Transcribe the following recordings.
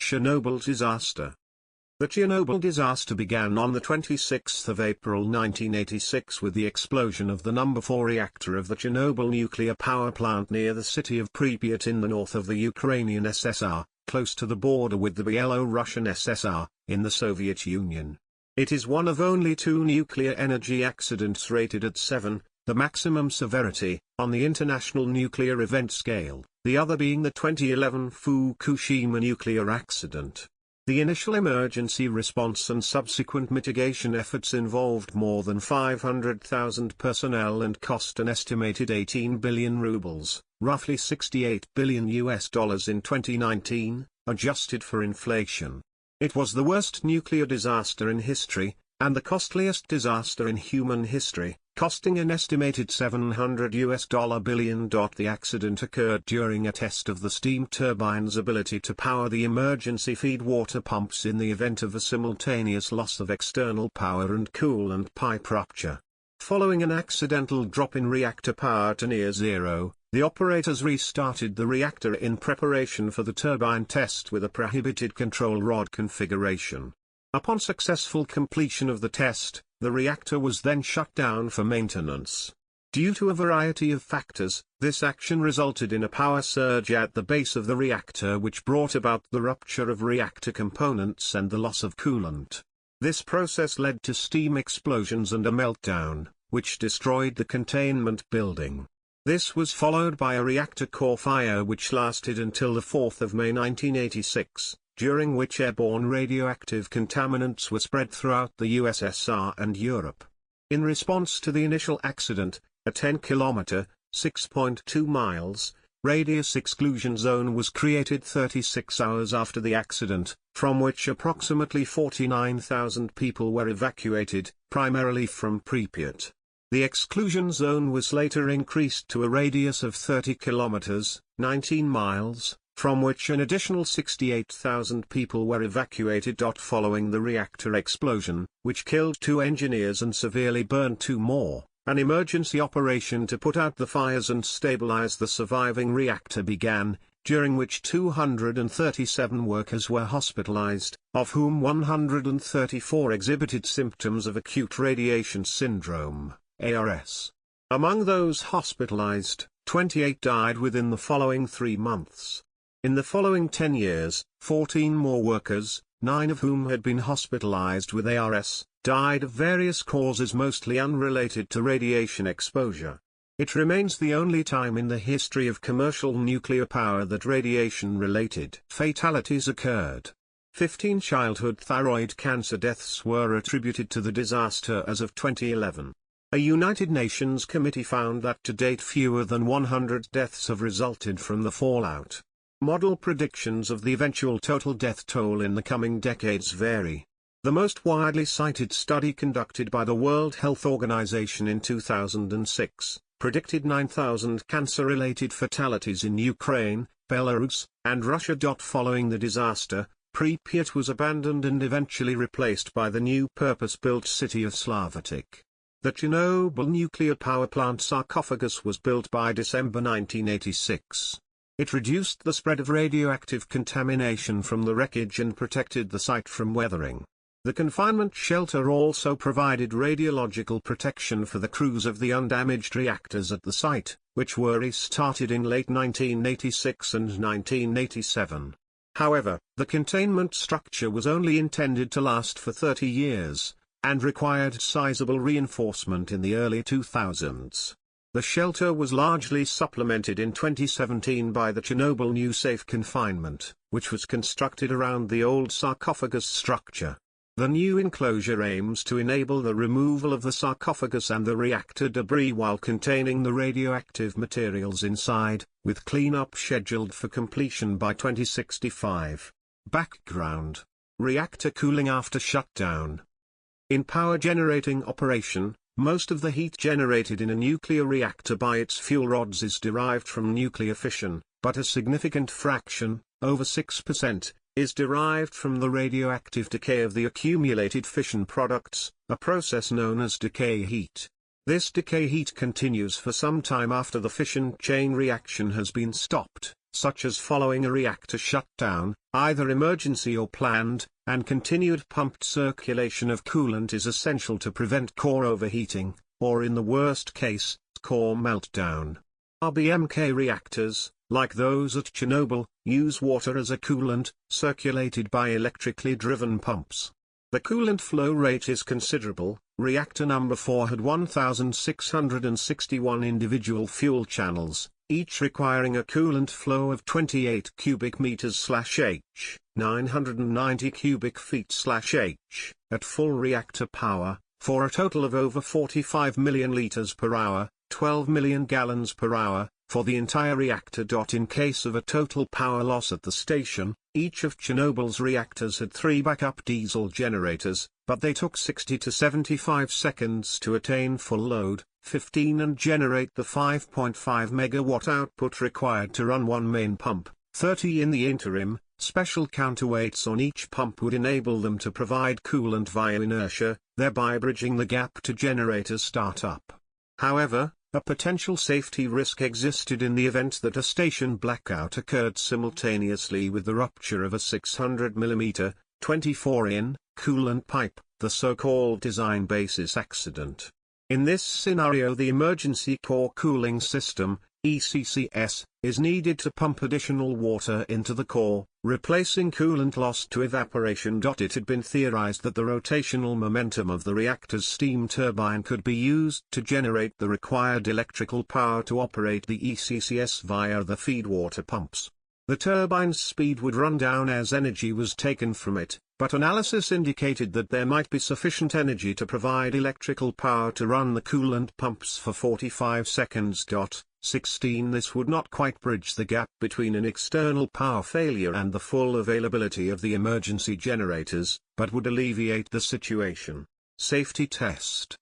Chernobyl disaster. The Chernobyl disaster began on the 26th of April 1986 with the explosion of the number 4 reactor of the Chernobyl nuclear power plant near the city of Pripyat in the north of the Ukrainian SSR, close to the border with the Belarusian SSR, in the Soviet Union. It is one of only 2 nuclear energy accidents rated at 7, the maximum severity, on the International Nuclear Event Scale, the other being the 2011 Fukushima nuclear accident. The initial emergency response and subsequent mitigation efforts involved more than 500,000 personnel and cost an estimated 18 billion rubles, roughly $68 billion in 2019, adjusted for inflation. It was the worst nuclear disaster in history, and the costliest disaster in human history, costing an estimated $700 billion. The accident occurred during a test of the steam turbine's ability to power the emergency feed water pumps in the event of a simultaneous loss of external power and coolant pipe rupture. Following an accidental drop in reactor power to near zero, the operators restarted the reactor in preparation for the turbine test with a prohibited control rod configuration. Upon successful completion of the test, the reactor was then shut down for maintenance. Due to a variety of factors, this action resulted in a power surge at the base of the reactor which brought about the rupture of reactor components and the loss of coolant. This process led to steam explosions and a meltdown, which destroyed the containment building. This was followed by a reactor core fire which lasted until the 4th of May 1986. During which airborne radioactive contaminants were spread throughout the USSR and Europe. In response to the initial accident, a 10-kilometer (6.2 miles) radius exclusion zone was created 36 hours after the accident, from which approximately 49,000 people were evacuated, primarily from Pripyat. The exclusion zone was later increased to a radius of 30 kilometers (19 miles), from which an additional 68,000 people were evacuated. Following the reactor explosion, which killed 2 engineers and severely burned 2 more, an emergency operation to put out the fires and stabilize the surviving reactor began, during which 237 workers were hospitalized, of whom 134 exhibited symptoms of acute radiation syndrome, ARS. Among those hospitalized, 28 died within the following 3 months. In the following 10 years, 14 more workers, 9 of whom had been hospitalized with ARS, died of various causes mostly unrelated to radiation exposure. It remains the only time in the history of commercial nuclear power that radiation-related fatalities occurred. 15 childhood thyroid cancer deaths were attributed to the disaster as of 2011. A United Nations committee found that to date fewer than 100 deaths have resulted from the fallout. Model predictions of the eventual total death toll in the coming decades vary. The most widely cited study conducted by the World Health Organization in 2006, predicted 9,000 cancer-related fatalities in Ukraine, Belarus, and Russia. Following the disaster, Pripyat was abandoned and eventually replaced by the new purpose-built city of Slavatik. The Chernobyl nuclear power plant sarcophagus was built by December 1986. It reduced the spread of radioactive contamination from the wreckage and protected the site from weathering. The confinement shelter also provided radiological protection for the crews of the undamaged reactors at the site, which were restarted in late 1986 and 1987. However, the containment structure was only intended to last for 30 years, and required sizable reinforcement in the early 2000s. The shelter was largely supplemented in 2017 by the Chernobyl New Safe Confinement, which was constructed around the old sarcophagus structure. The new enclosure aims to enable the removal of the sarcophagus and the reactor debris while containing the radioactive materials inside, with cleanup scheduled for completion by 2065. Background: reactor cooling after shutdown. In power generating operation, most of the heat generated in a nuclear reactor by its fuel rods is derived from nuclear fission, but a significant fraction, over 6%, is derived from the radioactive decay of the accumulated fission products, a process known as decay heat. This decay heat continues for some time after the fission chain reaction has been stopped, such as following a reactor shutdown, either emergency or planned, and continued pumped circulation of coolant is essential to prevent core overheating, or in the worst case, core meltdown. RBMK reactors, like those at Chernobyl, use water as a coolant, circulated by electrically driven pumps. The coolant flow rate is considerable. Reactor number 4 had 1,661 individual fuel channels, each requiring a coolant flow of 28 cubic meters/h, 990 cubic feet/h, at full reactor power, for a total of over 45 million liters per hour, 12 million gallons per hour, for the entire reactor. In case of a total power loss at the station, each of Chernobyl's reactors had 3 backup diesel generators, but they took 60 to 75 seconds to attain full load, 15 and generate the 5.5 megawatt output required to run one main pump, 30 in the interim. Special counterweights on each pump would enable them to provide coolant via inertia, thereby bridging the gap to generator startup. However, a potential safety risk existed in the event that a station blackout occurred simultaneously with the rupture of a 600 mm, 24-in, coolant pipe, the so-called design basis accident. In this scenario, the emergency core cooling system, ECCS, is needed to pump additional water into the core, replacing coolant lost to evaporation. It had been theorized that the rotational momentum of the reactor's steam turbine could be used to generate the required electrical power to operate the ECCS via the feedwater pumps. The turbine's speed would run down as energy was taken from it, but analysis indicated that there might be sufficient energy to provide electrical power to run the coolant pumps for 45 seconds. 16 This would not quite bridge the gap between an external power failure and the full availability of the emergency generators, but would alleviate the situation. Safety test.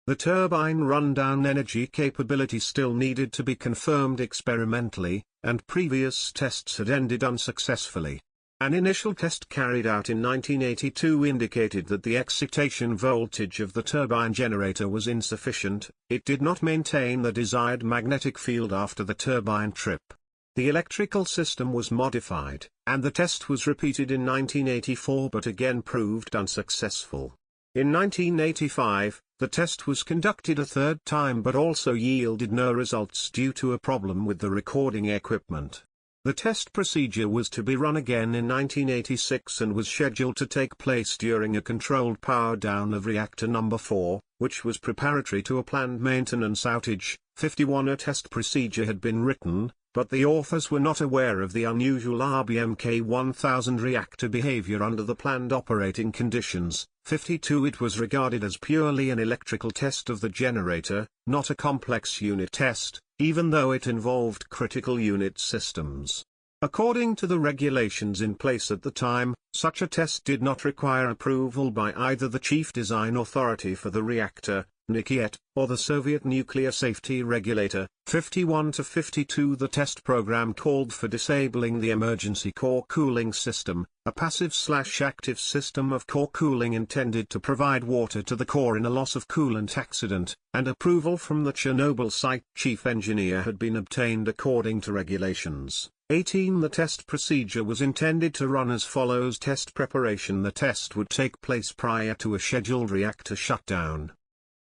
The turbine rundown energy capability still needed to be confirmed experimentally, and previous tests had ended unsuccessfully. An initial test carried out in 1982 indicated that the excitation voltage of the turbine generator was insufficient. It did not maintain the desired magnetic field after the turbine trip. The electrical system was modified, and the test was repeated in 1984 but again proved unsuccessful. In 1985, the test was conducted a third time but also yielded no results due to a problem with the recording equipment. The test procedure was to be run again in 1986 and was scheduled to take place during a controlled power down of reactor number 4, which was preparatory to a planned maintenance outage. 51 A test procedure had been written, but the authors were not aware of the unusual RBMK 1000 reactor behavior under the planned operating conditions. 52 It was regarded as purely an electrical test of the generator, not a complex unit test, even though it involved critical unit systems. According to the regulations in place at the time, such a test did not require approval by either the Chief Design Authority for the reactor, NICIET, or the Soviet Nuclear Safety Regulator. 51 to 52 The test program called for disabling the emergency core cooling system, a passive/active system of core cooling intended to provide water to the core in a loss of coolant accident, and approval from the Chernobyl site chief engineer had been obtained according to regulations. 18 The test procedure was intended to run as follows. Test preparation. The test would take place prior to a scheduled reactor shutdown.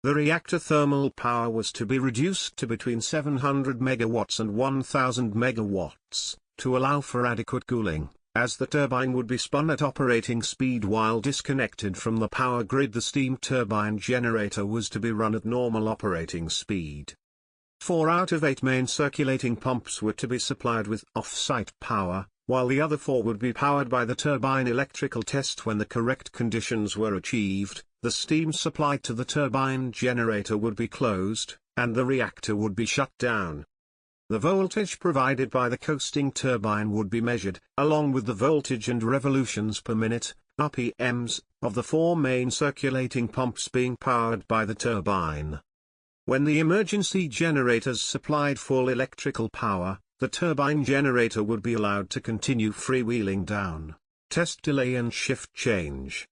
The reactor thermal power was to be reduced to between 700 megawatts and 1000 megawatts, to allow for adequate cooling, as the turbine would be spun at operating speed while disconnected from the power grid. The steam turbine generator was to be run at normal operating speed. 4 out of 8 main circulating pumps were to be supplied with off-site power, while the other 4 would be powered by the turbine electrical test. When the correct conditions were achieved, the steam supplied to the turbine generator would be closed, and the reactor would be shut down. The voltage provided by the coasting turbine would be measured, along with the voltage and revolutions per minute, RPMs, of the 4 main circulating pumps being powered by the turbine. When the emergency generators supplied full electrical power, the turbine generator would be allowed to continue freewheeling down. Test delay and shift change.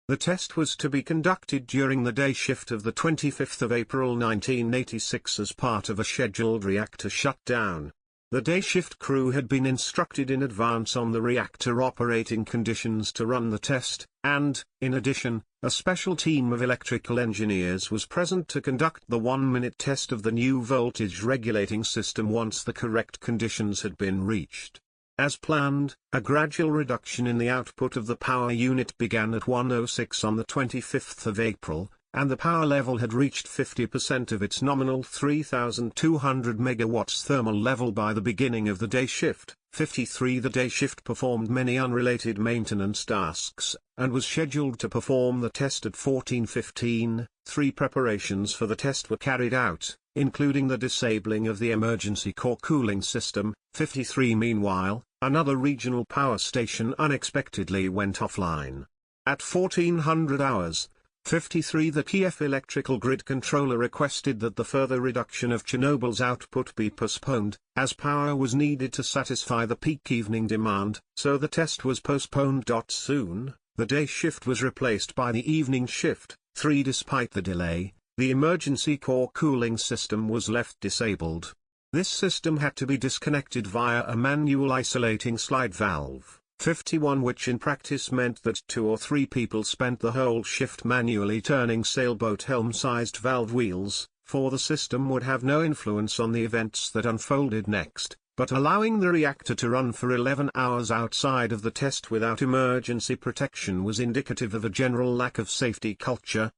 The test was to be conducted during the day shift of the 25th of April 1986 as part of a scheduled reactor shutdown. The day shift crew had been instructed in advance on the reactor operating conditions to run the test, and, in addition, a special team of electrical engineers was present to conduct the 1-minute test of the new voltage regulating system once the correct conditions had been reached. As planned, a gradual reduction in the output of the power unit began at 1:06 on the 25th of April, and the power level had reached 50% of its nominal 3,200 megawatts thermal level by the beginning of the day shift. 53 The day shift performed many unrelated maintenance tasks, and was scheduled to perform the test at 14:15. 3 preparations for the test were carried out, including the disabling of the emergency core cooling system. 53 Meanwhile, another regional power station unexpectedly went offline. At 1400 hours, 53 The Kiev electrical grid controller requested that the further reduction of Chernobyl's output be postponed, as power was needed to satisfy the peak evening demand, so the test was postponed. Soon, the day shift was replaced by the evening shift. 3 Despite the delay, the emergency core cooling system was left disabled. This system had to be disconnected via a manual isolating slide valve. 51 Which in practice meant that 2 or 3 people spent the whole shift manually turning sailboat helm-sized valve wheels, for the system would have no influence on the events that unfolded next, but allowing the reactor to run for 11 hours outside of the test without emergency protection was indicative of a general lack of safety culture.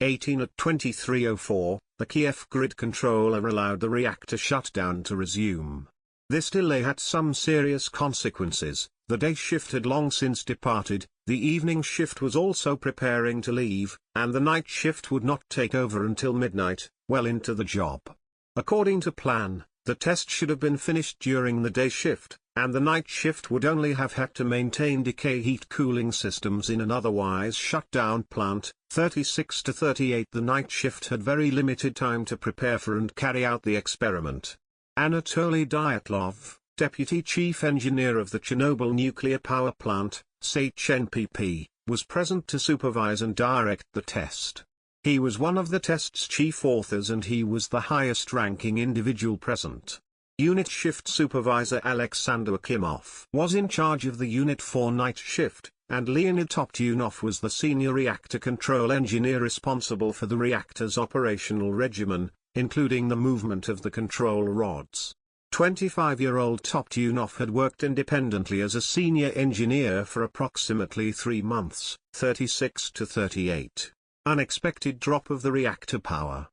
18 At 23:04, the Kiev grid controller allowed the reactor shutdown to resume. This delay had some serious consequences. The day shift had long since departed, the evening shift was also preparing to leave, and the night shift would not take over until midnight, well into the job. According to plan, the test should have been finished during the day shift, and the night shift would only have had to maintain decay heat cooling systems in an otherwise shut down plant. 36 to 38 The night shift had very limited time to prepare for and carry out the experiment. Anatoly Dyatlov, Deputy Chief Engineer of the Chernobyl nuclear power plant, SHNPP, was present to supervise and direct the test. He was one of the test's chief authors and he was the highest-ranking individual present. Unit Shift Supervisor Alexander Akimov was in charge of the Unit 4 night shift, and Leonid Toptunov was the Senior Reactor Control Engineer responsible for the reactor's operational regimen, including the movement of the control rods. 25-year-old Toptunov had worked independently as a senior engineer for approximately 3 months. 36 to 38. Unexpected drop of the reactor power.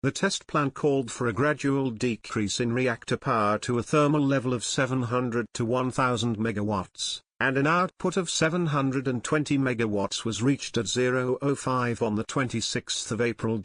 The test plan called for a gradual decrease in reactor power to a thermal level of 700 to 1000 megawatts, and an output of 720 megawatts was reached at 0:05 on the 26th of April.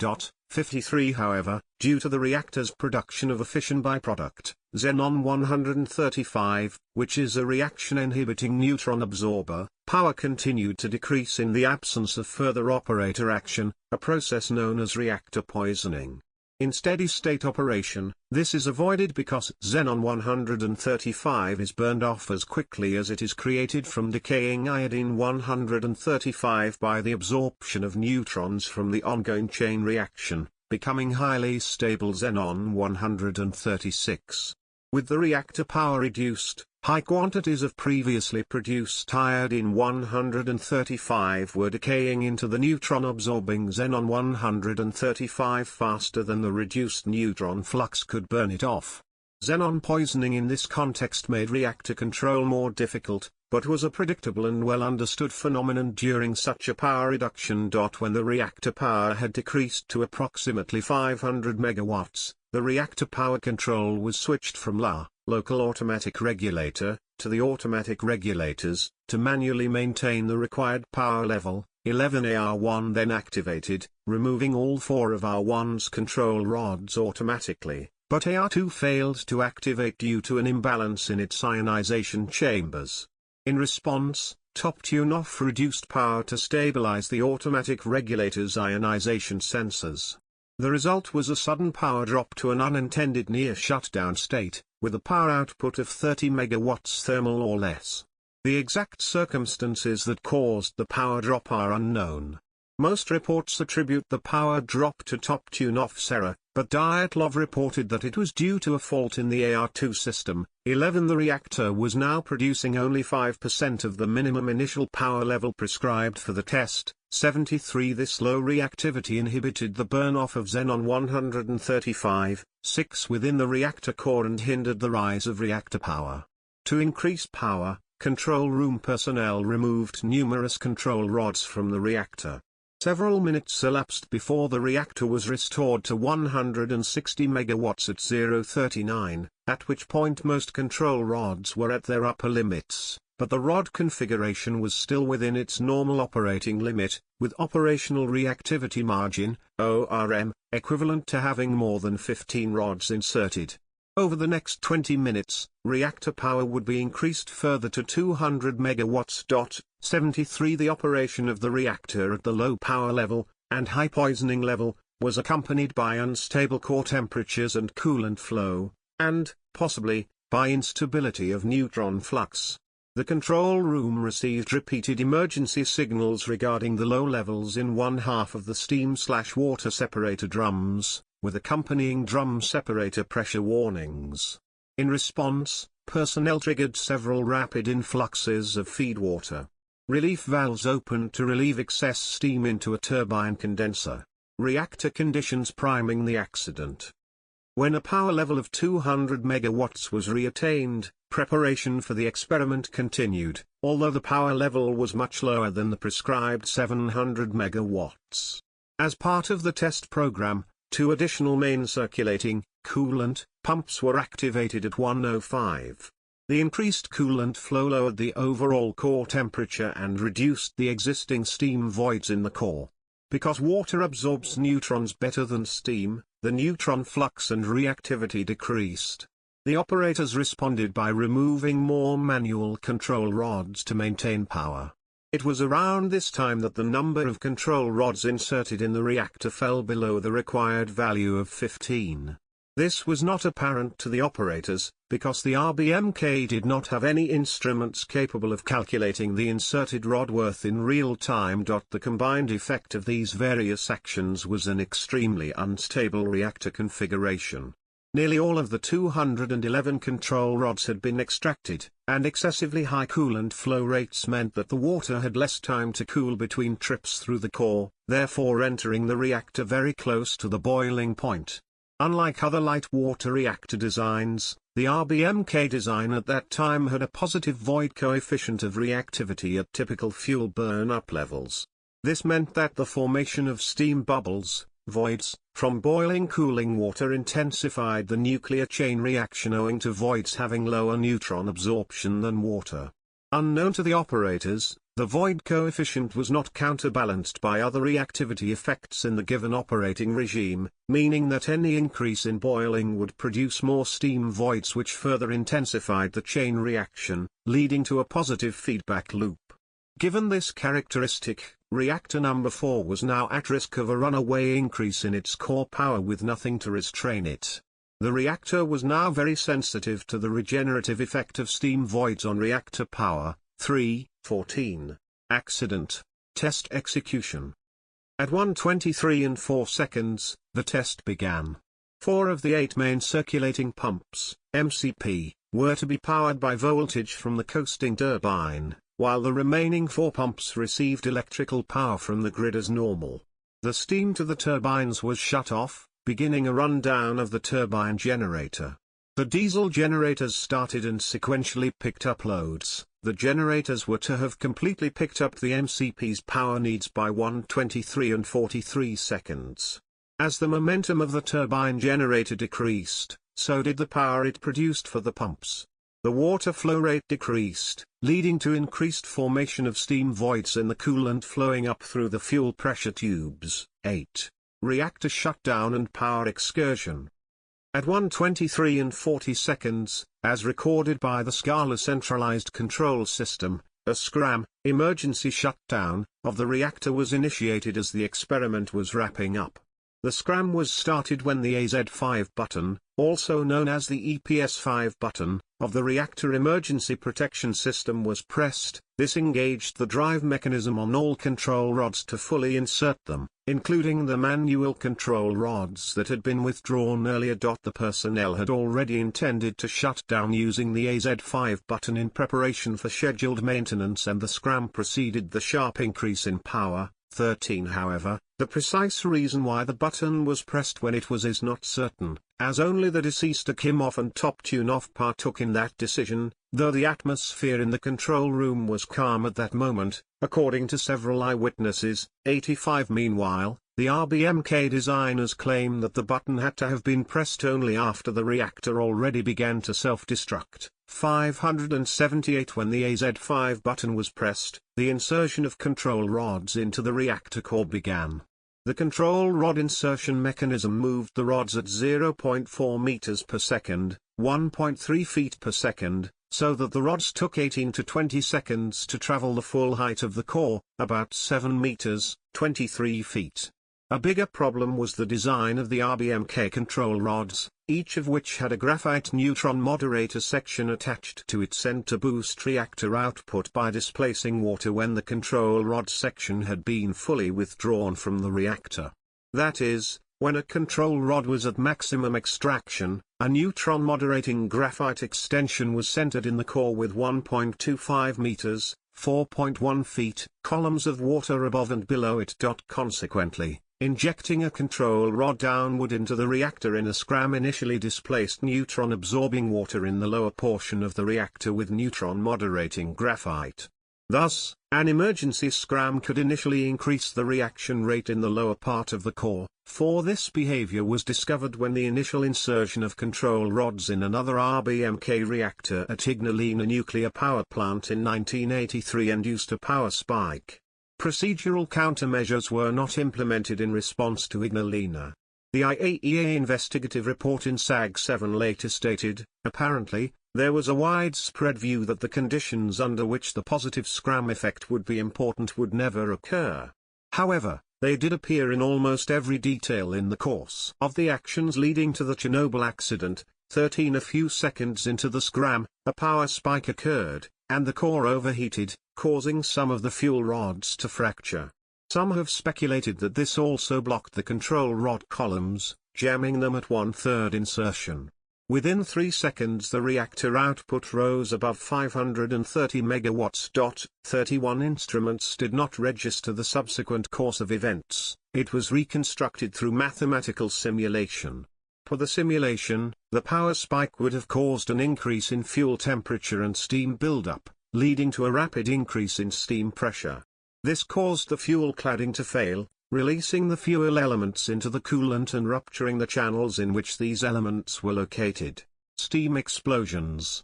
53 However, due to the reactor's production of a fission byproduct, xenon-135, which is a reaction-inhibiting neutron absorber, power continued to decrease in the absence of further operator action, a process known as reactor poisoning. In steady-state operation, this is avoided because xenon-135 is burned off as quickly as it is created from decaying iodine-135 by the absorption of neutrons from the ongoing chain reaction, becoming highly stable xenon-136. With the reactor power reduced, high quantities of previously produced iodine-135 were decaying into the neutron-absorbing xenon-135 faster than the reduced neutron flux could burn it off. Xenon poisoning in this context made reactor control more difficult, but was a predictable and well-understood phenomenon during such a power reduction. When the reactor power had decreased to approximately 500 megawatts, the reactor power control was switched from local automatic regulator, to the automatic regulators, to manually maintain the required power level. 11 AR1 then activated, removing all 4 of R1's control rods automatically, but AR2 failed to activate due to an imbalance in its ionization chambers. In response, Toptunov reduced power to stabilize the automatic regulator's ionization sensors. The result was a sudden power drop to an unintended near-shutdown state, with a power output of 30 megawatts thermal or less. The exact circumstances that caused the power drop are unknown. Most reports attribute the power drop to top tune-off error, but Dyatlov reported that it was due to a fault in the AR2 system. 11. The reactor was now producing only 5% of the minimum initial power level prescribed for the test. 73. This low reactivity inhibited the burn-off of xenon-135, 6 within the reactor core and hindered the rise of reactor power. To increase power, control room personnel removed numerous control rods from the reactor. Several minutes elapsed before the reactor was restored to 160 megawatts at 0:39, at which point most control rods were at their upper limits, but the rod configuration was still within its normal operating limit, with operational reactivity margin, ORM, equivalent to having more than 15 rods inserted. Over the next 20 minutes, reactor power would be increased further to 200 megawatts. 73. The operation of the reactor at the low power level, and high poisoning level, was accompanied by unstable core temperatures and coolant flow, and, possibly, by instability of neutron flux. The control room received repeated emergency signals regarding the low levels in one half of the steam/water separator drums, with accompanying drum separator pressure warnings. In response, personnel triggered several rapid influxes of feed water. Relief valves opened to relieve excess steam into a turbine condenser. Reactor conditions priming the accident. When a power level of 200 megawatts was reattained, preparation for the experiment continued, although the power level was much lower than the prescribed 700 megawatts. As part of the test program, 2 additional main circulating, coolant, pumps were activated at 1:05. The increased coolant flow lowered the overall core temperature and reduced the existing steam voids in the core. Because water absorbs neutrons better than steam, the neutron flux and reactivity decreased. The operators responded by removing more manual control rods to maintain power. It was around this time that the number of control rods inserted in the reactor fell below the required value of 15. This was not apparent to the operators, because the RBMK did not have any instruments capable of calculating the inserted rod worth in real time. The combined effect of these various actions was an extremely unstable reactor configuration. Nearly all of the 211 control rods had been extracted, and excessively high coolant flow rates meant that the water had less time to cool between trips through the core, therefore entering the reactor very close to the boiling point. Unlike other light water reactor designs, the RBMK design at that time had a positive void coefficient of reactivity at typical fuel burn-up levels. This meant that the formation of steam bubbles, voids, from boiling cooling water intensified the nuclear chain reaction owing to voids having lower neutron absorption than water. Unknown to the operators, the void coefficient was not counterbalanced by other reactivity effects in the given operating regime, meaning that any increase in boiling would produce more steam voids which further intensified the chain reaction, leading to a positive feedback loop. Given this characteristic, reactor number 4 was now at risk of a runaway increase in its core power with nothing to restrain it. The reactor was now very sensitive to the regenerative effect of steam voids on reactor power. 3:14. Accident. Test execution. At 1:23 and 4 seconds, the test began. 4 of the 8 main circulating pumps, MCP, were to be powered by voltage from the coasting turbine, while the remaining 4 pumps received electrical power from the grid as normal. The steam to the turbines was shut off, beginning a rundown of the turbine generator. The diesel generators started and sequentially picked up loads. The generators were to have completely picked up the MCP's power needs by 1:23 and 43 seconds. As the momentum of the turbine generator decreased, so did the power it produced for the pumps. The water flow rate decreased, leading to increased formation of steam voids in the coolant flowing up through the fuel pressure tubes. 8. Reactor shutdown and power excursion. At 1:23 and 40 seconds, as recorded by the SCALA centralized control system, a SCRAM, emergency shutdown, of the reactor was initiated as the experiment was wrapping up. The SCRAM was started when the AZ5 button, also known as the EPS5 button, of the reactor emergency protection system was pressed. This engaged the drive mechanism on all control rods to fully insert them, including the manual control rods that had been withdrawn earlier. The personnel had already intended to shut down using the AZ5 button in preparation for scheduled maintenance, and the scram preceded the sharp increase in power. 13 However, the precise reason why the button was pressed when it was is not certain, as only the deceased Akimov and Top Tunoff partook in that decision, though the atmosphere in the control room was calm at that moment, according to several eyewitnesses. 85 Meanwhile, the RBMK designers claim that the button had to have been pressed only after the reactor already began to self-destruct. 578 When the AZ5 button was pressed, the insertion of control rods into the reactor core began. The control rod insertion mechanism moved the rods at 0.4 meters per second, 1.3 feet per second, so that the rods took 18 to 20 seconds to travel the full height of the core, about 7 meters, 23 feet. A bigger problem was the design of the RBMK control rods, each of which had a graphite neutron moderator section attached to its end to boost reactor output by displacing water when the control rod section had been fully withdrawn from the reactor. That is, when a control rod was at maximum extraction, a neutron moderating graphite extension was centered in the core with 1.25 meters, 4.1 feet, columns of water above and below it. Consequently, injecting a control rod downward into the reactor in a scram initially displaced neutron-absorbing water in the lower portion of the reactor with neutron-moderating graphite. Thus, an emergency scram could initially increase the reaction rate in the lower part of the core, for this behavior was discovered when the initial insertion of control rods in another RBMK reactor at Ignalina nuclear power plant in 1983 induced a power spike. Procedural countermeasures were not implemented in response to Ignalina. The IAEA investigative report in SAG-7 later stated, apparently, there was a widespread view that the conditions under which the positive scram effect would be important would never occur. However, they did appear in almost every detail in the course of the actions leading to the Chernobyl accident. 13 A few seconds into the scram, a power spike occurred, and the core overheated, causing some of the fuel rods to fracture. Some have speculated that this also blocked the control rod columns, jamming them at 1/3 insertion. Within 3 seconds the reactor output rose above 530 megawatts. 31 Instruments did not register the subsequent course of events. It was reconstructed through mathematical simulation. For the simulation, the power spike would have caused an increase in fuel temperature and steam buildup, leading to a rapid increase in steam pressure. This caused the fuel cladding to fail, releasing the fuel elements into the coolant and rupturing the channels in which these elements were located. Steam explosions.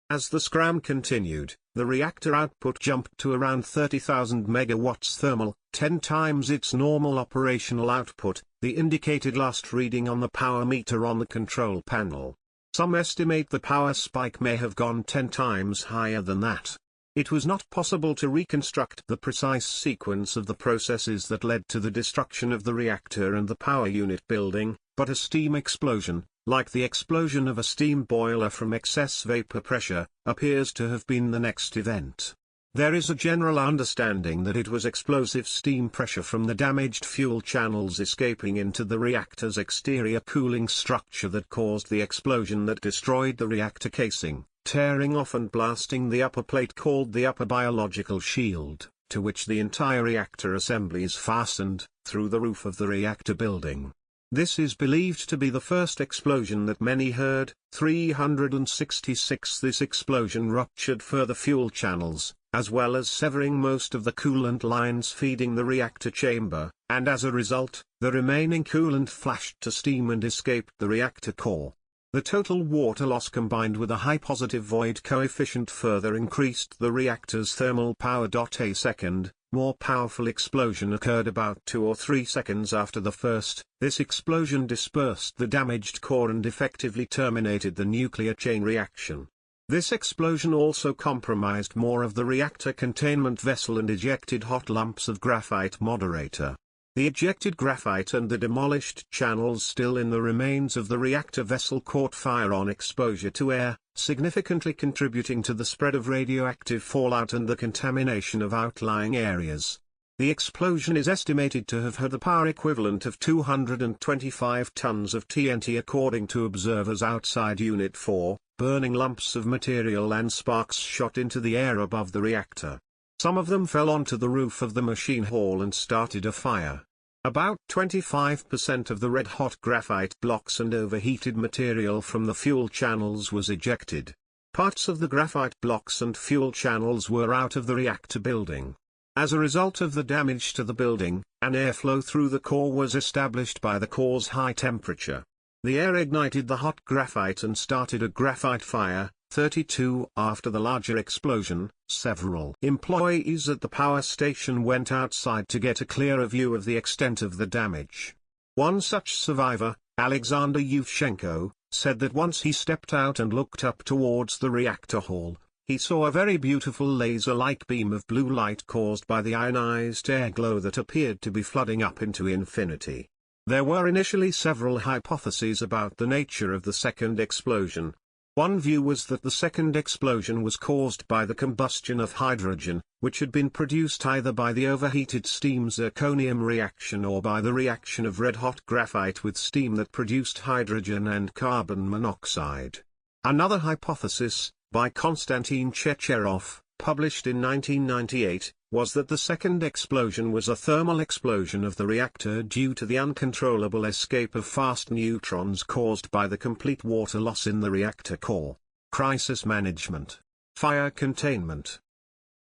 As the scram continued, the reactor output jumped to around 30,000 megawatts thermal, 10 times its normal operational output, the indicated last reading on the power meter on the control panel. Some estimate the power spike may have gone 10 times higher than that. It was not possible to reconstruct the precise sequence of the processes that led to the destruction of the reactor and the power unit building, but a steam explosion, like the explosion of a steam boiler from excess vapor pressure, appears to have been the next event. There is a general understanding that it was explosive steam pressure from the damaged fuel channels escaping into the reactor's exterior cooling structure that caused the explosion that destroyed the reactor casing, tearing off and blasting the upper plate called the upper biological shield, to which the entire reactor assembly is fastened, through the roof of the reactor building. This is believed to be the first explosion that many heard. 366 This explosion ruptured further fuel channels, as well as severing most of the coolant lines feeding the reactor chamber, and as a result, the remaining coolant flashed to steam and escaped the reactor core. The total water loss combined with a high positive void coefficient further increased the reactor's thermal power. A second, more powerful explosion occurred about 2 or 3 seconds after the first. This explosion dispersed the damaged core and effectively terminated the nuclear chain reaction. This explosion also compromised more of the reactor containment vessel and ejected hot lumps of graphite moderator. The ejected graphite and the demolished channels still in the remains of the reactor vessel caught fire on exposure to air, significantly contributing to the spread of radioactive fallout and the contamination of outlying areas. The explosion is estimated to have had the power equivalent of 225 tons of TNT according to observers outside Unit 4, burning lumps of material and sparks shot into the air above the reactor. Some of them fell onto the roof of the machine hall and started a fire. About 25% of the red-hot graphite blocks and overheated material from the fuel channels was ejected. Parts of the graphite blocks and fuel channels were out of the reactor building. As a result of the damage to the building, an airflow through the core was established by the core's high temperature. The air ignited the hot graphite and started a graphite fire. 32 After the larger explosion, several employees at the power station went outside to get a clearer view of the extent of the damage. One such survivor, Alexander Yushchenko, said that once he stepped out and looked up towards the reactor hall, he saw a very beautiful laser-like beam of blue light caused by the ionized air glow that appeared to be flooding up into infinity. There were initially several hypotheses about the nature of the second explosion. One view was that the second explosion was caused by the combustion of hydrogen, which had been produced either by the overheated steam zirconium reaction or by the reaction of red-hot graphite with steam that produced hydrogen and carbon monoxide. Another hypothesis, by Konstantin Checherov, published in 1998, was that the second explosion was a thermal explosion of the reactor due to the uncontrollable escape of fast neutrons caused by the complete water loss in the reactor core. Crisis management. Fire containment.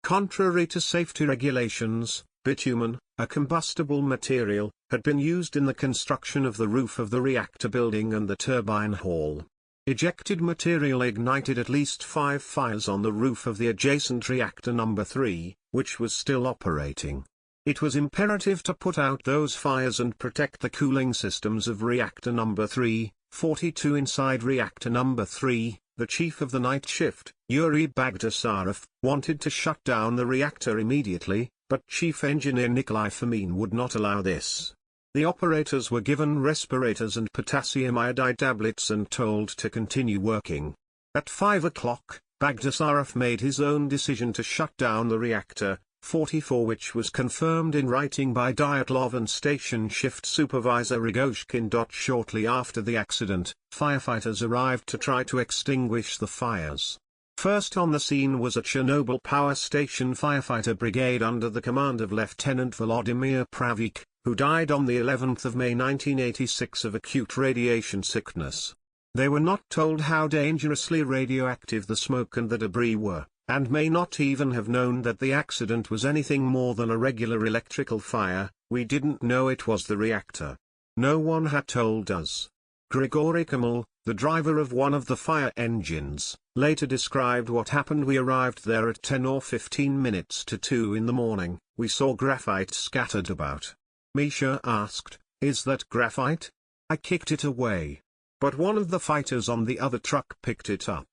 Contrary to safety regulations, bitumen, a combustible material, had been used in the construction of the roof of the reactor building and the turbine hall. Ejected material ignited at least 5 fires on the roof of the adjacent reactor number 3, which was still operating. It was imperative to put out those fires and protect the cooling systems of reactor number 3, 42 inside reactor number 3. The chief of the night shift, Yuri Bagdasarov, wanted to shut down the reactor immediately, but chief engineer Nikolai Fomin would not allow this. The operators were given respirators and potassium iodide tablets and told to continue working. At 5 o'clock, Bagdasarov made his own decision to shut down the reactor, 44, which was confirmed in writing by Dyatlov and station shift supervisor Rigoshkin. Shortly after the accident, firefighters arrived to try to extinguish the fires. First on the scene was a Chernobyl power station firefighter brigade under the command of Lieutenant Volodymyr Pravik, who died on the 11th of May 1986 of acute radiation sickness. They were not told how dangerously radioactive the smoke and the debris were, and may not even have known that the accident was anything more than a regular electrical fire. We didn't know it was the reactor. No one had told us. Grigory Kamel, the driver of one of the fire engines, later described what happened. We arrived there at 10 or 15 minutes to 2 in the morning. We saw graphite scattered about. Misha asked, "Is that graphite?" I kicked it away. But one of the fighters on the other truck picked it up.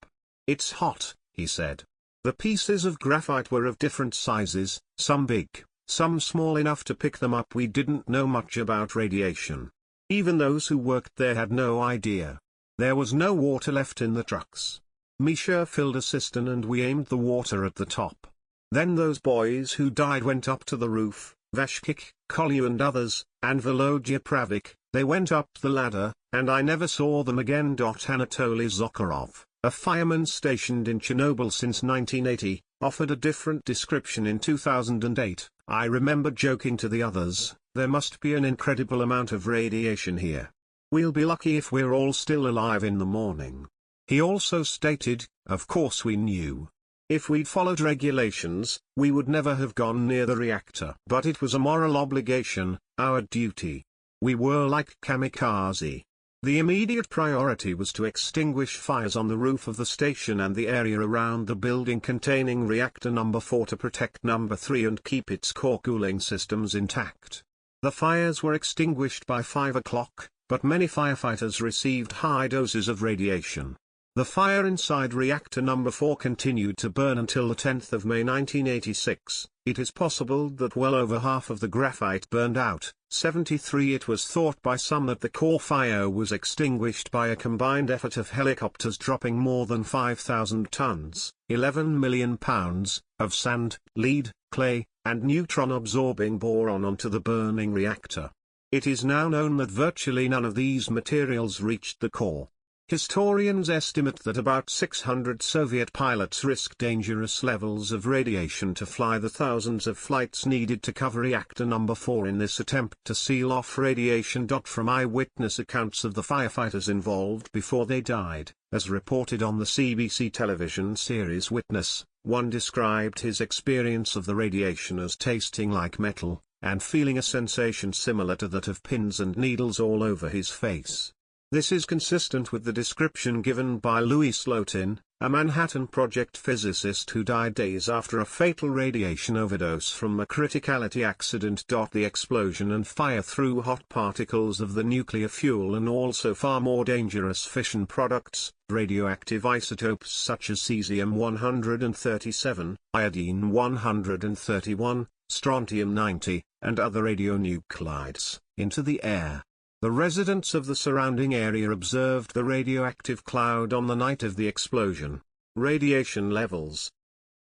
"It's hot," he said. The pieces of graphite were of different sizes, some big, some small enough to pick them up. We didn't know much about radiation. Even those who worked there had no idea. There was no water left in the trucks. Misha filled a cistern and we aimed the water at the top. Then those boys who died went up to the roof, Vashkik, Kolyu and others, and Volodya Pravik. They went up the ladder, and I never saw them again. Anatoly Zakharov, a fireman stationed in Chernobyl since 1980, offered a different description in 2008. I remember joking to the others, "There must be an incredible amount of radiation here. We'll be lucky if we're all still alive in the morning." He also stated, "Of course we knew. If we'd followed regulations, we would never have gone near the reactor. But it was a moral obligation, our duty. We were like kamikaze." The immediate priority was to extinguish fires on the roof of the station and the area around the building containing reactor number 4 to protect number 3 and keep its core cooling systems intact. The fires were extinguished by 5 o'clock, but many firefighters received high doses of radiation. The fire inside reactor number 4 continued to burn until the 10th of May 1986. It is possible that well over half of the graphite burned out. 73 It was thought by some that the core fire was extinguished by a combined effort of helicopters dropping more than 5,000 tons, 11 million pounds, of sand, lead, clay, and neutron-absorbing boron onto the burning reactor. It is now known that virtually none of these materials reached the core. Historians estimate that about 600 Soviet pilots risked dangerous levels of radiation to fly the thousands of flights needed to cover reactor number 4 in this attempt to seal off radiation. From eyewitness accounts of the firefighters involved before they died, as reported on the CBC television series Witness, one described his experience of the radiation as tasting like metal, and feeling a sensation similar to that of pins and needles all over his face. This is consistent with the description given by Louis Slotin, a Manhattan Project physicist who died days after a fatal radiation overdose from a criticality accident. The explosion and fire threw hot particles of the nuclear fuel and also far more dangerous fission products, radioactive isotopes such as cesium-137, iodine-131, strontium-90, and other radionuclides, into the air. The residents of the surrounding area observed the radioactive cloud on the night of the explosion. Radiation levels.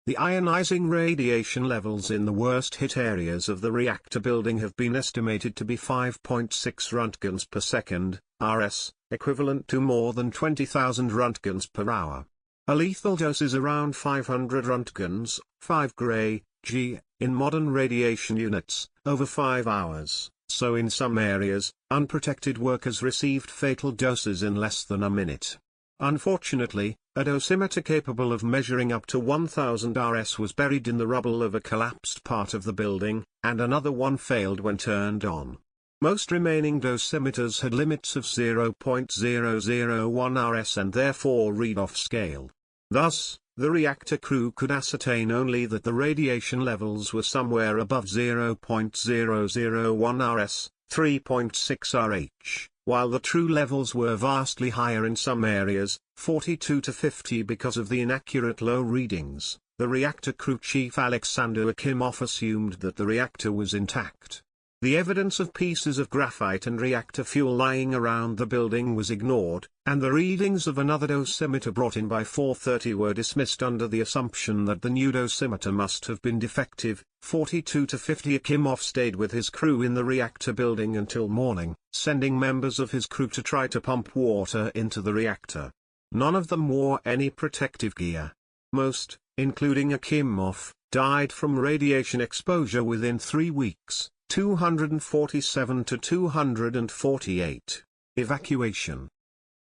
The ionizing radiation levels in the worst-hit areas of the reactor building have been estimated to be 5.6 roentgens per second, RS, equivalent to more than 20,000 roentgens per hour. A lethal dose is around 500 roentgens, 5 Gray, G, in modern radiation units, over 5 hours. So in some areas, unprotected workers received fatal doses in less than a minute. Unfortunately, a dosimeter capable of measuring up to 1000 RS was buried in the rubble of a collapsed part of the building, and another one failed when turned on. Most remaining dosimeters had limits of 0.001 RS and therefore read off scale. Thus, the reactor crew could ascertain only that the radiation levels were somewhere above 0.001 RS, 3.6 RH, while the true levels were vastly higher in some areas, 42 to 50 because of the inaccurate low readings. The reactor crew chief Alexander Akimov assumed that the reactor was intact. The evidence of pieces of graphite and reactor fuel lying around the building was ignored, and the readings of another dosimeter brought in by 4:30 were dismissed under the assumption that the new dosimeter must have been defective. 42 to 50 Akimov stayed with his crew in the reactor building until morning, sending members of his crew to try to pump water into the reactor. None of them wore any protective gear. Most, including Akimov, died from radiation exposure within 3 weeks. 247 to 248. Evacuation.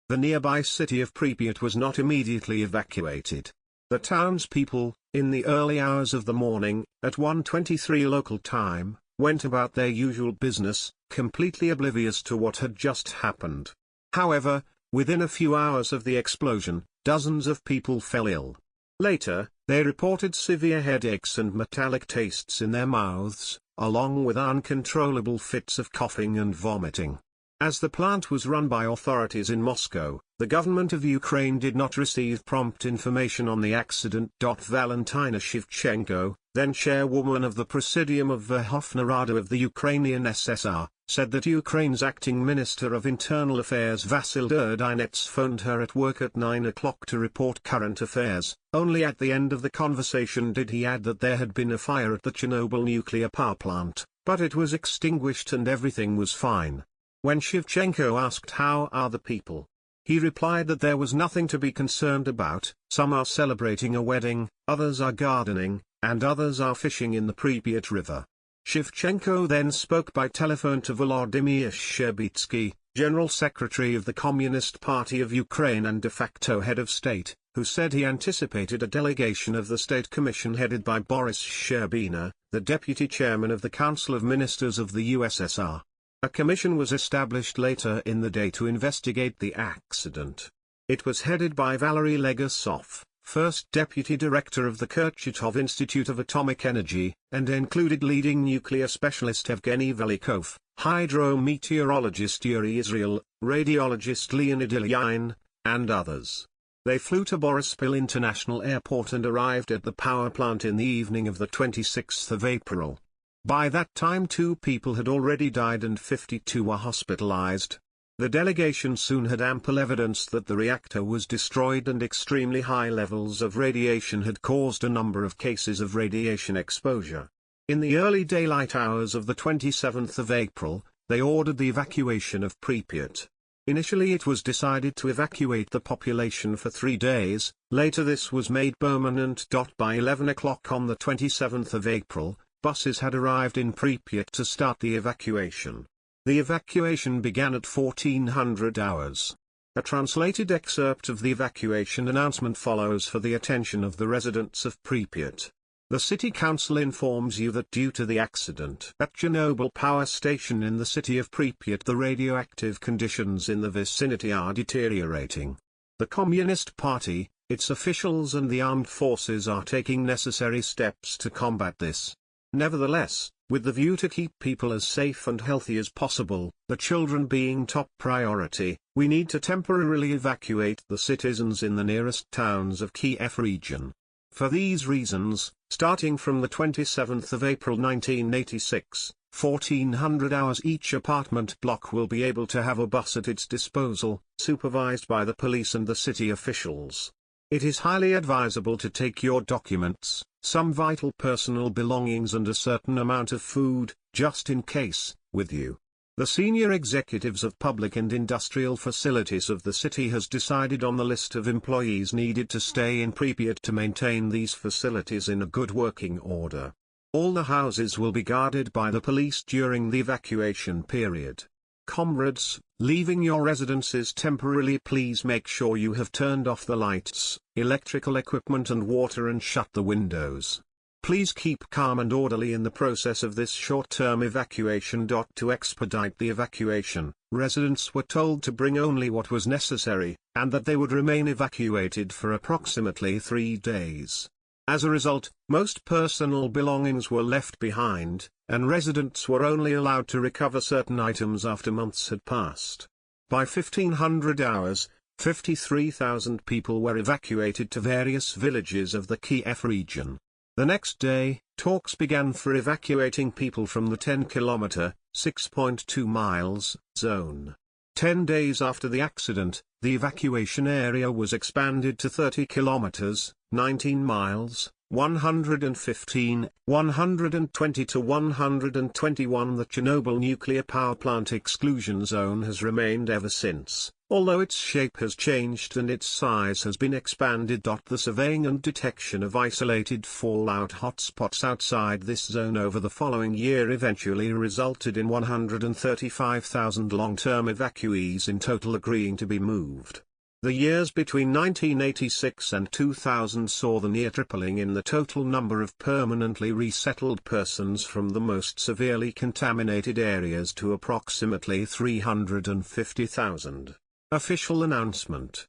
The nearby city of Pripyat was not immediately evacuated. The townspeople, in the early hours of the morning, at 1:23 local time, went about their usual business, completely oblivious to what had just happened. However, within a few hours of the explosion, dozens of people fell ill. Later, they reported severe headaches and metallic tastes in their mouths, along with uncontrollable fits of coughing and vomiting. As the plant was run by authorities in Moscow, the government of Ukraine did not receive prompt information on the accident. Valentina Shevchenko, then chairwoman of the Presidium of Verkhovna Rada of the Ukrainian SSR, said that Ukraine's acting Minister of Internal Affairs Vasyl Durdynets phoned her at work at 9 o'clock to report current affairs. Only at the end of the conversation did he add that there had been a fire at the Chernobyl nuclear power plant, but it was extinguished and everything was fine. When Shevchenko asked how are the people, he replied that there was nothing to be concerned about. Some are celebrating a wedding, others are gardening, and others are fishing in the Pripyat River. Shevchenko then spoke by telephone to Volodymyr Shcherbitsky, General Secretary of the Communist Party of Ukraine and de facto head of state, who said he anticipated a delegation of the State Commission headed by Boris Sherbina, the deputy chairman of the Council of Ministers of the USSR. A commission was established later in the day to investigate the accident. It was headed by Valery Legasov, first deputy director of the Kurchatov Institute of Atomic Energy, and included leading nuclear specialist Evgeny Velikov, hydrometeorologist Yuri Israel, radiologist Leonid Ilyin, and others. They flew to Borispil International Airport and arrived at the power plant in the evening of the 26th of April. By that time 2 people had already died and 52 were hospitalized. The delegation soon had ample evidence that the reactor was destroyed and extremely high levels of radiation had caused a number of cases of radiation exposure. In the early daylight hours of the 27th of April, they ordered the evacuation of Pripyat. Initially it was decided to evacuate the population for 3 days, later this was made permanent. By 11 o'clock on the 27th of April, buses had arrived in Pripyat to start the evacuation. The evacuation began at 1400 hours. A translated excerpt of the evacuation announcement follows for the attention of the residents of Pripyat. The city council informs you that due to the accident at Chernobyl power station in the city of Pripyat, the radioactive conditions in the vicinity are deteriorating. The Communist Party, its officials and the armed forces are taking necessary steps to combat this. Nevertheless, with the view to keep people as safe and healthy as possible, the children being top priority, we need to temporarily evacuate the citizens in the nearest towns of Kiev region. For these reasons, starting from the 27th of April 1986, 1400 hours each apartment block will be able to have a bus at its disposal, supervised by the police and the city officials. It is highly advisable to take your documents, some vital personal belongings and a certain amount of food, just in case, with you. The senior executives of public and industrial facilities of the city has decided on the list of employees needed to stay in Pripyat to maintain these facilities in a good working order. All the houses will be guarded by the police during the evacuation period. Comrades, leaving your residences temporarily, please make sure you have turned off the lights, electrical equipment and water and shut the windows. Please keep calm and orderly in the process of this short-term evacuation. To expedite the evacuation, residents were told to bring only what was necessary, and that they would remain evacuated for approximately 3 days. As a result, most personal belongings were left behind, and residents were only allowed to recover certain items after months had passed. By 1500 hours, 53,000 people were evacuated to various villages of the Kiev region. The next day, talks began for evacuating people from the 10-kilometer (6.2 miles) zone. 10 days after the accident, the evacuation area was expanded to 30 kilometers, 19 miles, 115, 120 to 121. The Chernobyl nuclear power plant exclusion zone has remained ever since, although its shape has changed and its size has been expanded. The surveying and detection of isolated fallout hotspots outside this zone over the following year eventually resulted in 135,000 long-term evacuees in total agreeing to be moved. The years between 1986 and 2000 saw the near tripling in the total number of permanently resettled persons from the most severely contaminated areas to approximately 350,000. Official announcement.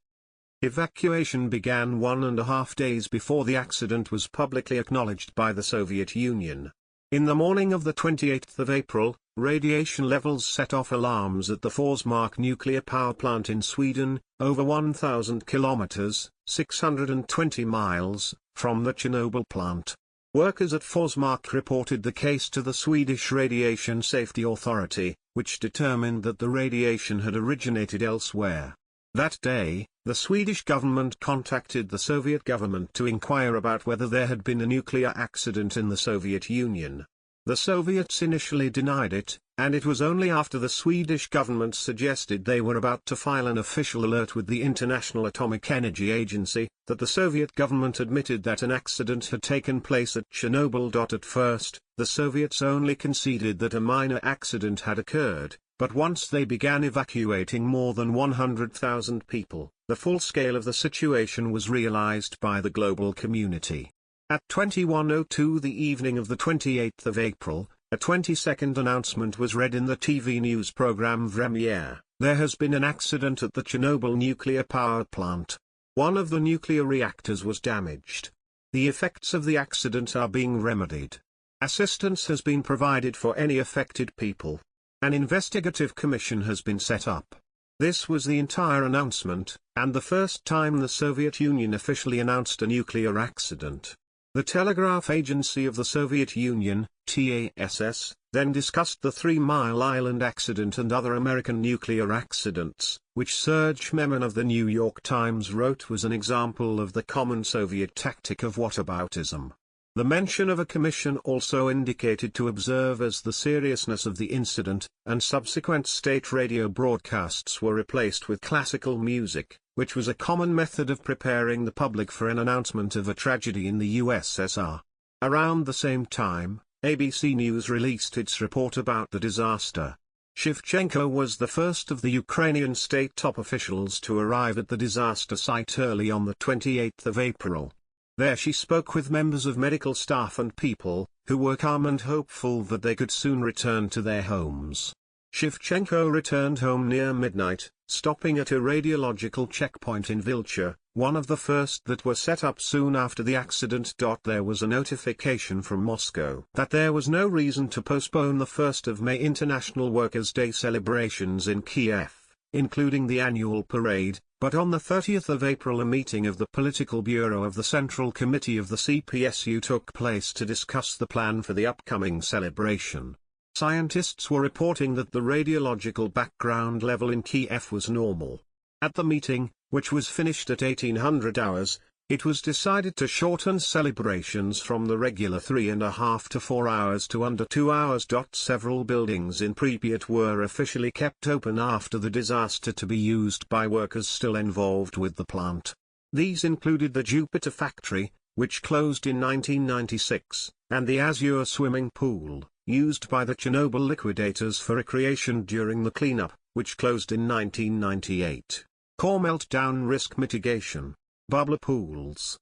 Evacuation began 1.5 days before the accident was publicly acknowledged by the Soviet Union. In the morning of the 28th of April, radiation levels set off alarms at the Forsmark nuclear power plant in Sweden, over 1,000 kilometers, 620 miles, from the Chernobyl plant. Workers at Forsmark reported the case to the Swedish Radiation Safety Authority, which determined that the radiation had originated elsewhere. That day, the Swedish government contacted the Soviet government to inquire about whether there had been a nuclear accident in the Soviet Union. The Soviets initially denied it, and it was only after the Swedish government suggested they were about to file an official alert with the International Atomic Energy Agency, that the Soviet government admitted that an accident had taken place at Chernobyl. At first, the Soviets only conceded that a minor accident had occurred, but once they began evacuating more than 100,000 people, the full scale of the situation was realized by the global community. At 21:02 the evening of the 28th of April, a 20-second announcement was read in the TV news program Premiere. There has been an accident at the Chernobyl nuclear power plant. One of the nuclear reactors was damaged. The effects of the accident are being remedied. Assistance has been provided for any affected people. An investigative commission has been set up. This was the entire announcement, and the first time the Soviet Union officially announced a nuclear accident. The Telegraph Agency of the Soviet Union, TASS, then discussed the 3 Mile Island accident and other American nuclear accidents, which Serge Memin of the New York Times wrote was an example of the common Soviet tactic of whataboutism. The mention of a commission also indicated to observers the seriousness of the incident, and subsequent state radio broadcasts were replaced with classical music, which was a common method of preparing the public for an announcement of a tragedy in the USSR. Around the same time, ABC News released its report about the disaster. Shevchenko was the first of the Ukrainian state top officials to arrive at the disaster site early on the 28th of April. There she spoke with members of medical staff and people, who were calm and hopeful that they could soon return to their homes. Shevchenko returned home near midnight, stopping at a radiological checkpoint in Vilcha, one of the first that were set up soon after the accident. There was a notification from Moscow that there was no reason to postpone the 1st of May International Workers' Day celebrations in Kiev, including the annual parade, but on the 30th of April a meeting of the Political Bureau of the Central Committee of the CPSU took place to discuss the plan for the upcoming celebration. Scientists were reporting that the radiological background level in Kiev was normal. At the meeting, which was finished at 1800 hours, it was decided to shorten celebrations from the regular 3.5 to 4 hours to under 2 hours. Several buildings in Pripyat were officially kept open after the disaster to be used by workers still involved with the plant. These included the Jupiter factory, which closed in 1996, and the Azure swimming pool, used by the Chernobyl liquidators for recreation during the cleanup, which closed in 1998. Core meltdown risk mitigation. Bubbler pools.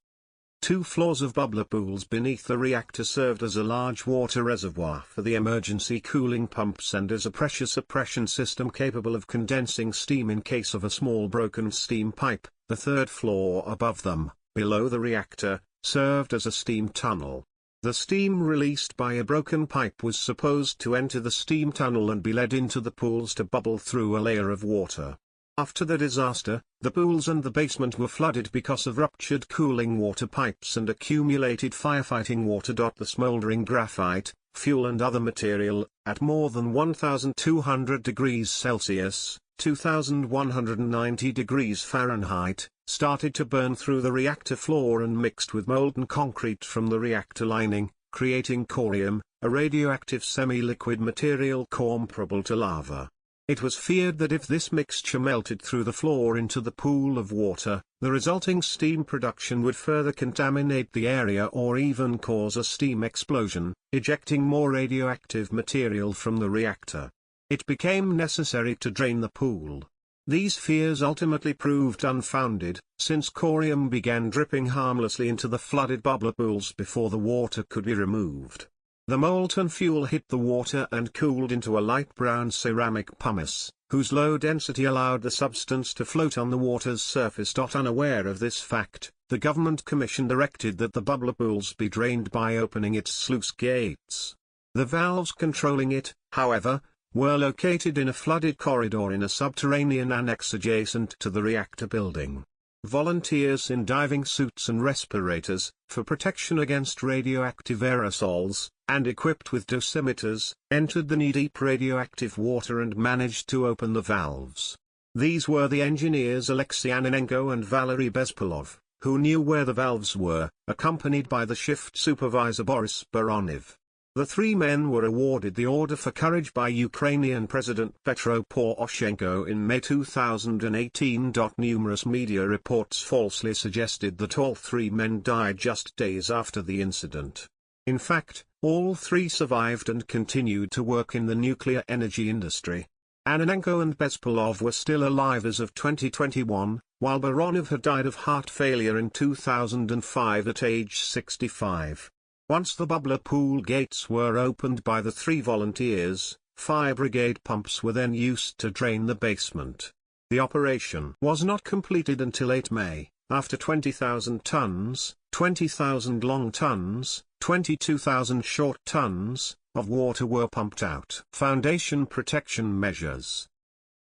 2 floors of bubbler pools beneath the reactor served as a large water reservoir for the emergency cooling pumps and as a pressure suppression system capable of condensing steam in case of a small broken steam pipe. The 3rd floor above them, below the reactor, served as a steam tunnel. The steam released by a broken pipe was supposed to enter the steam tunnel and be led into the pools to bubble through a layer of water. After the disaster, the pools and the basement were flooded because of ruptured cooling water pipes and accumulated firefighting water. The smoldering graphite, fuel and other material, at more than 1,200 degrees Celsius, 2,190 degrees Fahrenheit, started to burn through the reactor floor and mixed with molten concrete from the reactor lining, creating corium, a radioactive semi-liquid material comparable to lava. It was feared that if this mixture melted through the floor into the pool of water, the resulting steam production would further contaminate the area or even cause a steam explosion, ejecting more radioactive material from the reactor. It became necessary to drain the pool. These fears ultimately proved unfounded, since corium began dripping harmlessly into the flooded bubbler pools before the water could be removed. The molten fuel hit the water and cooled into a light brown ceramic pumice, whose low density allowed the substance to float on the water's surface. Unaware of this fact, the government commission directed that the bubbler pools be drained by opening its sluice gates. The valves controlling it, however, were located in a flooded corridor in a subterranean annex adjacent to the reactor building. Volunteers in diving suits and respirators, for protection against radioactive aerosols, and equipped with dosimeters, entered the knee-deep radioactive water and managed to open the valves. These were the engineers Alexei Ananenko and Valery Bespalov, who knew where the valves were, accompanied by the shift supervisor Boris Baronev. The 3 men were awarded the Order for Courage by Ukrainian President Petro Poroshenko in May 2018. Numerous media reports falsely suggested that all 3 men died just days after the incident. In fact, all 3 survived and continued to work in the nuclear energy industry. Ananenko and Bespalov were still alive as of 2021, while Baronov had died of heart failure in 2005 at age 65. Once the bubbler pool gates were opened by the 3 volunteers, fire brigade pumps were then used to drain the basement. The operation was not completed until 8 May, after 20,000 tons, 20,000 long tons, 22,000 short tons, of water were pumped out. Foundation protection measures.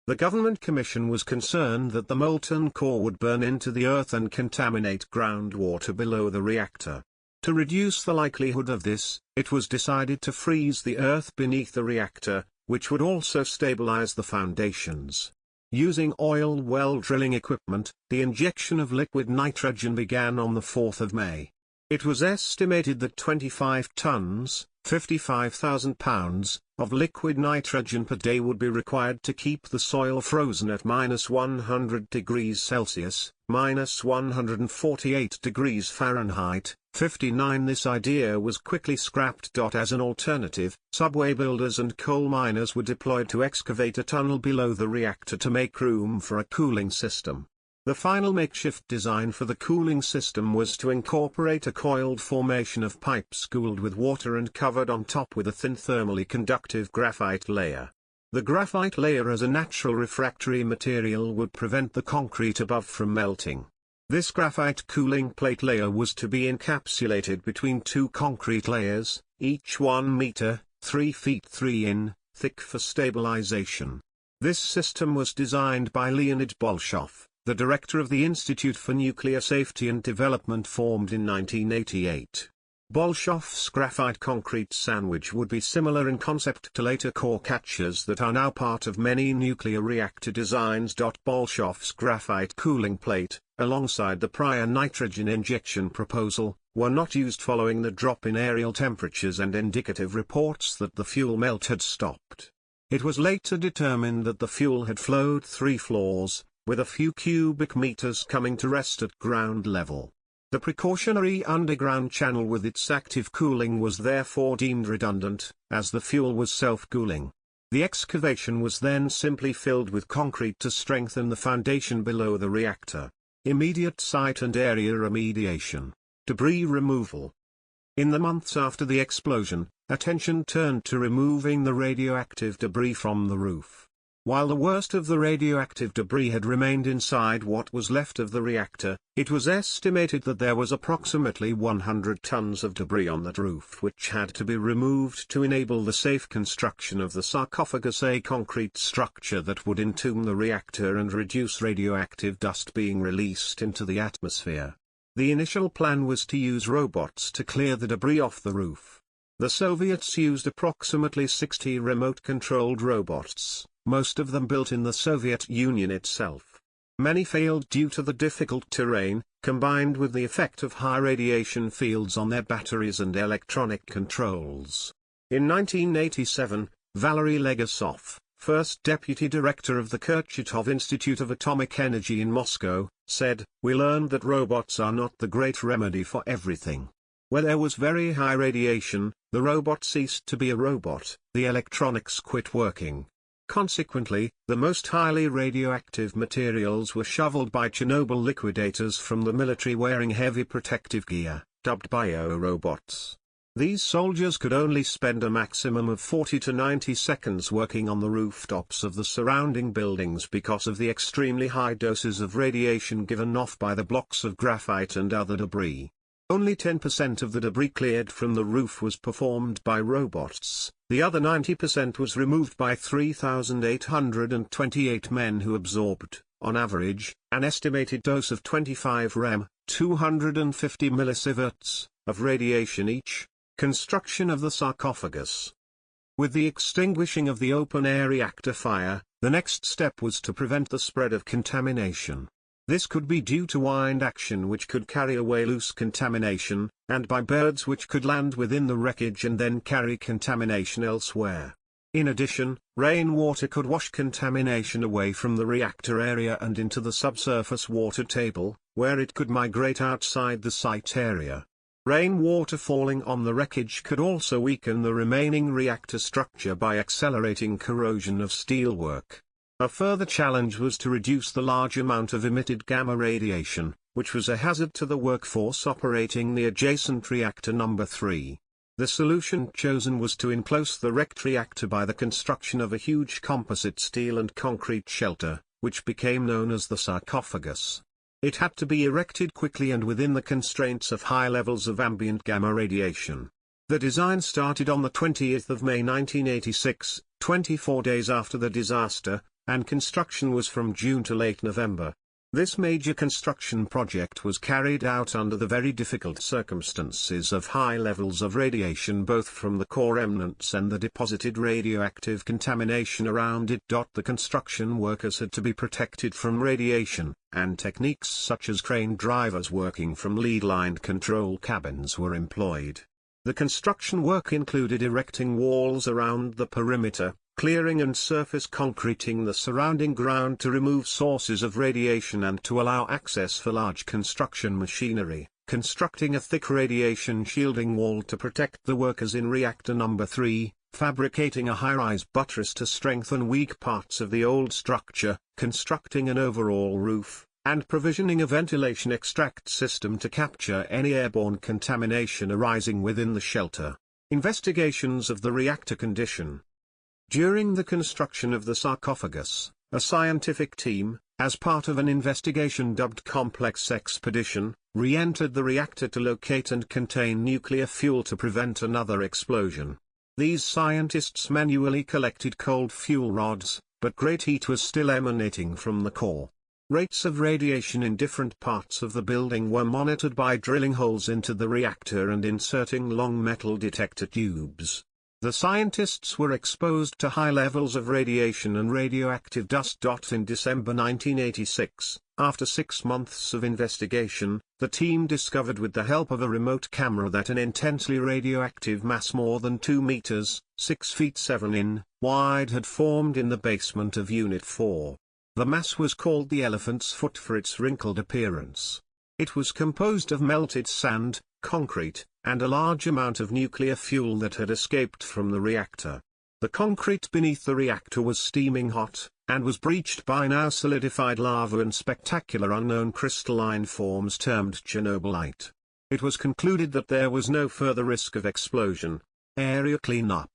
The government commission was concerned that the molten core would burn into the earth and contaminate groundwater below the reactor. To reduce the likelihood of this, it was decided to freeze the earth beneath the reactor, which would also stabilize the foundations. Using oil well drilling equipment, the injection of liquid nitrogen began on the 4th of May. It was estimated that 25 tons, 55,000 pounds, of liquid nitrogen per day would be required to keep the soil frozen at -100 degrees Celsius, -148 degrees Fahrenheit, 59. This idea was quickly scrapped. As an alternative, subway builders and coal miners were deployed to excavate a tunnel below the reactor to make room for a cooling system. The final makeshift design for the cooling system was to incorporate a coiled formation of pipes cooled with water and covered on top with a thin thermally conductive graphite layer. The graphite layer as a natural refractory material would prevent the concrete above from melting. This graphite cooling plate layer was to be encapsulated between two concrete layers, each 1 meter, 3 feet 3 in, thick for stabilization. This system was designed by Leonid Bolshov, the director of the Institute for Nuclear Safety and Development formed in 1988. Bolshov's graphite concrete sandwich would be similar in concept to later core catchers that are now part of many nuclear reactor designs. Bolshov's graphite cooling plate, alongside the prior nitrogen injection proposal, were not used following the drop in aerial temperatures and indicative reports that the fuel melt had stopped. It was later determined that the fuel had flowed 3 floors, with a few cubic meters coming to rest at ground level. The precautionary underground channel with its active cooling was therefore deemed redundant, as the fuel was self-cooling. The excavation was then simply filled with concrete to strengthen the foundation below the reactor. Immediate site and area remediation. Debris removal. In the months after the explosion, attention turned to removing the radioactive debris from the roof. While the worst of the radioactive debris had remained inside what was left of the reactor, it was estimated that there was approximately 100 tons of debris on that roof which had to be removed to enable the safe construction of the sarcophagus, a concrete structure that would entomb the reactor and reduce radioactive dust being released into the atmosphere. The initial plan was to use robots to clear the debris off the roof. The Soviets used approximately 60 remote-controlled robots, most of them built in the Soviet Union itself. Many failed due to the difficult terrain, combined with the effect of high radiation fields on their batteries and electronic controls. In 1987, Valery Legasov, first deputy director of the Kurchatov Institute of Atomic Energy in Moscow, said, "We learned that robots are not the great remedy for everything. Where there was very high radiation, the robot ceased to be a robot, the electronics quit working." Consequently, the most highly radioactive materials were shoveled by Chernobyl liquidators from the military wearing heavy protective gear, dubbed biorobots. These soldiers could only spend a maximum of 40 to 90 seconds working on the rooftops of the surrounding buildings because of the extremely high doses of radiation given off by the blocks of graphite and other debris. Only 10% of the debris cleared from the roof was performed by robots, the other 90% was removed by 3,828 men who absorbed, on average, an estimated dose of 25 rem, 250 millisieverts, of radiation each. Construction of the sarcophagus. With the extinguishing of the open-air reactor fire, the next step was to prevent the spread of contamination. This could be due to wind action which could carry away loose contamination, and by birds which could land within the wreckage and then carry contamination elsewhere. In addition, rainwater could wash contamination away from the reactor area and into the subsurface water table, where it could migrate outside the site area. Rainwater falling on the wreckage could also weaken the remaining reactor structure by accelerating corrosion of steelwork. A further challenge was to reduce the large amount of emitted gamma radiation, which was a hazard to the workforce operating the adjacent reactor number 3. The solution chosen was to enclose the wrecked reactor by the construction of a huge composite steel and concrete shelter, which became known as the sarcophagus. It had to be erected quickly and within the constraints of high levels of ambient gamma radiation. The design started on the 20th of May 1986, 24 days after the disaster, and construction was from June to late November. This major construction project was carried out under the very difficult circumstances of high levels of radiation both from the core remnants and the deposited radioactive contamination around it. The construction workers had to be protected from radiation, and techniques such as crane drivers working from lead-lined control cabins were employed. The construction work included erecting walls around the perimeter, clearing and surface concreting the surrounding ground to remove sources of radiation and to allow access for large construction machinery, constructing a thick radiation shielding wall to protect the workers in reactor number 3, fabricating a high-rise buttress to strengthen weak parts of the old structure, constructing an overall roof, and provisioning a ventilation extract system to capture any airborne contamination arising within the shelter. Investigations of the reactor condition. During the construction of the sarcophagus, a scientific team, as part of an investigation dubbed Complex Expedition, re-entered the reactor to locate and contain nuclear fuel to prevent another explosion. These scientists manually collected cold fuel rods, but great heat was still emanating from the core. Rates of radiation in different parts of the building were monitored by drilling holes into the reactor and inserting long metal detector tubes. The scientists were exposed to high levels of radiation and radioactive dust. In December 1986, after 6 months of investigation, the team discovered with the help of a remote camera that an intensely radioactive mass more than 2 meters, 6 feet 7 in, wide had formed in the basement of Unit 4. The mass was called the elephant's foot for its wrinkled appearance. It was composed of melted sand, concrete, and a large amount of nuclear fuel that had escaped from the reactor. The concrete beneath the reactor was steaming hot, and was breached by now solidified lava and spectacular unknown crystalline forms termed Chernobylite. It was concluded that there was no further risk of explosion. Area cleanup.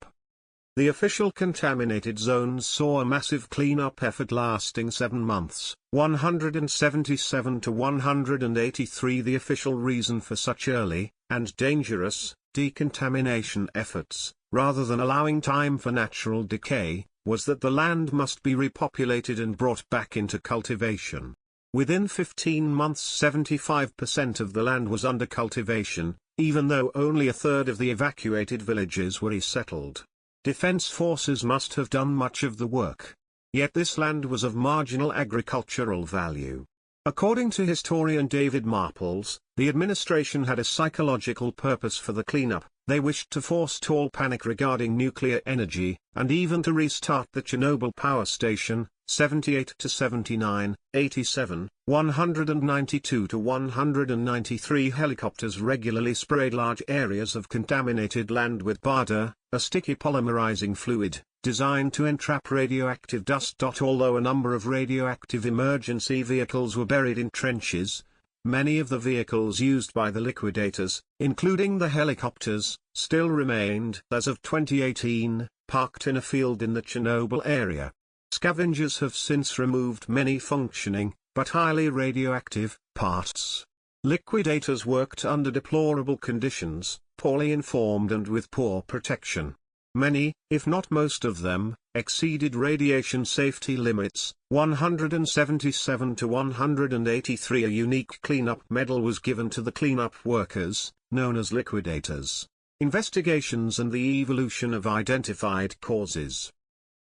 The official contaminated zones saw a massive cleanup effort lasting 7 months, 177 to 183. The official reason for such early, and dangerous, decontamination efforts, rather than allowing time for natural decay, was that the land must be repopulated and brought back into cultivation. Within 15 months 75% of the land was under cultivation, even though only a third of the evacuated villages were resettled. Defense forces must have done much of the work. Yet this land was of marginal agricultural value. According to historian David Marples, the administration had a psychological purpose for the cleanup. They wished to forestall panic regarding nuclear energy, and even to restart the Chernobyl power station. 78 to 79, 87, 192 to 193. Helicopters regularly sprayed large areas of contaminated land with BARDA, a sticky polymerizing fluid, designed to entrap radioactive dust. Although a number of radioactive emergency vehicles were buried in trenches, many of the vehicles used by the liquidators, including the helicopters, still remained, as of 2018, parked in a field in the Chernobyl area. Scavengers have since removed many functioning, but highly radioactive, parts. Liquidators worked under deplorable conditions, poorly informed and with poor protection. Many, if not most of them, exceeded radiation safety limits. 177 to 183. A unique cleanup medal was given to the cleanup workers, known as liquidators. Investigations and the evolution of identified causes.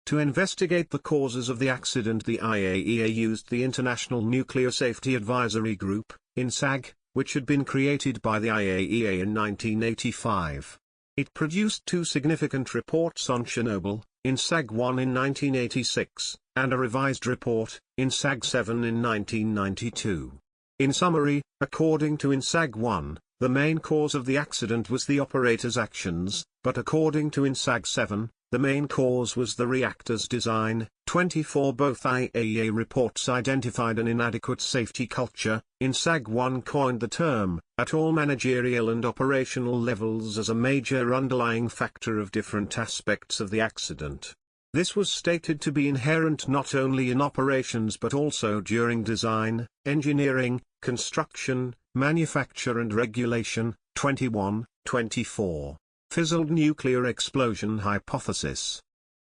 To investigate the causes of the accident, the IAEA used the International Nuclear Safety Advisory Group, INSAG, which had been created by the IAEA in 1985. It produced 2 significant reports on Chernobyl, INSAG 1 in 1986, and a revised report, INSAG 7 in 1992. In summary, according to INSAG 1, the main cause of the accident was the operator's actions, but according to INSAG 7, the main cause was the reactor's design. 24. Both IAEA reports identified an inadequate safety culture. INSAG 1 coined the term, at all managerial and operational levels, as a major underlying factor of different aspects of the accident. This was stated to be inherent not only in operations but also during design, engineering, construction, manufacture and regulation. 21, 24. Fizzled nuclear explosion hypothesis.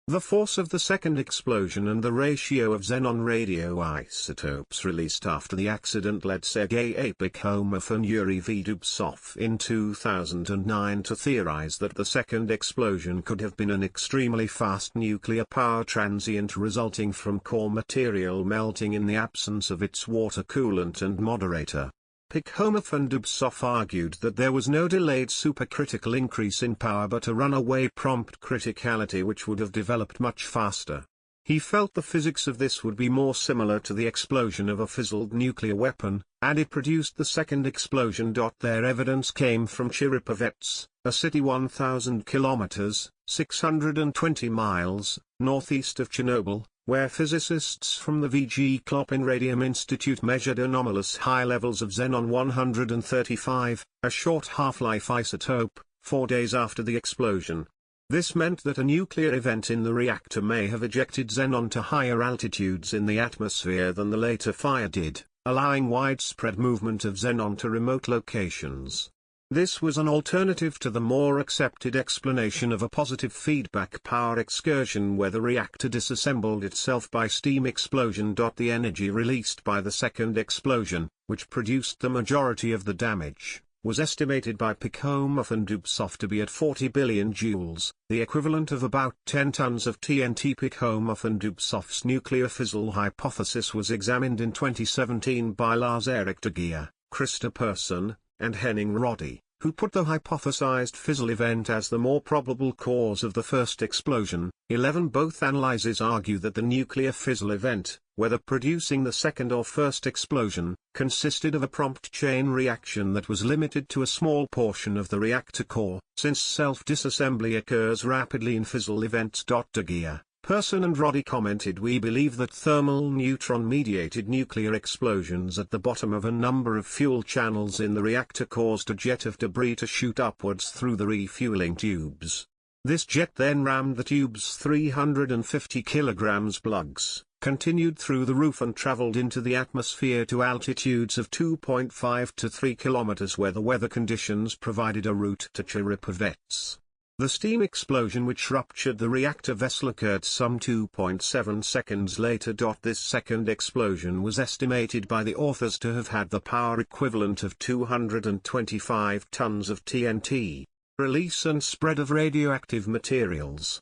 The force of the second explosion and the ratio of xenon radioisotopes released after the accident led Sergei Pikhomov and Yuri V. Dubtsov in 2009 to theorize that the second explosion could have been an extremely fast nuclear power transient resulting from core material melting in the absence of its water coolant and moderator. Pikhomov and Dubtsov argued that there was no delayed supercritical increase in power but a runaway prompt criticality which would have developed much faster. He felt the physics of this would be more similar to the explosion of a fizzled nuclear weapon, and it produced the second explosion. Their evidence came from Chernobyl, a city 1,000 kilometers, 620 miles, northeast of Chernobyl, where physicists from the V.G. Klopin Radium Institute measured anomalous high levels of xenon-135, a short half-life isotope, 4 days after the explosion. This meant that a nuclear event in the reactor may have ejected xenon to higher altitudes in the atmosphere than the later fire did, allowing widespread movement of xenon to remote locations. This was an alternative to the more accepted explanation of a positive feedback power excursion where the reactor disassembled itself by steam explosion. The energy released by the second explosion, which produced the majority of the damage, was estimated by Pikhomov and Dubtsov to be at 40 billion joules, the equivalent of about 10 tons of TNT. Pikhomov and Dubtsov's nuclear fizzle hypothesis was examined in 2017 by Lars-Erik de Geer, Krista Persson, and Henning Roddy, who put the hypothesized fizzle event as the more probable cause of the first explosion. Both analyses argue that the nuclear fizzle event, whether producing the second or first explosion, consisted of a prompt chain reaction that was limited to a small portion of the reactor core, since self-disassembly occurs rapidly in fizzle events. De Geer, Persson and Roddy commented, "We believe that thermal neutron-mediated nuclear explosions at the bottom of a number of fuel channels in the reactor caused a jet of debris to shoot upwards through the refueling tubes. This jet then rammed the tube's 350 kg plugs, continued through the roof and traveled into the atmosphere to altitudes of 2.5 to 3 km where the weather conditions provided a route to Chernobyl. The steam explosion which ruptured the reactor vessel occurred some 2.7 seconds later. This second explosion was estimated by the authors to have had the power equivalent of 225 tons of TNT, release and spread of radioactive materials.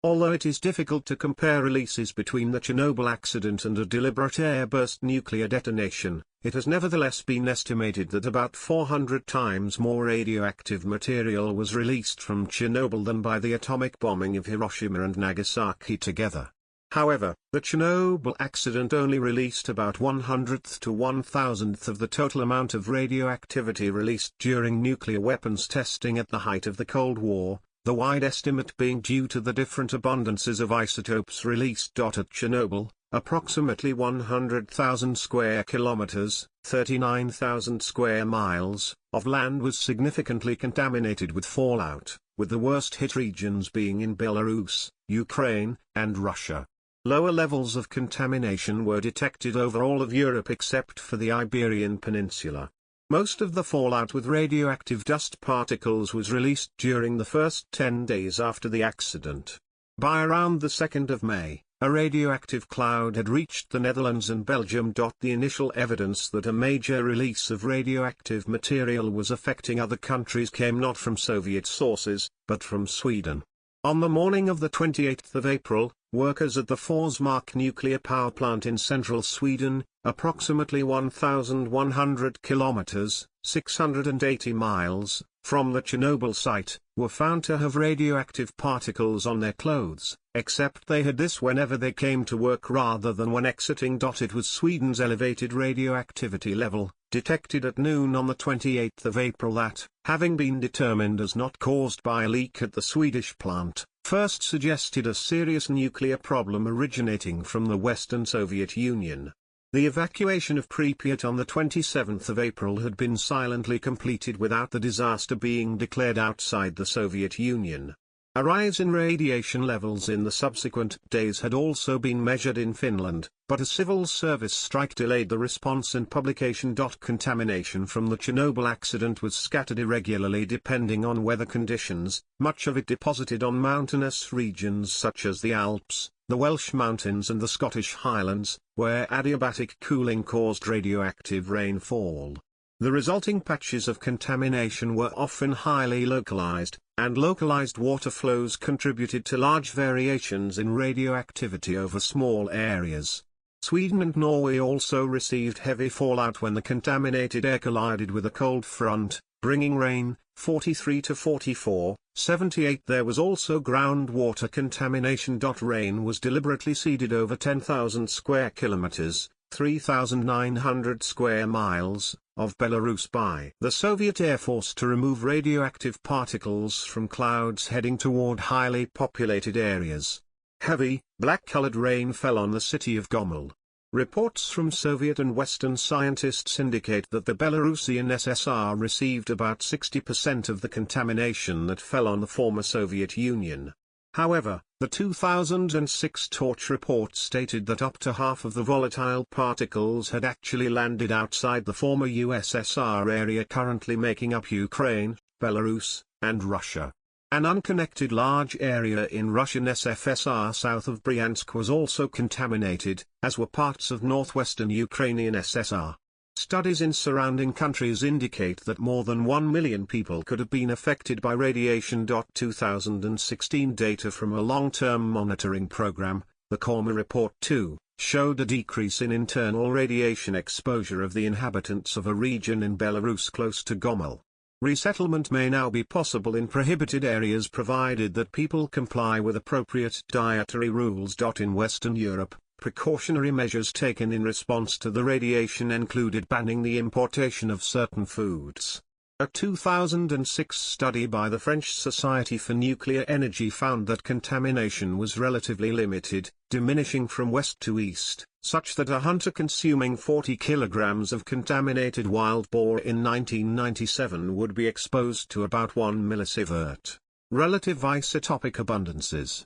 Although it is difficult to compare releases between the Chernobyl accident and a deliberate airburst nuclear detonation, it has nevertheless been estimated that about 400 times more radioactive material was released from Chernobyl than by the atomic bombing of Hiroshima and Nagasaki together. However, the Chernobyl accident only released about 1/100th to 1,000th of the total amount of radioactivity released during nuclear weapons testing at the height of the Cold War, the wide estimate being due to the different abundances of isotopes released. At Chernobyl, approximately 100,000 square kilometers, 39,000 square miles, of land was significantly contaminated with fallout, with the worst hit regions being in Belarus, Ukraine, and Russia. Lower levels of contamination were detected over all of Europe except for the Iberian Peninsula. Most of the fallout with radioactive dust particles was released during the first 10 days after the accident. By around the 2nd of May, a radioactive cloud had reached the Netherlands and Belgium. The initial evidence that a major release of radioactive material was affecting other countries came not from Soviet sources, but from Sweden. On the morning of the 28th of April, workers at the Forsmark nuclear power plant in central Sweden, approximately 1,100 kilometers, 680 miles, from the Chernobyl site, were found to have radioactive particles on their clothes, except they had this whenever they came to work rather than when exiting. It was Sweden's elevated radioactivity level, detected at noon on the 28th of April that, having been determined as not caused by a leak at the Swedish plant, first suggested a serious nuclear problem originating from the Western Soviet Union. The evacuation of Pripyat on the 27th of April had been silently completed without the disaster being declared outside the Soviet Union. A rise in radiation levels in the subsequent days had also been measured in Finland, but a civil service strike delayed the response and publication. Contamination from the Chernobyl accident was scattered irregularly depending on weather conditions, much of it deposited on mountainous regions such as the Alps, the Welsh Mountains and the Scottish Highlands, where adiabatic cooling caused radioactive rainfall. The resulting patches of contamination were often highly localized, and localized water flows contributed to large variations in radioactivity over small areas. Sweden and Norway also received heavy fallout when the contaminated air collided with a cold front, bringing rain, 43 to 44, 78. There was also groundwater contamination. Rain was deliberately seeded over 10,000 square kilometers, 3,900 square miles, of Belarus by the Soviet Air Force to remove radioactive particles from clouds heading toward highly populated areas. Heavy, black-colored rain fell on the city of Gomel. Reports from Soviet and Western scientists indicate that the Belarusian SSR received about 60% of the contamination that fell on the former Soviet Union. However, the 2006 Torch report stated that up to half of the volatile particles had actually landed outside the former USSR area currently making up Ukraine, Belarus, and Russia. An unconnected large area in Russian SFSR south of Bryansk was also contaminated, as were parts of northwestern Ukrainian SSR. Studies in surrounding countries indicate that more than 1 million people could have been affected by radiation. 2016 data from a long-term monitoring program, the Korma Report 2, showed a decrease in internal radiation exposure of the inhabitants of a region in Belarus close to Gomel. Resettlement may now be possible in prohibited areas provided that people comply with appropriate dietary rules. In Western Europe, precautionary measures taken in response to the radiation included banning the importation of certain foods. A 2006 study by the French Society for Nuclear Energy found that contamination was relatively limited, diminishing from west to east, such that a hunter consuming 40 kilograms of contaminated wild boar in 1997 would be exposed to about 1 millisievert. Relative isotopic abundances.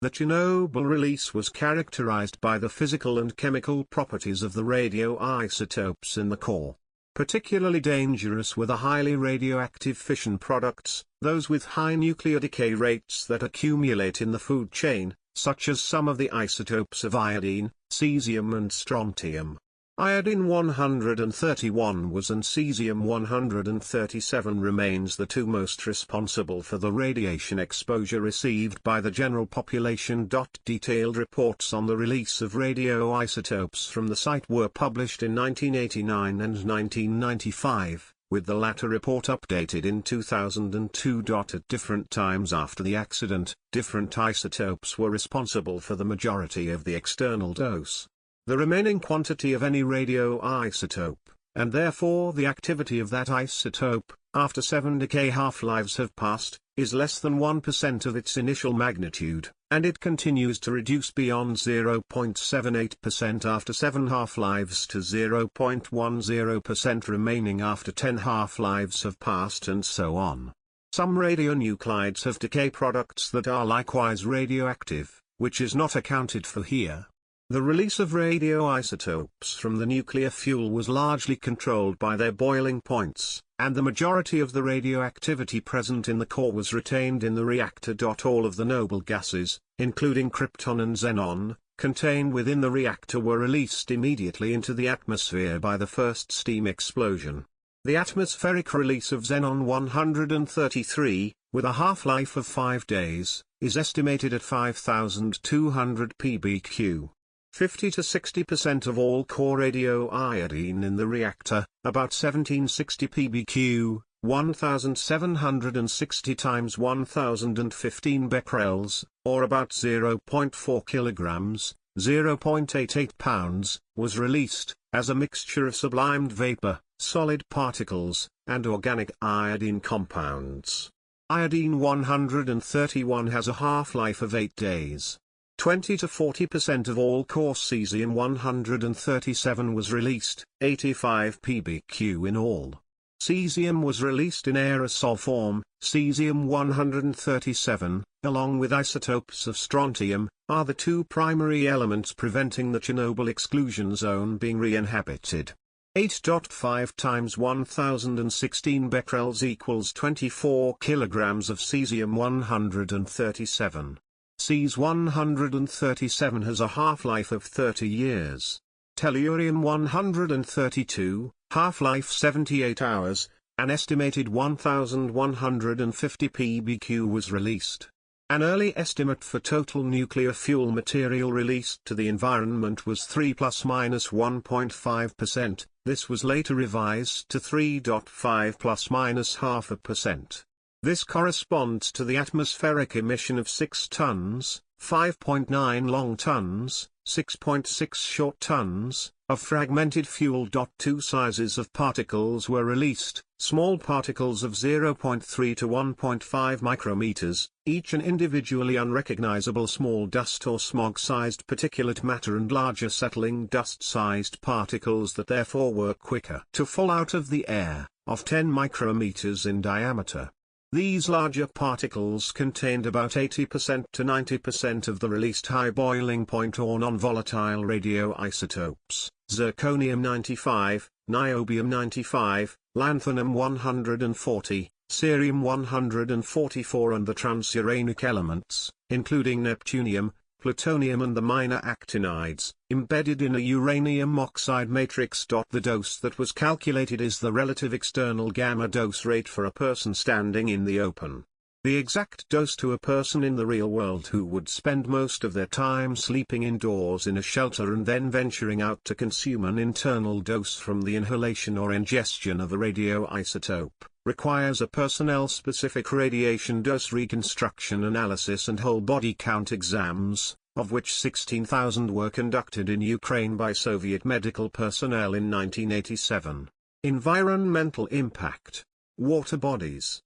The Chernobyl release was characterized by the physical and chemical properties of the radioisotopes in the core. Particularly dangerous were the highly radioactive fission products, those with high nuclear decay rates that accumulate in the food chain, such as some of the isotopes of iodine, cesium and strontium. Iodine-131 was and cesium-137 remains the two most responsible for the radiation exposure received by the general population. Detailed reports on the release of radioisotopes from the site were published in 1989 and 1995, with the latter report updated in 2002. At different times after the accident, different isotopes were responsible for the majority of the external dose. The remaining quantity of any radioisotope, and therefore the activity of that isotope, after 7 decay half-lives have passed, is less than 1% of its initial magnitude, and it continues to reduce beyond 0.78% after 7 half-lives to 0.10% remaining after 10 half-lives have passed and so on. Some radionuclides have decay products that are likewise radioactive, which is not accounted for here. The release of radioisotopes from the nuclear fuel was largely controlled by their boiling points, and the majority of the radioactivity present in the core was retained in the reactor. All of the noble gases, including krypton and xenon, contained within the reactor were released immediately into the atmosphere by the first steam explosion. The atmospheric release of xenon-133, with a half-life of 5 days, is estimated at 5,200 pbq. 50 to 60% of all core radioiodine in the reactor, about 1760 pbq, 1760 times 1015 becquerels, or about 0.4 kilograms, 0.88 pounds, was released, as a mixture of sublimed vapor, solid particles, and organic iodine compounds. Iodine-131 has a half-life of 8 days. 20 to 40% of all core cesium-137 was released, 85 pbq in all. Cesium was released in aerosol form. Cesium-137, along with isotopes of strontium, are the two primary elements preventing the Chernobyl exclusion zone being re-inhabited. 8.5 times 1016 becquerels equals 24 kilograms of cesium-137. Cesium-137 has a half-life of 30 years. Tellurium-132, half-life 78 hours, an estimated 1,150 pbq was released. An early estimate for total nuclear fuel material released to the environment was 3 ± 1.5%, this was later revised to 3.5 ± 0.5%. This corresponds to the atmospheric emission of 6 tons, 5.9 long tons, 6.6 short tons, of fragmented fuel. Two sizes of particles were released, small particles of 0.3 to 1.5 micrometers, each an individually unrecognizable small dust or smog-sized particulate matter, and larger settling dust-sized particles that therefore were quicker to fall out of the air, of 10 micrometers in diameter. These larger particles contained about 80% to 90% of the released high boiling point or non-volatile radioisotopes, zirconium-95, niobium-95, lanthanum-140, cerium-144 and the transuranic elements, including neptunium, plutonium and the minor actinides, embedded in a uranium oxide matrix. The dose that was calculated is the relative external gamma dose rate for a person standing in the open. The exact dose to a person in the real world who would spend most of their time sleeping indoors in a shelter and then venturing out to consume an internal dose from the inhalation or ingestion of a radioisotope, requires a personnel-specific radiation dose reconstruction analysis and whole-body count exams, of which 16,000 were conducted in Ukraine by Soviet medical personnel in 1987. Environmental impact. Water bodies.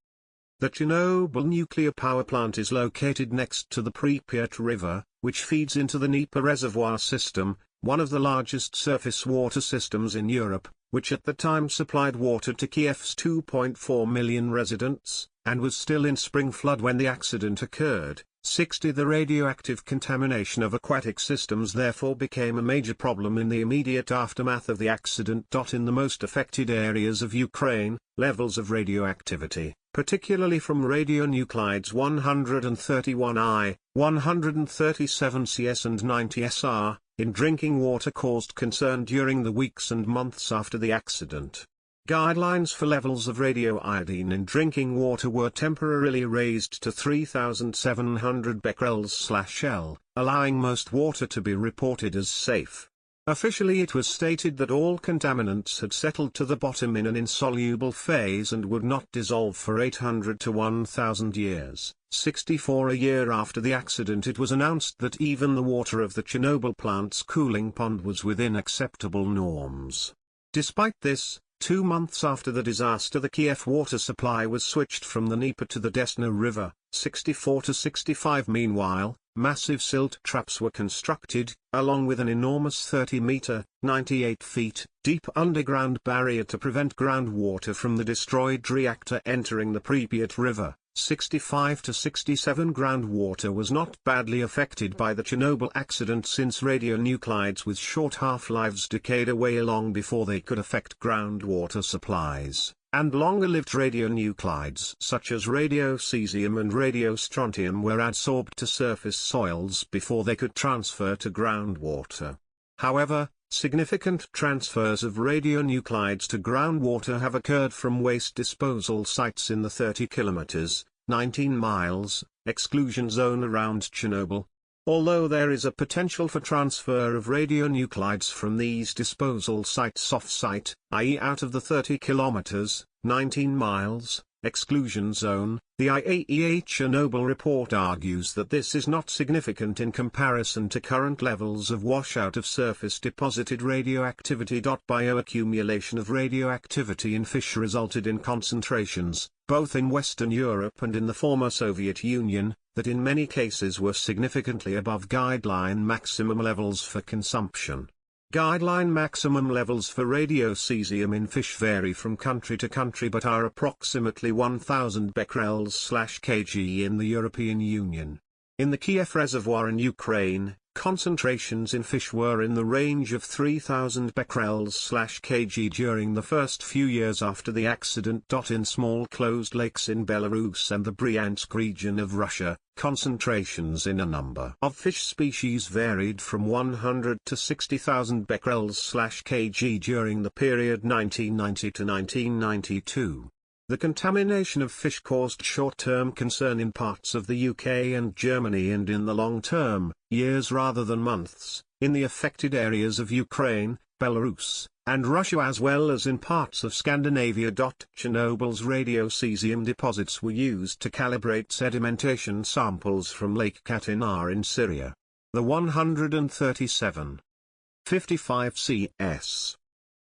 The Chernobyl nuclear power plant is located next to the Pripyat River, which feeds into the Dnieper reservoir system, one of the largest surface water systems in Europe, which at the time supplied water to Kiev's 2.4 million residents, and was still in spring flood when the accident occurred. The radioactive contamination of aquatic systems therefore became a major problem in the immediate aftermath of the accident. In the most affected areas of Ukraine, levels of radioactivity, particularly from radionuclides 131I, 137 CS and 90 SR, in drinking water caused concern during the weeks and months after the accident. Guidelines for levels of radioiodine in drinking water were temporarily raised to 3,700 becquerels/L, allowing most water to be reported as safe. Officially it was stated that all contaminants had settled to the bottom in an insoluble phase and would not dissolve for 800 to 1,000 years. 64 a year after the accident it was announced that even the water of the Chernobyl plant's cooling pond was within acceptable norms. Despite this, 2 months after the disaster the Kiev water supply was switched from the Dnieper to the Desna River. 64 to 65 Meanwhile, massive silt traps were constructed, along with an enormous 30-meter, 98 feet, deep underground barrier to prevent groundwater from the destroyed reactor entering the Pripyat River. 65 to 67 Groundwater was not badly affected by the Chernobyl accident since radionuclides with short half-lives decayed away long before they could affect groundwater supplies, and longer-lived radionuclides such as radiocesium and radiostrontium were adsorbed to surface soils before they could transfer to groundwater. However, significant transfers of radionuclides to groundwater have occurred from waste disposal sites in the 30 kilometers, 19 miles, exclusion zone around Chernobyl. Although there is a potential for transfer of radionuclides from these disposal sites off-site, i.e. out of the 30 kilometers, 19 miles, exclusion zone, the IAEA Chernobyl report argues that this is not significant in comparison to current levels of washout of surface deposited radioactivity. Bioaccumulation of radioactivity in fish resulted in concentrations, both in Western Europe and in the former Soviet Union, that in many cases were significantly above guideline maximum levels for consumption. Guideline maximum levels for radiocesium in fish vary from country to country but are approximately 1000 becquerels/kg in the European Union. In the Kiev reservoir in Ukraine, concentrations in fish were in the range of 3000 becquerels/kg during the first few years after the accident. In small closed lakes in Belarus and the Bryansk region of Russia, concentrations in a number of fish species varied from 100 to 60,000 becquerels/kg during the period 1990 to 1992. The contamination of fish caused short-term concern in parts of the UK and Germany, and in the long term, years rather than months, in the affected areas of Ukraine, Belarus, and Russia as well as in parts of Scandinavia. Chernobyl's radiocesium deposits were used to calibrate sedimentation samples from Lake Katynar in Syria. The 137.55 CS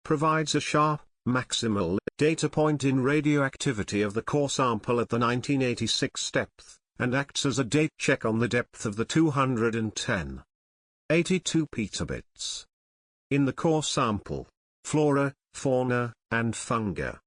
provides a sharp, maximal data point in radioactivity of the core sample at the 1986 depth, and acts as a date check on the depth of the 210.82 petabits. In the core sample, flora, fauna, and funga.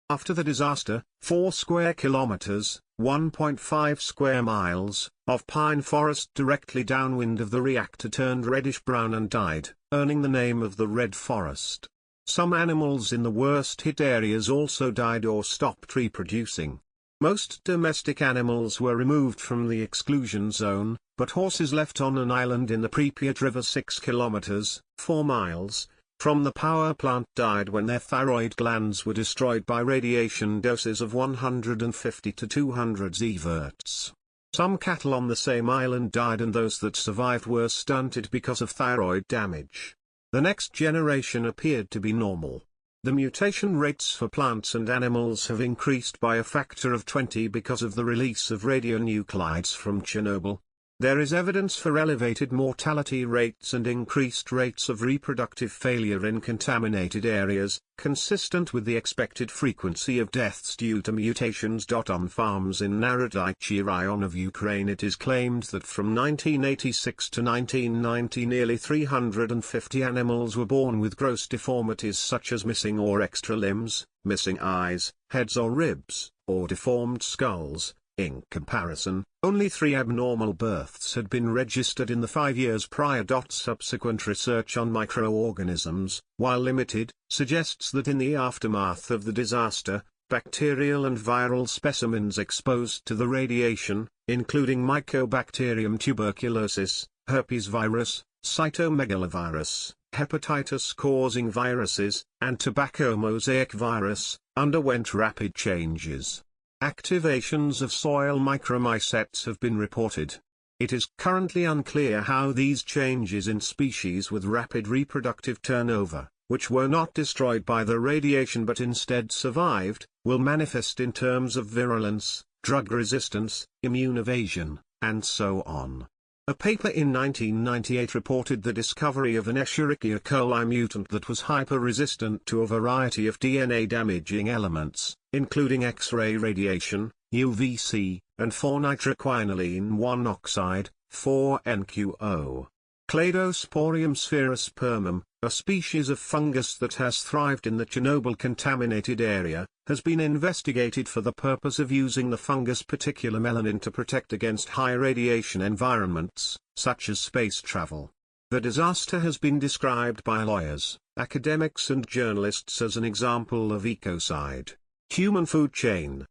After the disaster, 4 square kilometers, 1.5 square miles, of pine forest directly downwind of the reactor turned reddish-brown and died, earning the name of the Red Forest. Some animals in the worst-hit areas also died or stopped reproducing. Most domestic animals were removed from the exclusion zone, but horses left on an island in the Pripyat River 6 kilometers, 4 miles, from the power plant died when their thyroid glands were destroyed by radiation doses of 150 to 200 sieverts. Some cattle on the same island died, and those that survived were stunted because of thyroid damage. The next generation appeared to be normal. The mutation rates for plants and animals have increased by a factor of 20 because of the release of radionuclides from Chernobyl. There is evidence for elevated mortality rates and increased rates of reproductive failure in contaminated areas, consistent with the expected frequency of deaths due to mutations. On farms in Narodychi Raion of Ukraine, it is claimed that from 1986 to 1990 nearly 350 animals were born with gross deformities such as missing or extra limbs, missing eyes, heads or ribs, or deformed skulls. In comparison, only 3 abnormal births had been registered in the 5 years prior. Subsequent research on microorganisms, while limited, suggests that in the aftermath of the disaster, bacterial and viral specimens exposed to the radiation, including Mycobacterium tuberculosis, herpes virus, cytomegalovirus, hepatitis-causing viruses, and tobacco mosaic virus, underwent rapid changes. Activations of soil micromycetes have been reported. It is currently unclear how these changes in species with rapid reproductive turnover, which were not destroyed by the radiation but instead survived, will manifest in terms of virulence, drug resistance, immune evasion, and so on. A paper in 1998 reported the discovery of an Escherichia coli mutant that was hyper-resistant to a variety of DNA-damaging elements, including X-ray radiation, UVC, and 4-nitroquinolene-1 oxide, 4-NQO. Cladosporium spherospermum, a species of fungus that has thrived in the Chernobyl-contaminated area, has been investigated for the purpose of using the fungus' particular melanin to protect against high radiation environments, such as space travel. The disaster has been described by lawyers, academics and journalists as an example of ecocide. Human food chain.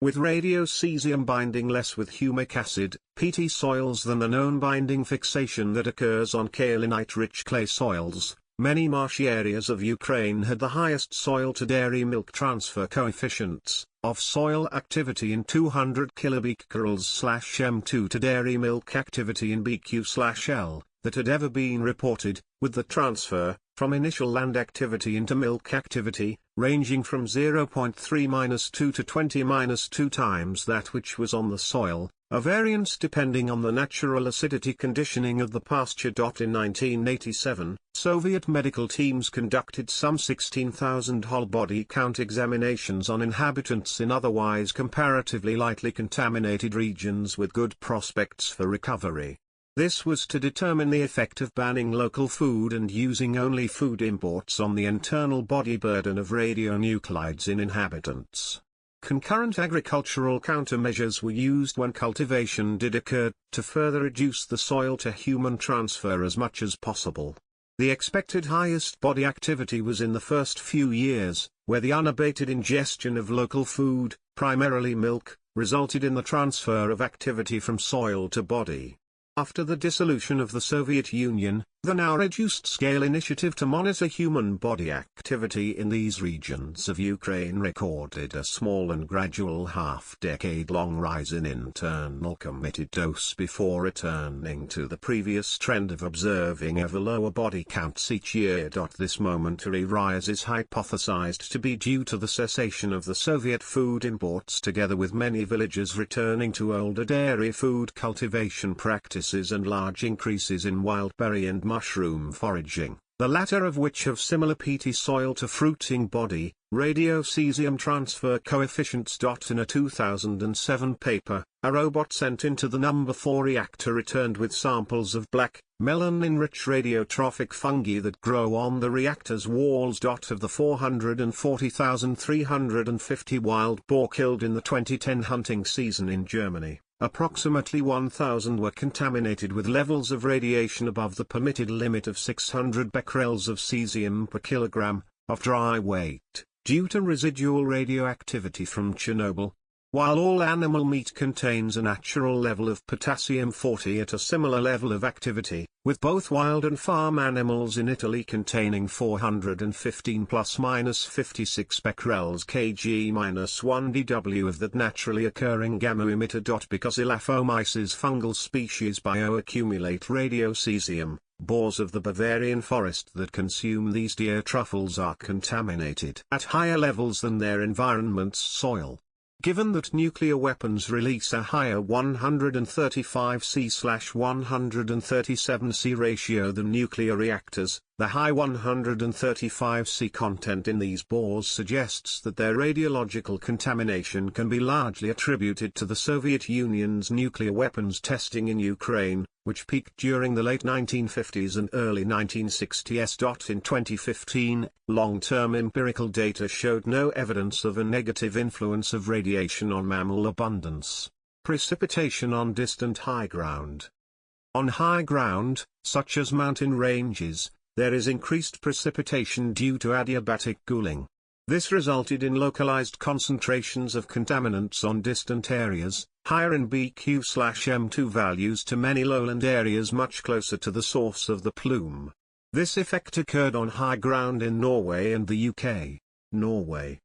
With radiocesium binding less with humic acid, peaty soils than the known binding fixation that occurs on kaolinite-rich clay soils, many marshy areas of Ukraine had the highest soil-to-dairy milk transfer coefficients, of soil activity in 200 kilobecquerels/m2 to dairy milk activity in BQ/L, that had ever been reported, with the transfer, from initial land activity into milk activity, ranging from 0.3-2 to 20-2 times that which was on the soil, a variance depending on the natural acidity conditioning of the pasture. In 1987, Soviet medical teams conducted some 16,000 whole body count examinations on inhabitants in otherwise comparatively lightly contaminated regions with good prospects for recovery. This was to determine the effect of banning local food and using only food imports on the internal body burden of radionuclides in inhabitants. Concurrent agricultural countermeasures were used when cultivation did occur, to further reduce the soil-to-human transfer as much as possible. The expected highest body activity was in the first few years, where the unabated ingestion of local food, primarily milk, resulted in the transfer of activity from soil to body. After the dissolution of the Soviet Union, the now reduced-scale initiative to monitor human body activity in these regions of Ukraine recorded a small and gradual half-decade-long rise in internal committed dose before returning to the previous trend of observing ever lower body counts each year. This momentary rise is hypothesized to be due to the cessation of the Soviet food imports together with many villagers returning to older dairy food cultivation practices and large increases in wild berry and mushroom foraging, the latter of which have similar peaty soil to fruiting body, radio-cesium transfer coefficients. In a 2007 paper, a robot sent into the No. 4 reactor returned with samples of black, melanin-rich radiotrophic fungi that grow on the reactor's walls. Of the 440,350 wild boar killed in the 2010 hunting season in Germany, approximately 1,000 were contaminated with levels of radiation above the permitted limit of 600 becquerels of cesium per kilogram of dry weight, due to residual radioactivity from Chernobyl. While all animal meat contains a natural level of potassium-40 at a similar level of activity, with both wild and farm animals in Italy containing 415 ±56 becquerels kg-1 dW of that naturally occurring gamma emitter. Because Elaphomyces fungal species bioaccumulate radiocesium, boars of the Bavarian forest that consume these deer truffles are contaminated at higher levels than their environment's soil. Given that nuclear weapons release a higher 135C/137C ratio than nuclear reactors, the high 135C content in these boars suggests that their radiological contamination can be largely attributed to the Soviet Union's nuclear weapons testing in Ukraine, which peaked during the late 1950s and early 1960s. In 2015, long-term empirical data showed no evidence of a negative influence of radiation on mammal abundance. Precipitation on distant high ground. On high ground, such as mountain ranges, there is increased precipitation due to adiabatic cooling. This resulted in localized concentrations of contaminants on distant areas, higher in BQ/M2 values to many lowland areas much closer to the source of the plume. This effect occurred on high ground in Norway and the UK. Norway.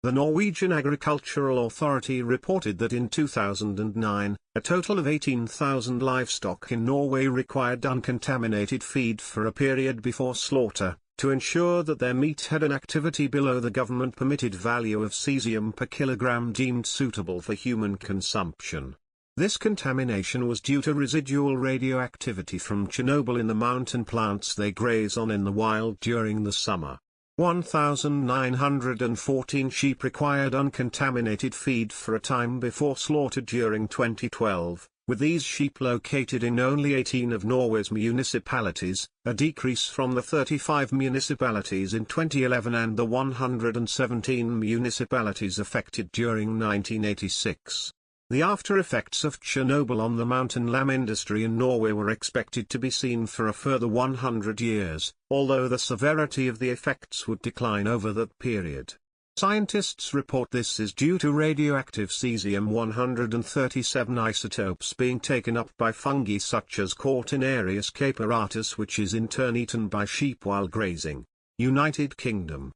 The Norwegian Agricultural Authority reported that in 2009, a total of 18,000 livestock in Norway required uncontaminated feed for a period before slaughter, to ensure that their meat had an activity below the government-permitted value of cesium per kilogram deemed suitable for human consumption. This contamination was due to residual radioactivity from Chernobyl in the mountain plants they graze on in the wild during the summer. 1,914 sheep required uncontaminated feed for a time before slaughter during 2012, with these sheep located in only 18 of Norway's municipalities, a decrease from the 35 municipalities in 2011 and the 117 municipalities affected during 1986. The after-effects of Chernobyl on the mountain lamb industry in Norway were expected to be seen for a further 100 years, although the severity of the effects would decline over that period. Scientists report this is due to radioactive cesium-137 isotopes being taken up by fungi such as Cortinarius caparatus, which is in turn eaten by sheep while grazing. United Kingdom.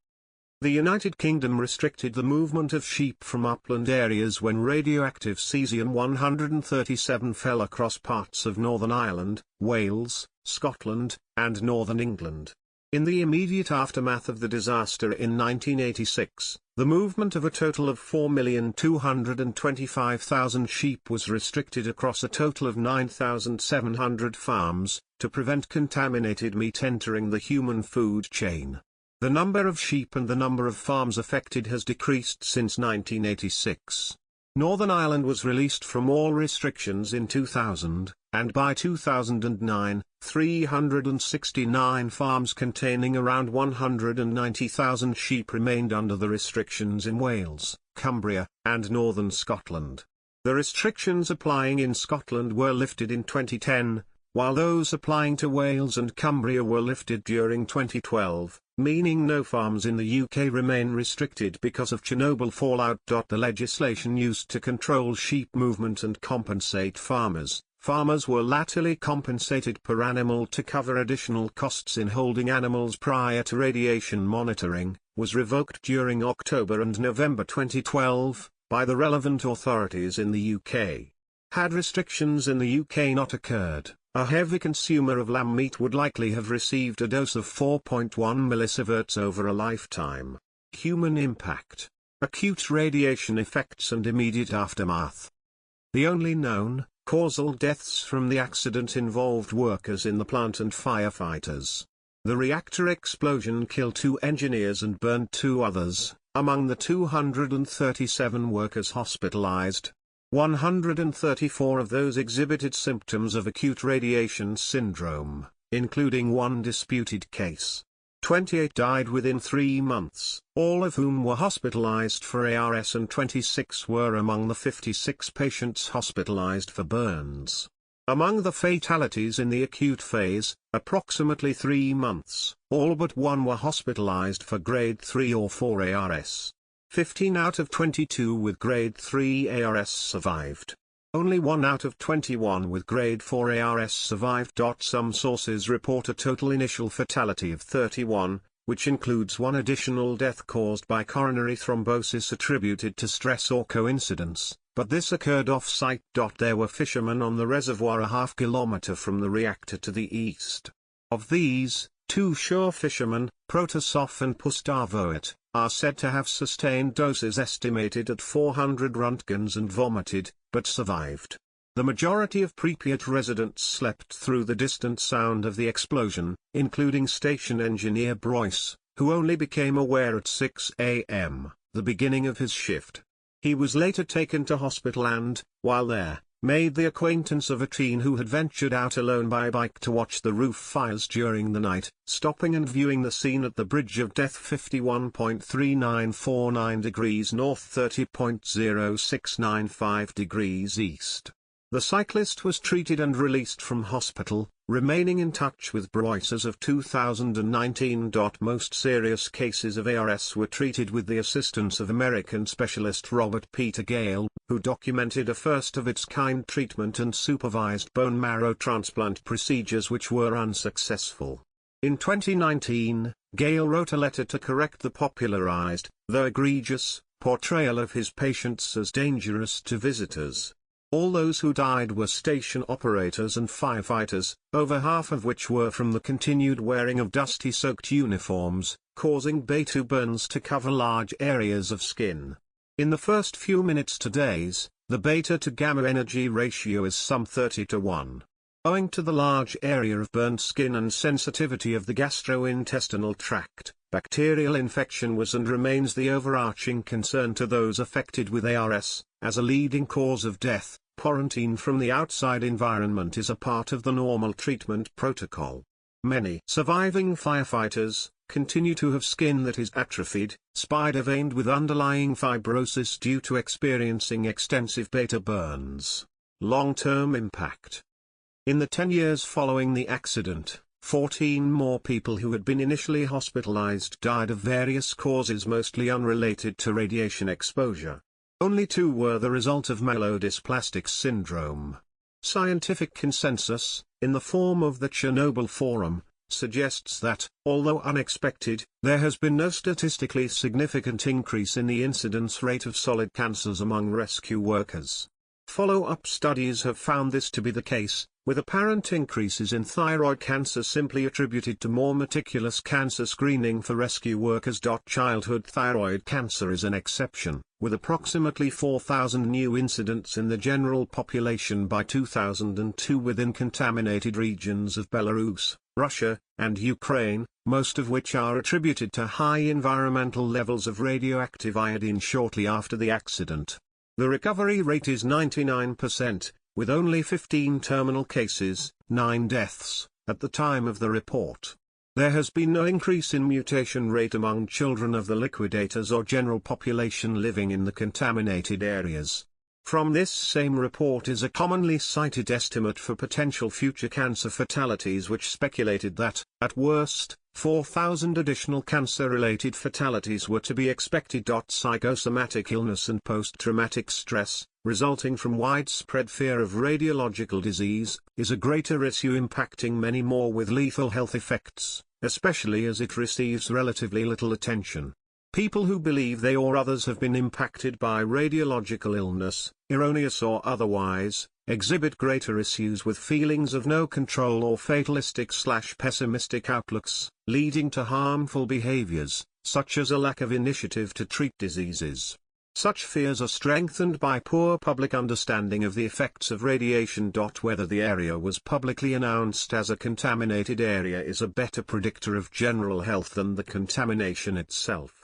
The United Kingdom restricted the movement of sheep from upland areas when radioactive cesium-137 fell across parts of Northern Ireland, Wales, Scotland, and Northern England. In the immediate aftermath of the disaster in 1986, the movement of a total of 4,225,000 sheep was restricted across a total of 9,700 farms, to prevent contaminated meat entering the human food chain. The number of sheep and the number of farms affected has decreased since 1986. Northern Ireland was released from all restrictions in 2000, and by 2009, 369 farms containing around 190,000 sheep remained under the restrictions in Wales, Cumbria, and northern Scotland. The restrictions applying in Scotland were lifted in 2010, while those applying to Wales and Cumbria were lifted during 2012, meaning no farms in the UK remain restricted because of Chernobyl fallout. The legislation used to control sheep movement and compensate farmers were latterly compensated per animal to cover additional costs in holding animals prior to radiation monitoring, was revoked during October and November 2012, by the relevant authorities in the UK. Had restrictions in the UK not occurred, a heavy consumer of lamb meat would likely have received a dose of 4.1 millisieverts over a lifetime. Human impact. Acute radiation effects and immediate aftermath. The only known, causal deaths from the accident involved workers in the plant and firefighters. The reactor explosion killed 2 engineers and burned 2 others. Among the 237 workers hospitalized, 134 of those exhibited symptoms of acute radiation syndrome, including 1 disputed case. 28 died within 3 months, all of whom were hospitalized for ARS, and 26 were among the 56 patients hospitalized for burns. Among the fatalities in the acute phase, approximately 3 months, all but 1 were hospitalized for grade 3 or 4 ARS. 15 out of 22 with grade 3 ARS survived. Only 1 out of 21 with grade 4 ARS survived. Some sources report a total initial fatality of 31, which includes 1 additional death caused by coronary thrombosis attributed to stress or coincidence, but this occurred off-site. There were fishermen on the reservoir a half-kilometer from the reactor to the east. Of these, 2 shore fishermen, Protasov and Pustavovat, are said to have sustained doses estimated at 400 Röntgens and vomited, but survived. The majority of Pripyat residents slept through the distant sound of the explosion, including station engineer Broyce, who only became aware at 6 a.m., the beginning of his shift. He was later taken to hospital and, while there, made the acquaintance of a teen who had ventured out alone by bike to watch the roof fires during the night, stopping and viewing the scene at the Bridge of Death 51.3949 degrees north 30.0695 degrees east. The cyclist was treated and released from hospital, remaining in touch with Broyce as of 2019. Most serious cases of ARS were treated with the assistance of American specialist Robert Peter Gale, who documented a first-of-its-kind treatment and supervised bone marrow transplant procedures which were unsuccessful. In 2019, Gale wrote a letter to correct the popularized, though egregious, portrayal of his patients as dangerous to visitors. All those who died were station operators and firefighters, over half of which were from the continued wearing of dusty-soaked uniforms, causing beta burns to cover large areas of skin. In the first few minutes to days, the beta to gamma energy ratio is some 30 to 1. Owing to the large area of burned skin and sensitivity of the gastrointestinal tract, bacterial infection was and remains the overarching concern to those affected with ARS. As a leading cause of death, quarantine from the outside environment is a part of the normal treatment protocol. Many surviving firefighters continue to have skin that is atrophied, spider-veined with underlying fibrosis due to experiencing extensive beta burns. Long-term impact. In the 10 years following the accident, 14 more people who had been initially hospitalized died of various causes mostly unrelated to radiation exposure. Only 2 were the result of myelodysplastic syndrome. Scientific consensus, in the form of the Chernobyl Forum, suggests that, although unexpected, there has been no statistically significant increase in the incidence rate of solid cancers among rescue workers. Follow-up studies have found this to be the case, with apparent increases in thyroid cancer simply attributed to more meticulous cancer screening for rescue workers. Childhood thyroid cancer is an exception, with approximately 4,000 new incidents in the general population by 2002 within contaminated regions of Belarus, Russia, and Ukraine, most of which are attributed to high environmental levels of radioactive iodine shortly after the accident. The recovery rate is 99%, with only 15 terminal cases, 9 deaths, at the time of the report. There has been no increase in mutation rate among children of the liquidators or general population living in the contaminated areas. From this same report is a commonly cited estimate for potential future cancer fatalities which speculated that, at worst, 4,000 additional cancer-related fatalities were to be expected. Psychosomatic illness and post-traumatic stress, resulting from widespread fear of radiological disease, is a greater issue impacting many more with lethal health effects, especially as it receives relatively little attention. People who believe they or others have been impacted by radiological illness, erroneous or otherwise, exhibit greater issues with feelings of no control or fatalistic/pessimistic outlooks, leading to harmful behaviors, such as a lack of initiative to treat diseases. Such fears are strengthened by poor public understanding of the effects of radiation. Whether the area was publicly announced as a contaminated area is a better predictor of general health than the contamination itself.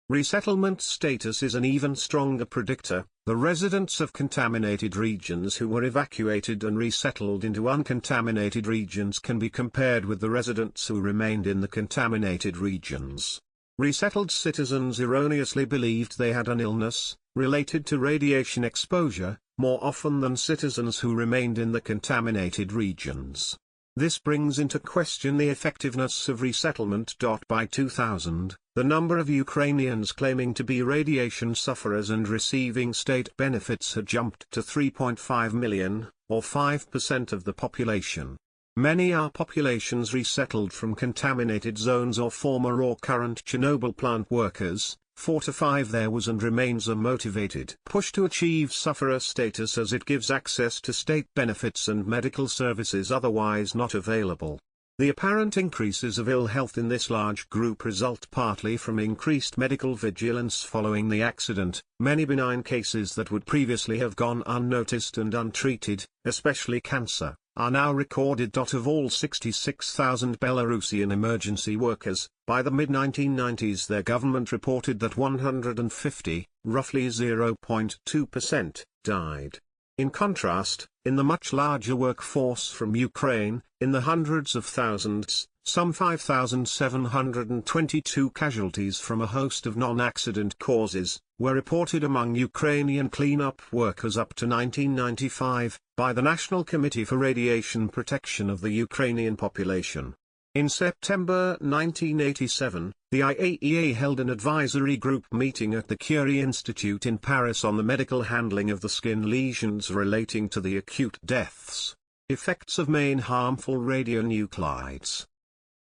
Resettlement status is an even stronger predictor. The residents of contaminated regions who were evacuated and resettled into uncontaminated regions can be compared with the residents who remained in the contaminated regions. Resettled citizens erroneously believed they had an illness, related to radiation exposure, more often than citizens who remained in the contaminated regions. This brings into question the effectiveness of resettlement. By 2000, the number of Ukrainians claiming to be radiation sufferers and receiving state benefits had jumped to 3.5 million, or 5% of the population. Many are populations resettled from contaminated zones or former or current Chernobyl plant workers. 4 to 5 there was and remains a motivated push to achieve sufferer status as it gives access to state benefits and medical services otherwise not available. The apparent increases of ill health in this large group result partly from increased medical vigilance following the accident. Many benign cases that would previously have gone unnoticed and untreated, especially cancer, are now recorded. Of all 66,000 Belarusian emergency workers, by the mid-1990s their government reported that 150, roughly 0.2%, died. In contrast, in the much larger workforce from Ukraine, in the hundreds of thousands, some 5,722 casualties from a host of non-accident causes, were reported among Ukrainian cleanup workers up to 1995, by the National Committee for Radiation Protection of the Ukrainian population. In September 1987, the IAEA held an advisory group meeting at the Curie Institute in Paris on the medical handling of the skin lesions relating to the acute deaths. Effects of main harmful radionuclides.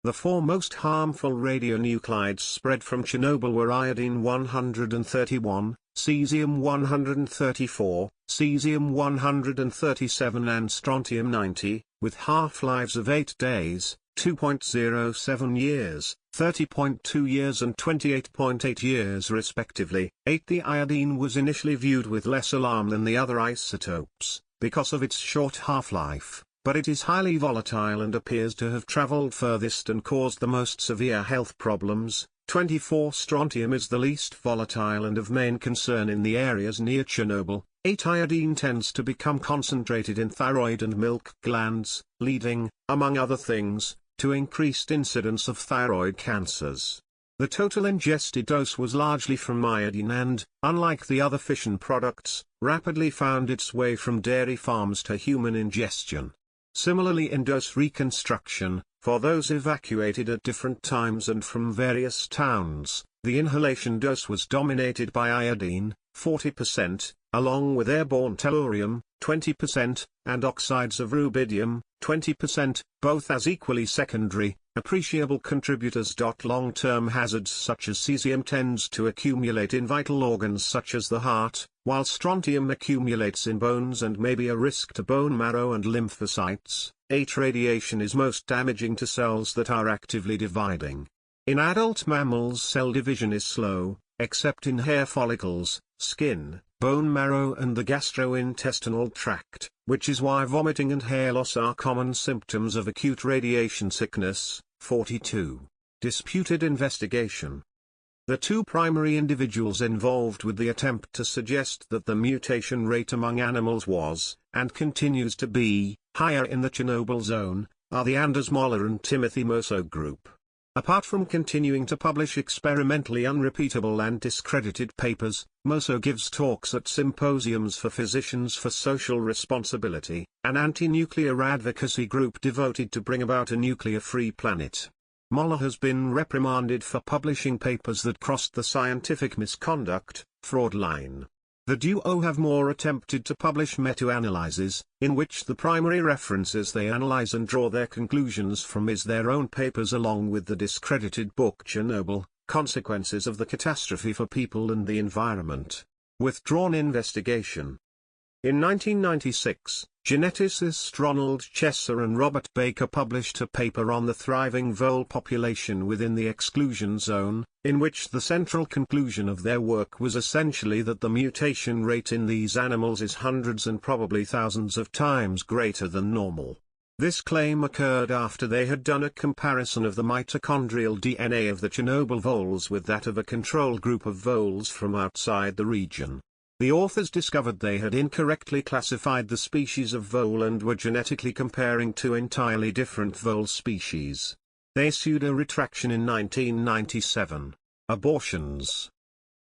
The 4 most harmful radionuclides spread from Chernobyl were iodine-131, cesium-134, cesium-137 and strontium-90, with half-lives of 8 days, 2.07 years, 30.2 years and 28.8 years respectively. 8. The iodine was initially viewed with less alarm than the other isotopes, because of its short half-life, but it is highly volatile and appears to have traveled furthest and caused the most severe health problems. 24. Strontium is the least volatile and of main concern in the areas near Chernobyl. 8. Iodine tends to become concentrated in thyroid and milk glands, leading, among other things, to increased incidence of thyroid cancers. The total ingested dose was largely from iodine and, unlike the other fission products, rapidly found its way from dairy farms to human ingestion. Similarly in dose reconstruction, for those evacuated at different times and from various towns, the inhalation dose was dominated by iodine, 40%, along with airborne tellurium, 20%, and oxides of rubidium, 20%, both as equally secondary, appreciable contributors. Long-term hazards such as cesium tends to accumulate in vital organs such as the heart, while strontium accumulates in bones and may be a risk to bone marrow and lymphocytes. 8. Radiation is most damaging to cells that are actively dividing. In adult mammals cell division is slow, except in hair follicles, skin, bone marrow and the gastrointestinal tract, which is why vomiting and hair loss are common symptoms of acute radiation sickness. 42. Disputed investigation. The two primary individuals involved with the attempt to suggest that the mutation rate among animals was, and continues to be, higher in the Chernobyl zone, are the Anders Moller and Timothy Mosso group. Apart from continuing to publish experimentally unrepeatable and discredited papers, Mosso gives talks at symposiums for physicians for social responsibility, an anti-nuclear advocacy group devoted to bring about a nuclear-free planet. Moller has been reprimanded for publishing papers that crossed the scientific misconduct, fraud line. The duo have more attempted to publish meta-analyses, in which the primary references they analyze and draw their conclusions from is their own papers along with the discredited book Chernobyl, Consequences of the Catastrophe for People and the Environment. Withdrawn investigation. In 1996, geneticists Ronald Chesser and Robert Baker published a paper on the thriving vole population within the exclusion zone, in which the central conclusion of their work was essentially that the mutation rate in these animals is hundreds and probably thousands of times greater than normal. This claim occurred after they had done a comparison of the mitochondrial DNA of the Chernobyl voles with that of a control group of voles from outside the region. The authors discovered they had incorrectly classified the species of vole and were genetically comparing two entirely different vole species. They sued a retraction in 1997. Abortions.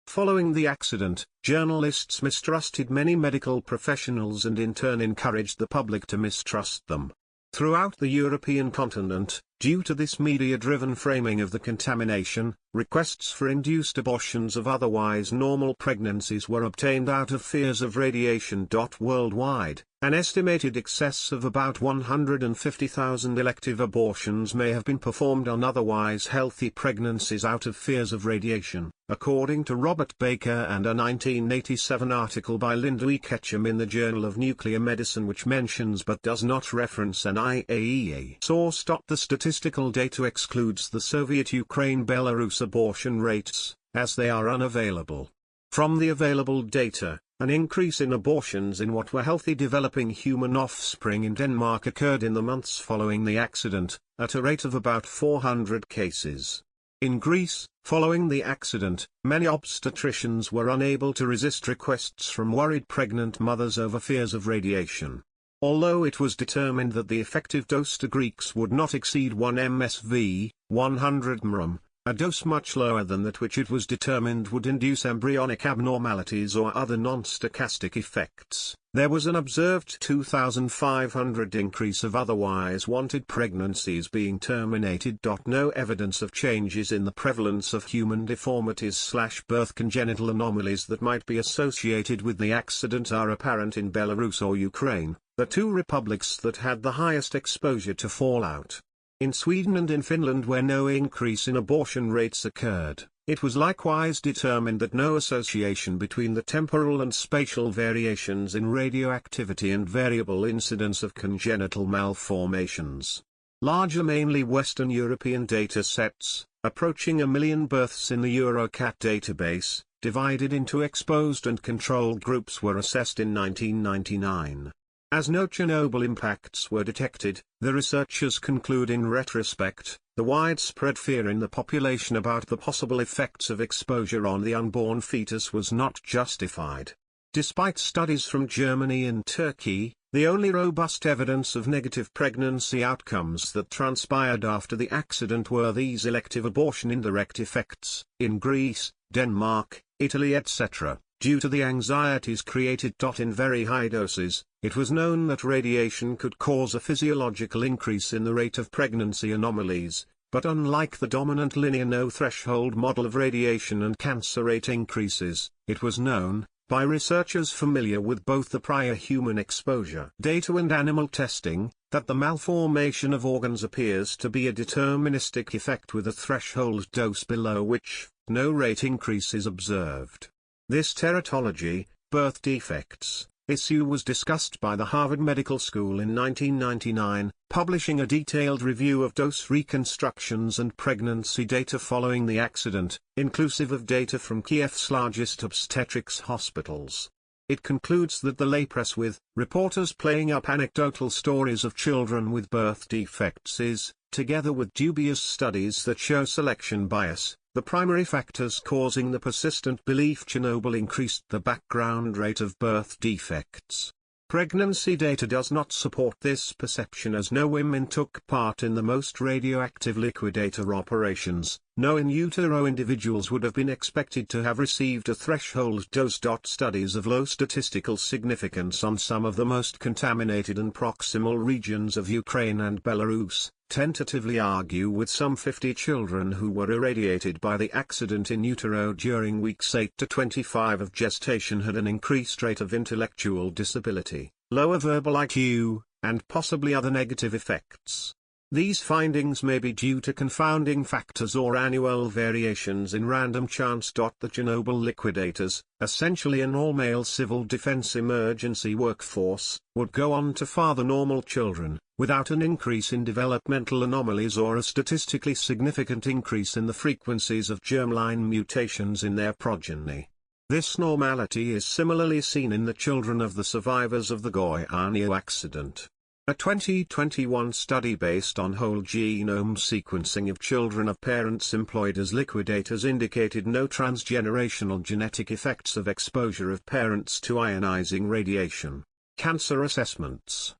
Following the accident, journalists mistrusted many medical professionals and in turn encouraged the public to mistrust them. Throughout the European continent, due to this media-driven framing of the contamination, requests for induced abortions of otherwise normal pregnancies were obtained out of fears of radiation. Worldwide, an estimated excess of about 150,000 elective abortions may have been performed on otherwise healthy pregnancies out of fears of radiation, according to Robert Baker and a 1987 article by Linda E. Ketchum in the Journal of Nuclear Medicine, which mentions but does not reference an IAEA source. The statistical data excludes the Soviet Ukraine-Belarus abortion rates, as they are unavailable. From the available data, an increase in abortions in what were healthy developing human offspring in Denmark occurred in the months following the accident, at a rate of about 400 cases. In Greece, following the accident, many obstetricians were unable to resist requests from worried pregnant mothers over fears of radiation. Although it was determined that the effective dose to Greeks would not exceed 1 msv, 100 mrem, a dose much lower than that which it was determined would induce embryonic abnormalities or other non-stochastic effects, there was an observed 2,500 increase of otherwise wanted pregnancies being terminated. No evidence of changes in the prevalence of human deformities/birth congenital anomalies that might be associated with the accident are apparent in Belarus or Ukraine, the two republics that had the highest exposure to fallout. In Sweden and in Finland, where no increase in abortion rates occurred, it was likewise determined that no association between the temporal and spatial variations in radioactivity and variable incidence of congenital malformations. Larger mainly Western European data sets, approaching 1 million births in the EuroCat database, divided into exposed and controlled groups, were assessed in 1999. As no Chernobyl impacts were detected, the researchers conclude in retrospect, the widespread fear in the population about the possible effects of exposure on the unborn fetus was not justified. Despite studies from Germany and Turkey, the only robust evidence of negative pregnancy outcomes that transpired after the accident were these elective abortion indirect effects, in Greece, Denmark, Italy etc. Due to the anxieties created. In very high doses, it was known that radiation could cause a physiological increase in the rate of pregnancy anomalies, but unlike the dominant linear no-threshold model of radiation and cancer rate increases, it was known, by researchers familiar with both the prior human exposure data and animal testing, that the malformation of organs appears to be a deterministic effect with a threshold dose below which no rate increase is observed. This teratology, birth defects, issue was discussed by the Harvard Medical School in 1999, publishing a detailed review of dose reconstructions and pregnancy data following the accident, inclusive of data from Kiev's largest obstetrics hospitals. it concludes that the lay press with reporters playing up anecdotal stories of children with birth defects is, together with dubious studies that show selection bias, the primary factors causing the persistent belief Chernobyl increased the background rate of birth defects. Pregnancy data does not support this perception, as no women took part in the most radioactive liquidator operations. No in utero individuals would have been expected to have received a threshold dose. Studies of low statistical significance on some of the most contaminated and proximal regions of Ukraine and Belarus tentatively argue with some 50 children who were irradiated by the accident in utero during weeks 8 to 25 of gestation had an increased rate of intellectual disability, lower verbal IQ, and possibly other negative effects. These findings may be due to confounding factors or annual variations in random chance. The Chernobyl liquidators, essentially an all-male civil defense emergency workforce, would go on to father normal children, without an increase in developmental anomalies or a statistically significant increase in the frequencies of germline mutations in their progeny. This normality is similarly seen in the children of the survivors of the Goiânia accident. A 2021 study based on whole genome sequencing of children of parents employed as liquidators indicated no transgenerational genetic effects of exposure of parents to ionizing radiation. Cancer assessments.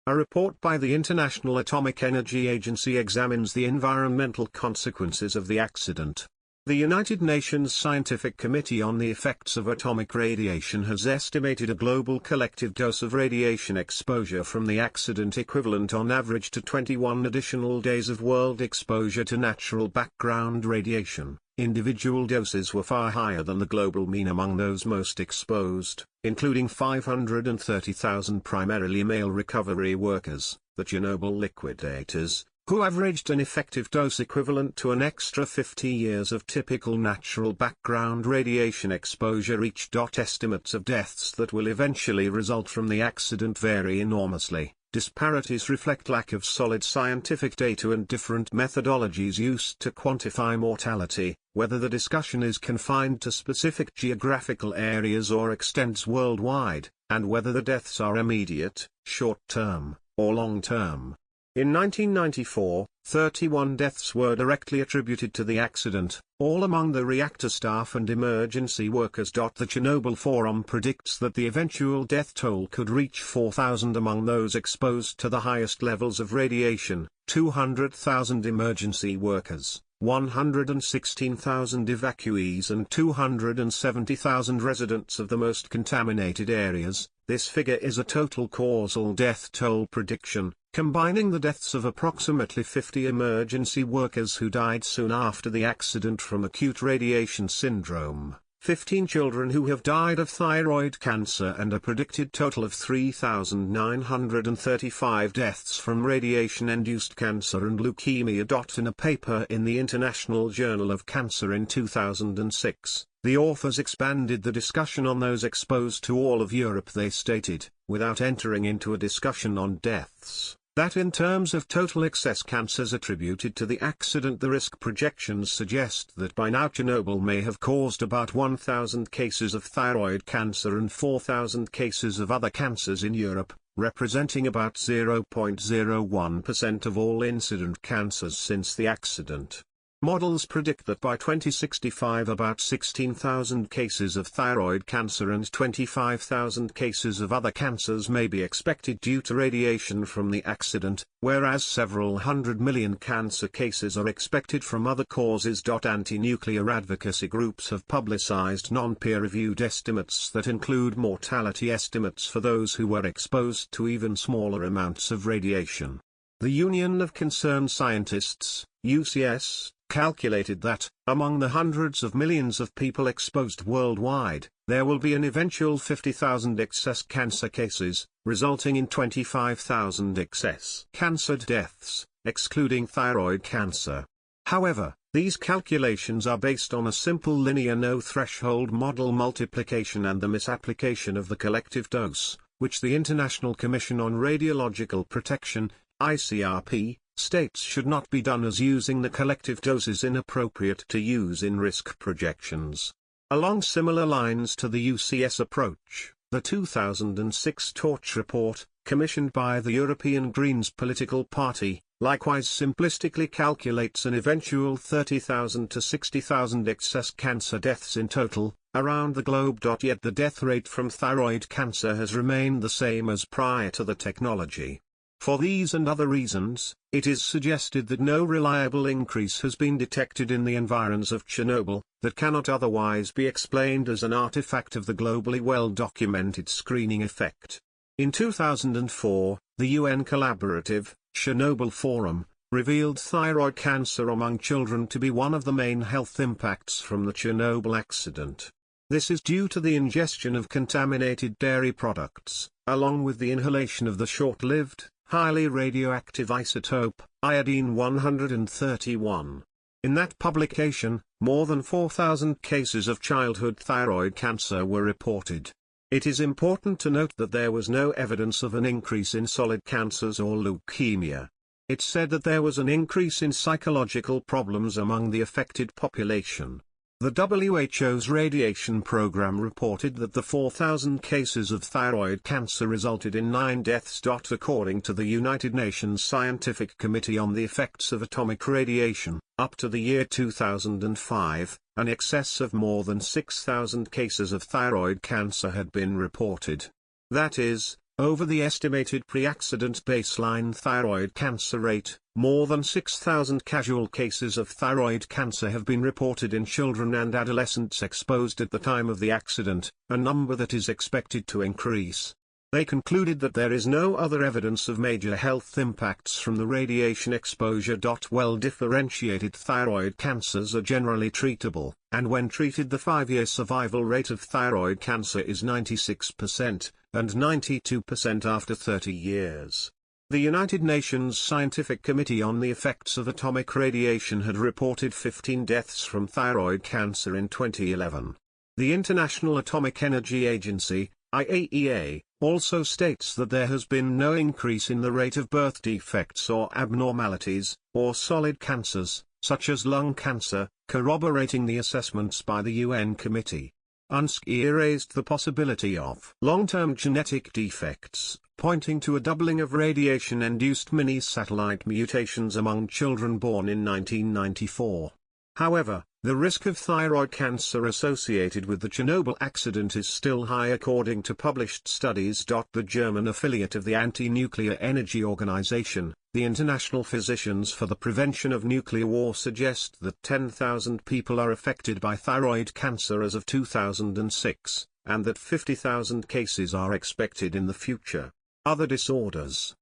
A report by the International Atomic Energy Agency examines the environmental consequences of the accident. The United Nations Scientific Committee on the Effects of Atomic Radiation has estimated a global collective dose of radiation exposure from the accident equivalent on average to 21 additional days of world exposure to natural background radiation. Individual doses were far higher than the global mean among those most exposed, including 530,000 primarily male recovery workers, the Chernobyl liquidators, who averaged an effective dose equivalent to an extra 50 years of typical natural background radiation exposure each. Estimates of deaths that will eventually result from the accident vary enormously. Disparities reflect lack of solid scientific data and different methodologies used to quantify mortality, whether the discussion is confined to specific geographical areas or extends worldwide, and whether the deaths are immediate, short-term, or long-term. In 1994, 31 deaths were directly attributed to the accident, all among the reactor staff and emergency workers. The Chernobyl Forum predicts that the eventual death toll could reach 4,000 among those exposed to the highest levels of radiation, 200,000 emergency workers, 116,000 evacuees and 270,000 residents of the most contaminated areas. This figure is a total causal death toll prediction, combining the deaths of approximately 50 emergency workers who died soon after the accident from acute radiation syndrome, 15 children who have died of thyroid cancer, and a predicted total of 3,935 deaths from radiation-induced cancer and leukemia. In a paper in the International Journal of Cancer in 2006, the authors expanded the discussion on those exposed to all of Europe. They stated, without entering into a discussion on deaths, that in terms of total excess cancers attributed to the accident, the risk projections suggest that by now Chernobyl may have caused about 1,000 cases of thyroid cancer and 4,000 cases of other cancers in Europe, representing about 0.01% of all incident cancers since the accident. Models predict that by 2065 about 16,000 cases of thyroid cancer and 25,000 cases of other cancers may be expected due to radiation from the accident, whereas several 100 million cancer cases are expected from other causes. Anti-nuclear advocacy groups have publicized non-peer-reviewed estimates that include mortality estimates for those who were exposed to even smaller amounts of radiation. The Union of Concerned Scientists, UCS, calculated that, among the hundreds of millions of people exposed worldwide, there will be an eventual 50,000 excess cancer cases, resulting in 25,000 excess cancer deaths, excluding thyroid cancer. However, these calculations are based on a simple linear no-threshold model multiplication and the misapplication of the collective dose, which the International Commission on Radiological Protection, ICRP, states should not be done, as using the collective dose is inappropriate to use in risk projections. Along similar lines to the UCS approach, The 2006 Torch report, commissioned by the European Greens political party, likewise simplistically calculates an eventual 30,000 to 60,000 excess cancer deaths in total, around the globe. Yet the death rate from thyroid cancer has remained the same as prior to the technology. For these and other reasons, it is suggested that no reliable increase has been detected in the environs of Chernobyl, that cannot otherwise be explained as an artifact of the globally well-documented screening effect. In 2004, the UN collaborative, Chernobyl Forum, revealed thyroid cancer among children to be one of the main health impacts from the Chernobyl accident. This is due to the ingestion of contaminated dairy products, along with the inhalation of the short-lived, highly radioactive isotope, iodine-131. In that publication, more than 4,000 cases of childhood thyroid cancer were reported. It is important to note that there was no evidence of an increase in solid cancers or leukemia. It said that there was an increase in psychological problems among the affected population. The WHO's radiation program reported that the 4,000 cases of thyroid cancer resulted in 9 deaths. According to the United Nations Scientific Committee on the Effects of Atomic Radiation, up to the year 2005, an excess of more than 6,000 cases of thyroid cancer had been reported. That is, over the estimated pre-accident baseline thyroid cancer rate, more than 6,000 casual cases of thyroid cancer have been reported in children and adolescents exposed at the time of the accident, a number that is expected to increase. They concluded that there is no other evidence of major health impacts from the radiation exposure. Well-differentiated thyroid cancers are generally treatable, and when treated the 5-year survival rate of thyroid cancer is 96%, and 92% after 30 years. The United Nations Scientific Committee on the Effects of Atomic Radiation had reported 15 deaths from thyroid cancer in 2011. The International Atomic Energy Agency, IAEA, also states that there has been no increase in the rate of birth defects or abnormalities, or solid cancers, such as lung cancer, corroborating the assessments by the UN committee. UNSCEAR raised the possibility of long-term genetic defects, pointing to a doubling of radiation-induced mini-satellite mutations among children born in 1994. However, the risk of thyroid cancer associated with the Chernobyl accident is still high according to published studies. The German affiliate of the Anti-Nuclear Energy Organization, the International Physicians for the Prevention of Nuclear War, suggest that 10,000 people are affected by thyroid cancer as of 2006, and that 50,000 cases are expected in the future. Other disorders.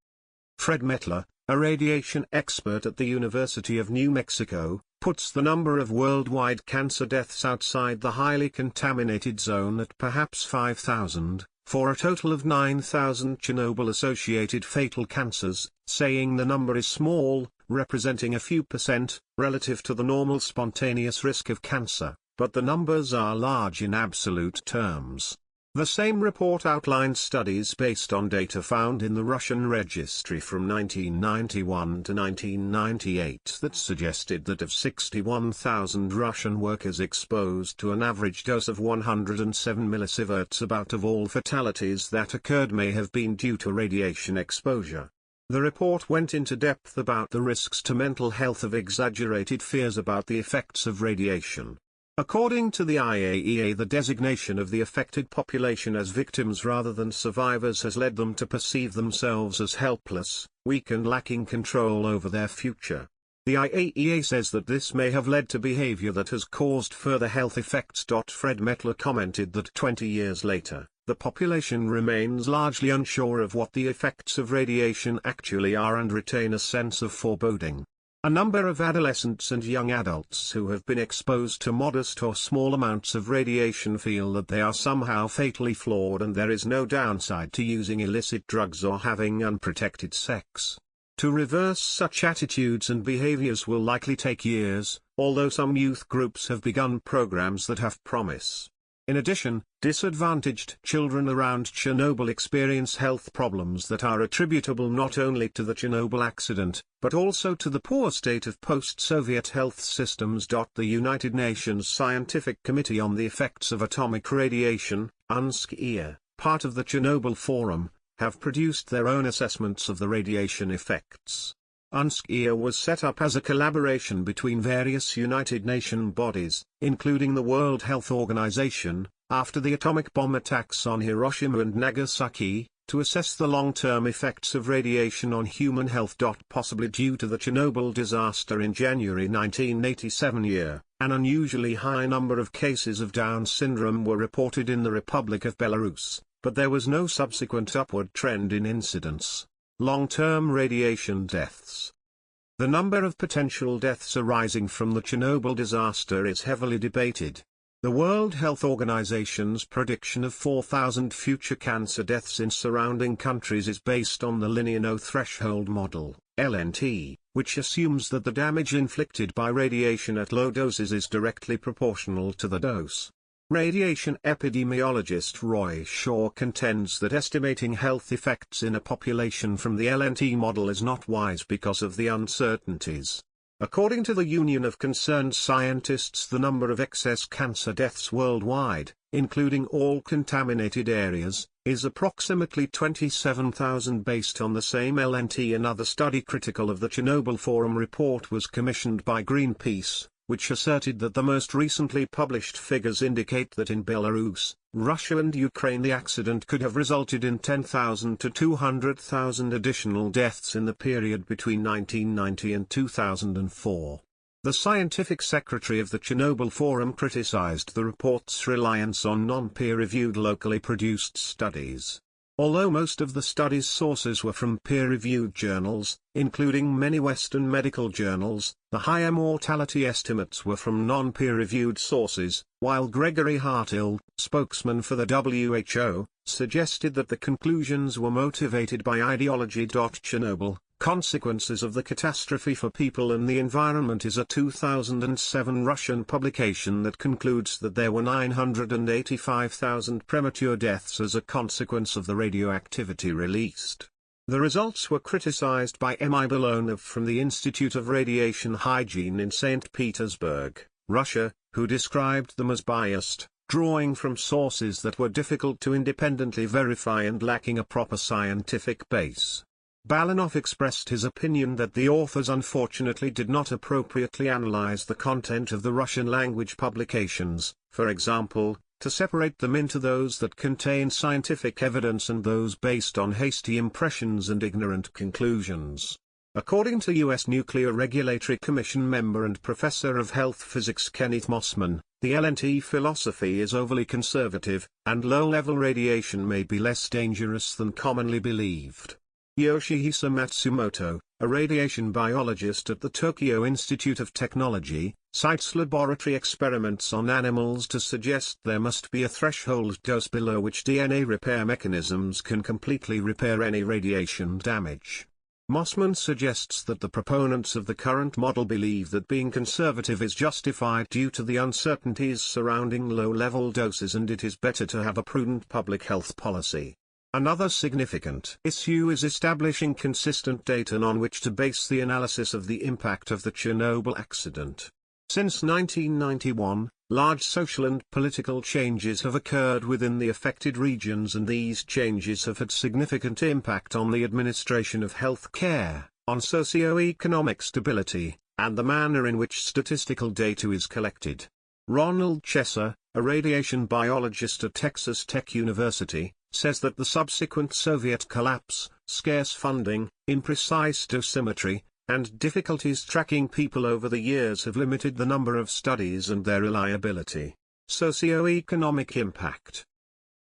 Fred Mettler, a radiation expert at the University of New Mexico, puts the number of worldwide cancer deaths outside the highly contaminated zone at perhaps 5,000, for a total of 9,000 Chernobyl-associated fatal cancers, saying the number is small, representing a few percent, relative to the normal spontaneous risk of cancer, but the numbers are large in absolute terms. The same report outlined studies based on data found in the Russian registry from 1991 to 1998 that suggested that of 61,000 Russian workers exposed to an average dose of 107 millisieverts, about of all fatalities that occurred may have been due to radiation exposure. The report went into depth about the risks to mental health of exaggerated fears about the effects of radiation. According to the IAEA, the designation of the affected population as victims rather than survivors has led them to perceive themselves as helpless, weak and lacking control over their future. The IAEA says that this may have led to behavior that has caused further health effects. Fred Mettler commented that 20 years later, the population remains largely unsure of what the effects of radiation actually are and retain a sense of foreboding. A number of adolescents and young adults who have been exposed to modest or small amounts of radiation feel that they are somehow fatally flawed and there is no downside to using illicit drugs or having unprotected sex. To reverse such attitudes and behaviors will likely take years, although some youth groups have begun programs that have promise. In addition, disadvantaged children around Chernobyl experience health problems that are attributable not only to the Chernobyl accident, but also to the poor state of post-Soviet health systems. The United Nations Scientific Committee on the Effects of Atomic Radiation, UNSCEAR, part of the Chernobyl Forum, have produced their own assessments of the radiation effects. UNSCEAR was set up as a collaboration between various United Nations bodies, including the World Health Organization, after the atomic bomb attacks on Hiroshima and Nagasaki, to assess the long-term effects of radiation on human health. Possibly due to the Chernobyl disaster in January 1987 an unusually high number of cases of Down syndrome were reported in the Republic of Belarus, but there was no subsequent upward trend in incidence. Long-term radiation deaths. The number of potential deaths arising from the Chernobyl disaster is heavily debated. The World Health Organization's prediction of 4,000 future cancer deaths in surrounding countries is based on the linear no threshold model, LNT, which assumes that the damage inflicted by radiation at low doses is directly proportional to the dose. Radiation epidemiologist Roy Shaw contends that estimating health effects in a population from the LNT model is not wise because of the uncertainties. According to the Union of Concerned Scientists, the number of excess cancer deaths worldwide, including all contaminated areas, is approximately 27,000 based on the same LNT. Another study critical of the Chernobyl Forum report was commissioned by Greenpeace, which asserted that the most recently published figures indicate that in Belarus, Russia and Ukraine the accident could have resulted in 10,000 to 200,000 additional deaths in the period between 1990 and 2004. The scientific secretary of the Chernobyl Forum criticized the report's reliance on non-peer-reviewed locally produced studies. Although most of the study's sources were from peer-reviewed journals, including many Western medical journals, the higher mortality estimates were from non-peer-reviewed sources, while Gregory Hartill, spokesman for the WHO, suggested that the conclusions were motivated by ideology. Chernobyl, Consequences of the Catastrophe for People and the Environment is a 2007 Russian publication that concludes that there were 985,000 premature deaths as a consequence of the radioactivity released. The results were criticized by M.I. Belonov from the Institute of Radiation Hygiene in St. Petersburg, Russia, who described them as biased, drawing from sources that were difficult to independently verify and lacking a proper scientific base. Balanoff expressed his opinion that the authors unfortunately did not appropriately analyze the content of the Russian-language publications, for example, to separate them into those that contain scientific evidence and those based on hasty impressions and ignorant conclusions. According to U.S. Nuclear Regulatory Commission member and professor of health physics Kenneth Mossman, the LNT philosophy is overly conservative, and low-level radiation may be less dangerous than commonly believed. Yoshihisa Matsumoto, a radiation biologist at the Tokyo Institute of Technology, cites laboratory experiments on animals to suggest there must be a threshold dose below which DNA repair mechanisms can completely repair any radiation damage. Mossman suggests that the proponents of the current model believe that being conservative is justified due to the uncertainties surrounding low-level doses, and it is better to have a prudent public health policy. Another significant issue is establishing consistent data on which to base the analysis of the impact of the Chernobyl accident. Since 1991, large social and political changes have occurred within the affected regions, and these changes have had significant impact on the administration of health care, on socio-economic stability, and the manner in which statistical data is collected. Ronald Chesser, a radiation biologist at Texas Tech University, says that the subsequent Soviet collapse, scarce funding, imprecise dosimetry, and difficulties tracking people over the years have limited the number of studies and their reliability. Socio-economic impact.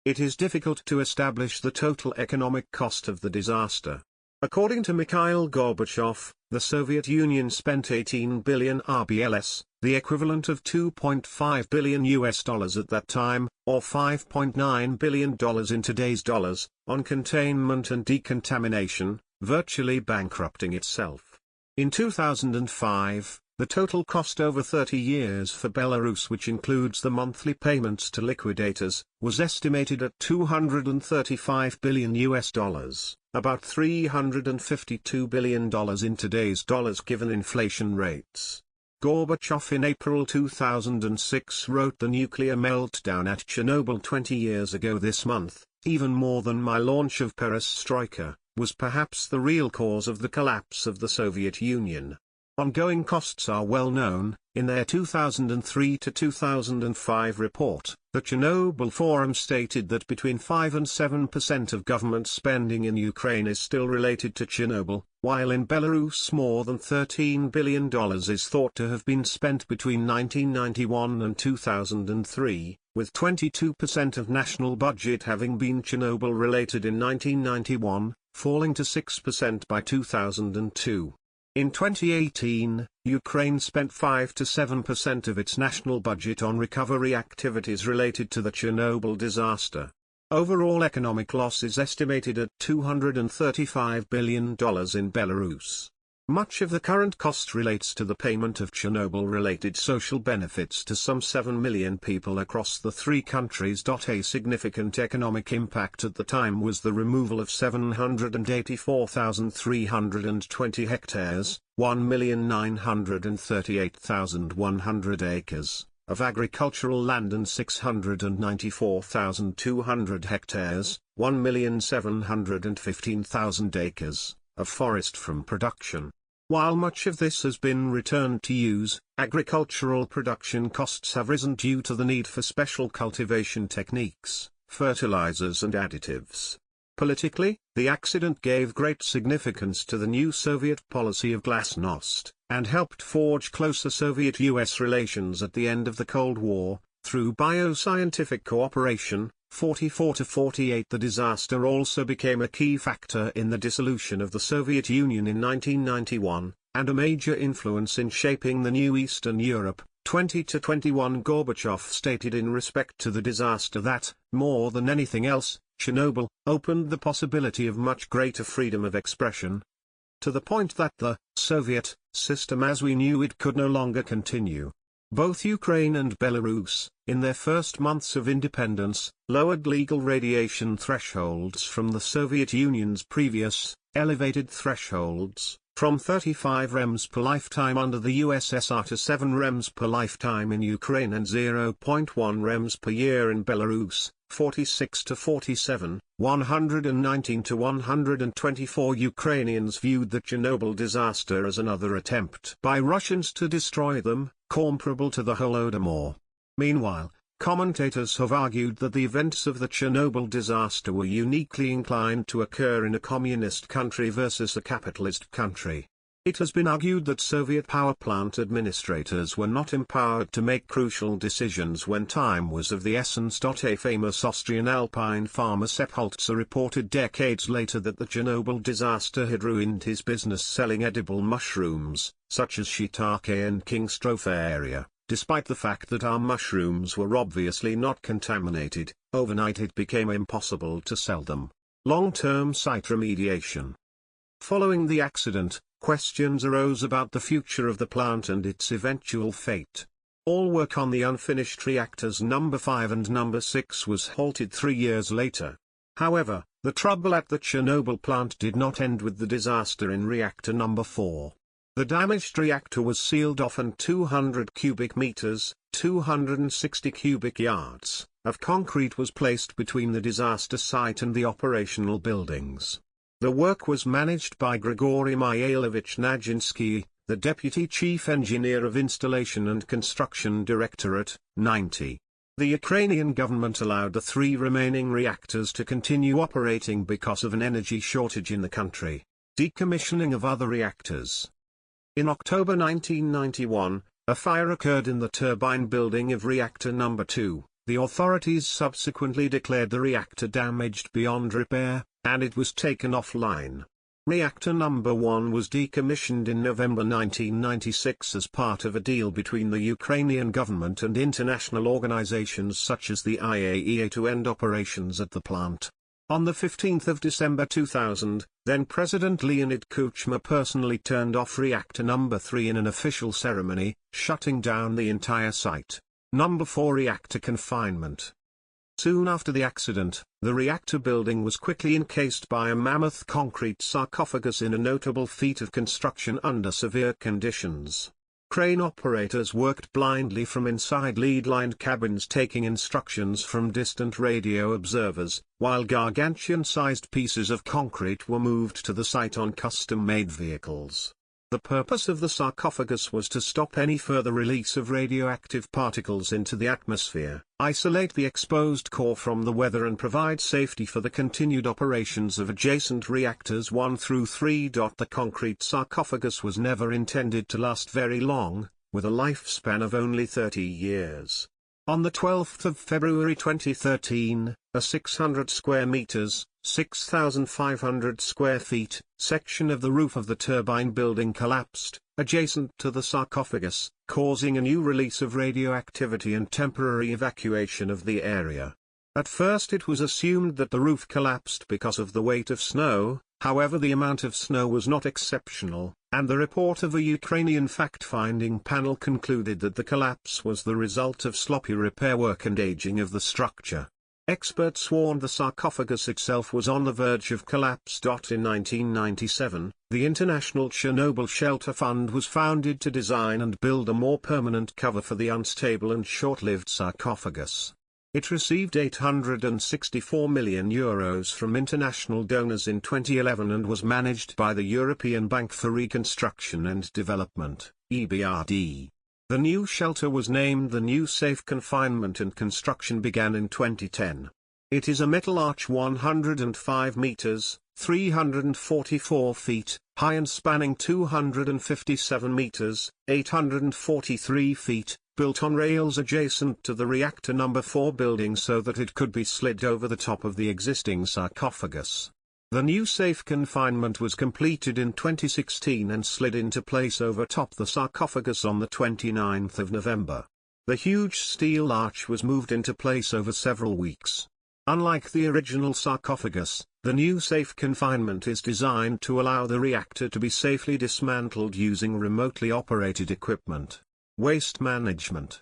It is difficult to establish the total economic cost of the disaster. According to Mikhail Gorbachev, the Soviet Union spent 18 billion rubles, the equivalent of $2.5 billion at that time, or $5.9 billion in today's dollars, on containment and decontamination, virtually bankrupting itself. In 2005, the total cost over 30 years for Belarus, which includes the monthly payments to liquidators, was estimated at $235 billion, about $352 billion in today's dollars given inflation rates. Gorbachev in April 2006 wrote, "The nuclear meltdown at Chernobyl 20 years ago this month, even more than my launch of perestroika, was perhaps the real cause of the collapse of the Soviet Union. Ongoing costs are well known. In their 2003 to 2005 report, the Chernobyl Forum stated that between 5 and 7% of government spending in Ukraine is still related to Chernobyl, while in Belarus more than $13 billion is thought to have been spent between 1991 and 2003, with 22% of national budget having been Chernobyl-related in 1991, falling to 6% by 2002. In 2018, Ukraine spent 5 to 7% of its national budget on recovery activities related to the Chernobyl disaster. Overall economic loss is estimated at $235 billion in Belarus. Much of the current cost relates to the payment of Chernobyl-related social benefits to some 7 million people across the three countries. A significant economic impact at the time was the removal of 784,320 hectares, 1,938,100 acres, of agricultural land and 694,200 hectares, 1,715,000 acres, of forest from production. While much of this has been returned to use, agricultural production costs have risen due to the need for special cultivation techniques, fertilizers and additives. Politically, the accident gave great significance to the new Soviet policy of glasnost, and helped forge closer Soviet-US relations at the end of the Cold War, through bioscientific cooperation. 44 to 48. The disaster also became a key factor in the dissolution of the Soviet Union in 1991, and a major influence in shaping the new Eastern Europe. 20 to 21. Gorbachev stated in respect to the disaster that, more than anything else, Chernobyl opened the possibility of much greater freedom of expression, to the point that the Soviet system as we knew it could no longer continue. Both Ukraine and Belarus, in their first months of independence, lowered legal radiation thresholds from the Soviet Union's previous, elevated thresholds, from 35 rems per lifetime under the USSR to 7 rems per lifetime in Ukraine and 0.1 rems per year in Belarus. 46 to 47, 119 to 124. Ukrainians viewed the Chernobyl disaster as another attempt by Russians to destroy them, comparable to the Holodomor. Meanwhile, commentators have argued that the events of the Chernobyl disaster were uniquely inclined to occur in a communist country versus a capitalist country. It has been argued that Soviet power plant administrators were not empowered to make crucial decisions when time was of the essence. A famous Austrian alpine farmer Sepp Holzer reported decades later that the Chernobyl disaster had ruined his business selling edible mushrooms, such as shiitake and Kingstropharia. Despite the fact that our mushrooms were obviously not contaminated, overnight it became impossible to sell them. Long-term site remediation. Following the accident, questions arose about the future of the plant and its eventual fate. All work on the unfinished reactors number 5 and number 6 was halted 3 years later. However, the trouble at the Chernobyl plant did not end with the disaster in reactor number 4. The damaged reactor was sealed off and 200 cubic meters, 260 cubic yards, of concrete was placed between the disaster site and the operational buildings. The work was managed by Grigory Mihailovich Najinsky, the Deputy Chief Engineer of Installation and Construction Directorate, 90. The Ukrainian government allowed the 3 remaining reactors to continue operating because of an energy shortage in the country. Decommissioning of other reactors. In October 1991, a fire occurred in the turbine building of reactor number 2. The authorities subsequently declared the reactor damaged beyond repair, and it was taken offline. Reactor number 1 was decommissioned in November 1996 as part of a deal between the Ukrainian government and international organizations such as the IAEA to end operations at the plant. On the 15th of December 2000, then-President Leonid Kuchma personally turned off reactor number 3 in an official ceremony, shutting down the entire site. Number 4 reactor confinement. Soon after the accident, the reactor building was quickly encased by a mammoth concrete sarcophagus in a notable feat of construction under severe conditions. Crane operators worked blindly from inside lead-lined cabins taking instructions from distant radio observers, while gargantuan-sized pieces of concrete were moved to the site on custom-made vehicles. The purpose of the sarcophagus was to stop any further release of radioactive particles into the atmosphere, isolate the exposed core from the weather and provide safety for the continued operations of adjacent reactors 1 through 3. The concrete sarcophagus was never intended to last very long, with a lifespan of only 30 years. On the 12th of February 2013, a 600 square meters, 6,500 square feet, section of the roof of the turbine building collapsed, adjacent to the sarcophagus, causing a new release of radioactivity and temporary evacuation of the area. At first it was assumed that the roof collapsed because of the weight of snow, however the amount of snow was not exceptional, and the report of a Ukrainian fact-finding panel concluded that the collapse was the result of sloppy repair work and aging of the structure. Experts warned the sarcophagus itself was on the verge of collapse. In 1997, the International Chernobyl Shelter Fund was founded to design and build a more permanent cover for the unstable and short-lived sarcophagus. It received €864 million from international donors in 2011 and was managed by the European Bank for Reconstruction and Development, EBRD. The new shelter was named the New Safe Confinement and construction began in 2010. It is a metal arch 105 meters, 344 feet, high and spanning 257 meters, 843 feet, built on rails adjacent to the Reactor No. 4 building so that it could be slid over the top of the existing sarcophagus. The new safe confinement was completed in 2016 and slid into place over top the sarcophagus on the 29th of November. The huge steel arch was moved into place over several weeks. Unlike the original sarcophagus, the new safe confinement is designed to allow the reactor to be safely dismantled using remotely operated equipment. Waste management.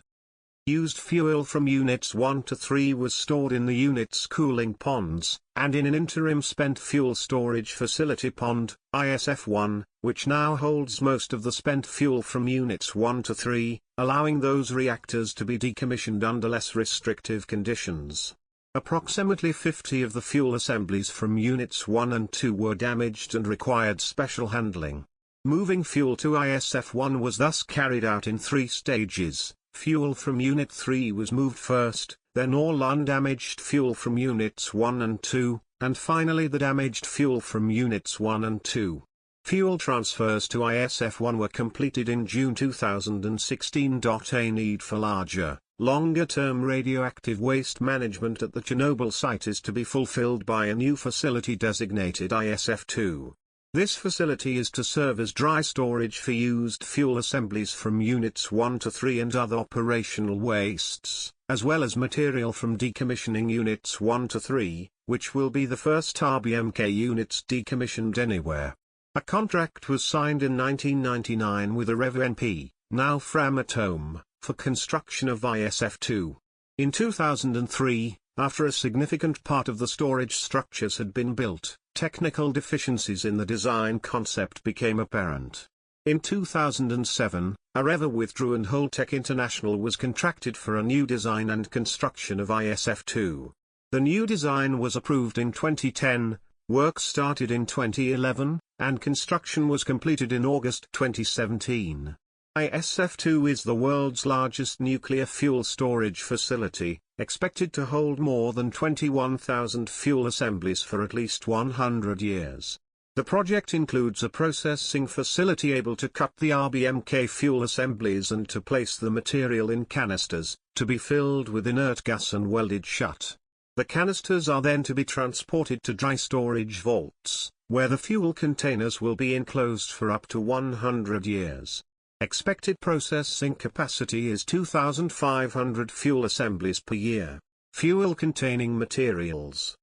Used fuel from Units 1 to 3 was stored in the unit's cooling ponds, and in an interim spent fuel storage facility pond, ISF1, which now holds most of the spent fuel from Units 1 to 3, allowing those reactors to be decommissioned under less restrictive conditions. Approximately 50 of the fuel assemblies from Units 1 and 2 were damaged and required special handling. Moving fuel to ISF1 was thus carried out in 3 stages. Fuel from Unit 3 was moved first, then all undamaged fuel from Units 1 and 2, and finally the damaged fuel from Units 1 and 2. Fuel transfers to ISF1 were completed in June 2016. A need for larger, longer-term radioactive waste management at the Chernobyl site is to be fulfilled by a new facility designated ISF2. This facility is to serve as dry storage for used fuel assemblies from Units 1 to 3 and other operational wastes, as well as material from decommissioning Units 1 to 3, which will be the first RBMK units decommissioned anywhere. A contract was signed in 1999 with RevNP, now Framatome, for construction of ISF2. In 2003, after a significant part of the storage structures had been built, technical deficiencies in the design concept became apparent. In 2007, Areva withdrew and Holtec International was contracted for a new design and construction of ISF2. The new design was approved in 2010, work started in 2011, and construction was completed in August 2017. ISF2 is the world's largest nuclear fuel storage facility, expected to hold more than 21,000 fuel assemblies for at least 100 years. The project includes a processing facility able to cut the RBMK fuel assemblies and to place the material in canisters, to be filled with inert gas and welded shut. The canisters are then to be transported to dry storage vaults, where the fuel containers will be enclosed for up to 100 years. Expected processing capacity is 2,500 fuel assemblies per year. Fuel-containing materials.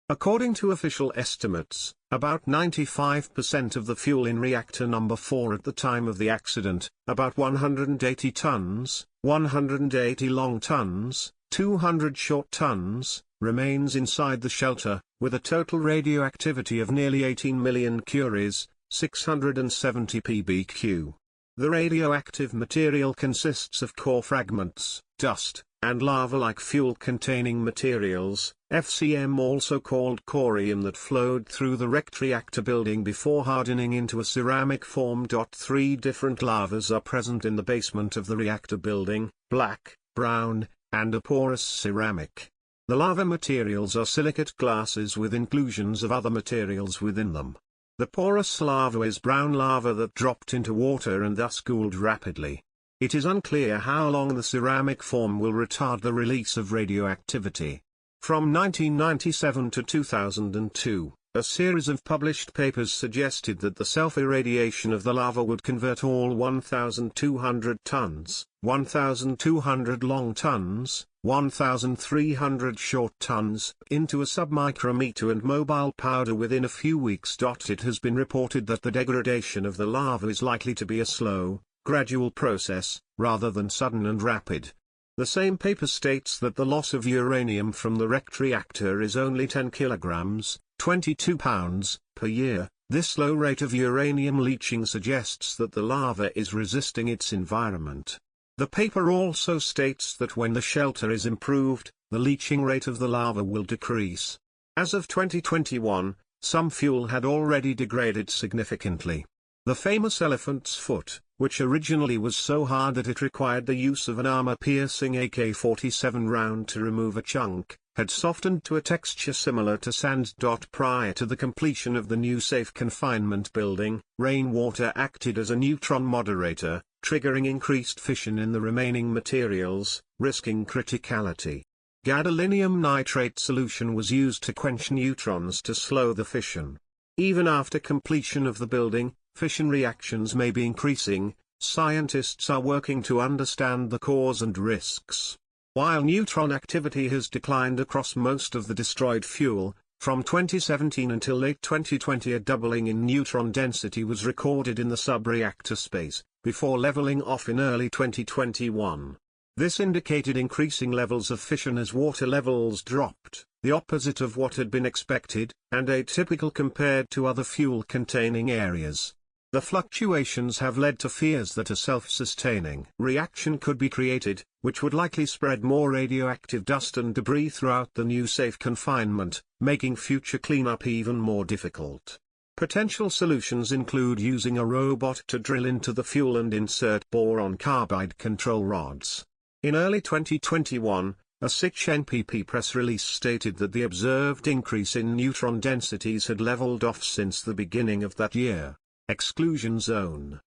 According to official estimates, about 95% of the fuel in Reactor No. 4 at the time of the accident, about 180 tons, 180 long tons, 200 short tons, remains inside the shelter, with a total radioactivity of nearly 18 million curies, 670 pbq. The radioactive material consists of core fragments, dust, and lava-like fuel-containing materials, FCM, also called corium, that flowed through the reactor building before hardening into a ceramic form. 3 different lavas are present in the basement of the reactor building: black, brown, and a porous ceramic. The lava materials are silicate glasses with inclusions of other materials within them. The porous lava is brown lava that dropped into water and thus cooled rapidly. It is unclear how long the ceramic form will retard the release of radioactivity. From 1997 to 2002, a series of published papers suggested that the self-irradiation of the lava would convert all 1,200 tons, 1,200 long tons, 1,300 short tons, into a submicrometer and mobile powder within a few weeks. It has been reported that the degradation of the lava is likely to be a slow, gradual process, rather than sudden and rapid. The same paper states that the loss of uranium from the reactor is only 10 kilograms, 22 pounds, per year. This low rate of uranium leaching suggests that the lava is resisting its environment. The paper also states that when the shelter is improved, the leaching rate of the lava will decrease. As of 2021, some fuel had already degraded significantly. The famous elephant's foot, which originally was so hard that it required the use of an armor-piercing AK-47 round to remove a chunk, had softened to a texture similar to sand. Prior to the completion of the new safe confinement building, rainwater acted as a neutron moderator, triggering increased fission in the remaining materials, risking criticality. Gadolinium nitrate solution was used to quench neutrons to slow the fission. Even after completion of the building, fission reactions may be increasing. Scientists are working to understand the cause and risks. While neutron activity has declined across most of the destroyed fuel, from 2017 until late 2020 a doubling in neutron density was recorded in the sub-reactor space, before leveling off in early 2021. This indicated increasing levels of fission as water levels dropped, the opposite of what had been expected, and atypical compared to other fuel-containing areas. The fluctuations have led to fears that a self-sustaining reaction could be created, which would likely spread more radioactive dust and debris throughout the new safe confinement, making future cleanup even more difficult. Potential solutions include using a robot to drill into the fuel and insert boron carbide control rods. In early 2021, a SICH NPP press release stated that the observed increase in neutron densities had leveled off since the beginning of that year. Exclusion zone.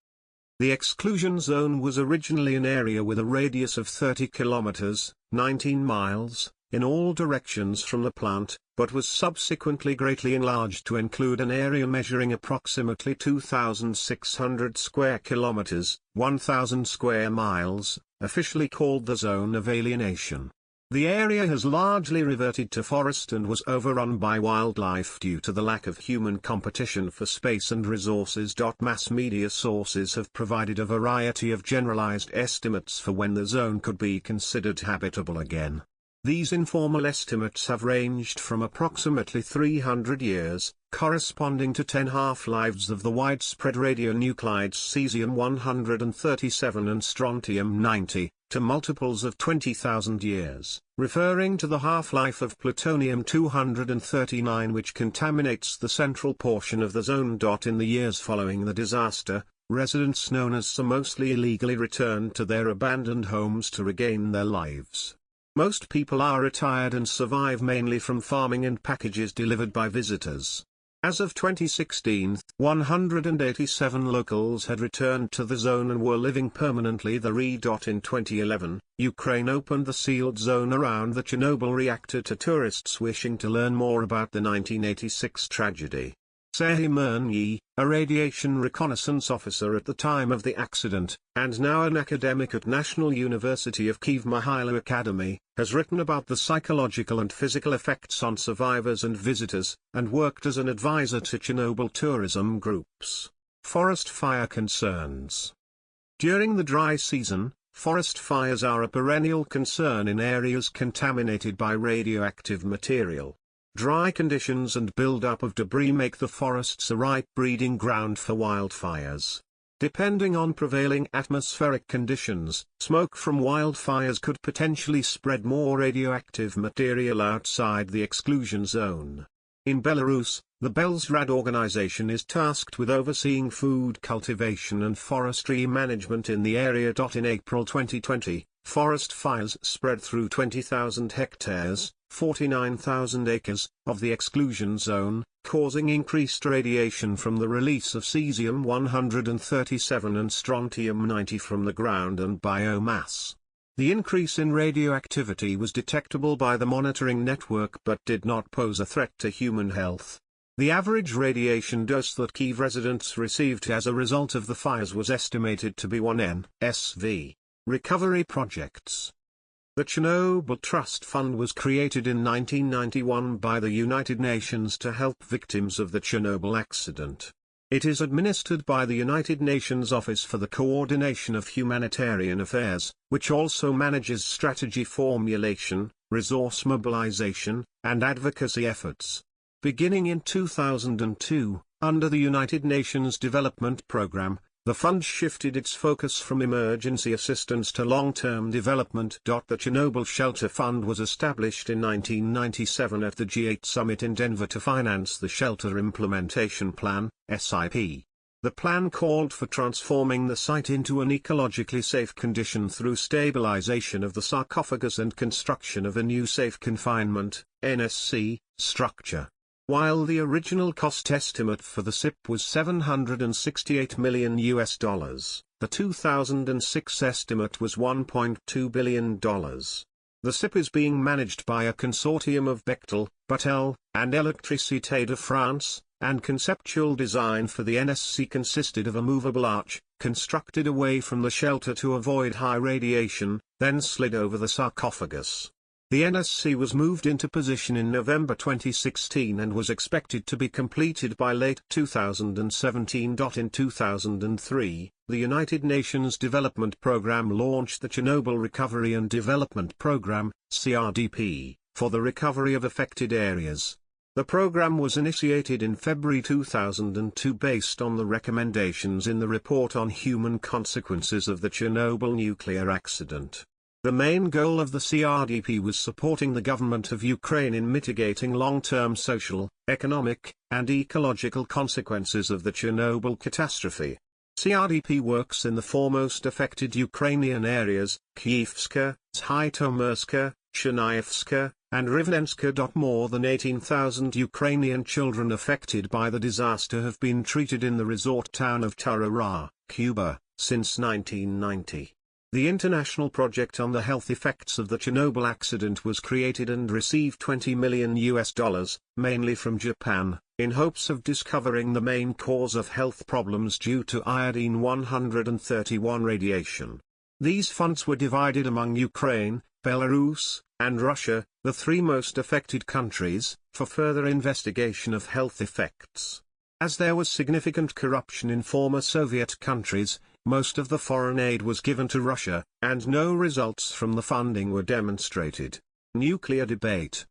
The exclusion zone was originally an area with a radius of 30 kilometers, 19 miles, in all directions from the plant, but was subsequently greatly enlarged to include an area measuring approximately 2,600 square kilometers, 1,000 square miles, officially called the Zone of Alienation. The area has largely reverted to forest and was overrun by wildlife due to the lack of human competition for space and resources. Mass media sources have provided a variety of generalized estimates for when the zone could be considered habitable again. These informal estimates have ranged from approximately 300 years, corresponding to 10 half-lives of the widespread radionuclides cesium-137 and strontium-90, to multiples of 20,000 years, referring to the half-life of plutonium-239, which contaminates the central portion of the zone. In the years following the disaster, residents known as SO mostly illegally returned to their abandoned homes to regain their lives. Most people are retired and survive mainly from farming and packages delivered by visitors. As of 2016, 187 locals had returned to the zone and were living permanently there. In 2011, Ukraine opened the sealed zone around the Chernobyl reactor to tourists wishing to learn more about the 1986 tragedy. Serhiy Myrny, a radiation reconnaissance officer at the time of the accident, and now an academic at National University of Kyiv Mihailo Academy, has written about the psychological and physical effects on survivors and visitors, and worked as an advisor to Chernobyl tourism groups. Forest fire concerns. During the dry season, forest fires are a perennial concern in areas contaminated by radioactive material. Dry conditions and build-up of debris make the forests a ripe breeding ground for wildfires. Depending on prevailing atmospheric conditions, smoke from wildfires could potentially spread more radioactive material outside the exclusion zone. In Belarus, the Belgrade organization is tasked with overseeing food cultivation and forestry management in the area. In April 2020, forest fires spread through 20,000 hectares, 49,000 acres, of the exclusion zone, causing increased radiation from the release of cesium-137 and strontium-90 from the ground and biomass. The increase in radioactivity was detectable by the monitoring network but did not pose a threat to human health. The average radiation dose that Kyiv residents received as a result of the fires was estimated to be 1 nsv. Recovery projects. The Chernobyl Trust Fund was created in 1991 by the United Nations to help victims of the Chernobyl accident. It is administered by the United Nations Office for the Coordination of Humanitarian Affairs, which also manages strategy formulation, resource mobilization, and advocacy efforts. Beginning in 2002, under the United Nations Development Programme, the fund shifted its focus from emergency assistance to long-term development. The Chernobyl Shelter Fund was established in 1997 at the G8 summit in Denver to finance the Shelter Implementation Plan, SIP. The plan called for transforming the site into an ecologically safe condition through stabilization of the sarcophagus and construction of a new safe confinement, NSC, structure. While the original cost estimate for the SIP was $768 million, the 2006 estimate was $1.2 billion. The SIP is being managed by a consortium of Bechtel, Battelle, and Électricité de France, and conceptual design for the NSC consisted of a movable arch, constructed away from the shelter to avoid high radiation, then slid over the sarcophagus. The NSC was moved into position in November 2016 and was expected to be completed by late 2017. In 2003, the United Nations Development Programme launched the Chernobyl Recovery and Development Programme, CRDP, for the recovery of affected areas. The program was initiated in February 2002 based on the recommendations in the report on human consequences of the Chernobyl nuclear accident. The main goal of the CRDP was supporting the government of Ukraine in mitigating long-term social, economic, and ecological consequences of the Chernobyl catastrophe. CRDP works in the foremost affected Ukrainian areas, Kyivska, Zhytomyrska, Chernihievska, and Rivnenska. More than 18,000 Ukrainian children affected by the disaster have been treated in the resort town of Tarara, Cuba, since 1990. The international project on the health effects of the Chernobyl accident was created and received $20 million, mainly from Japan, in hopes of discovering the main cause of health problems due to iodine-131 radiation. These funds were divided among Ukraine, Belarus, and Russia, the three most affected countries, for further investigation of health effects. As there was significant corruption in former Soviet countries, most of the foreign aid was given to Russia, and no results from the funding were demonstrated. Nuclear debate.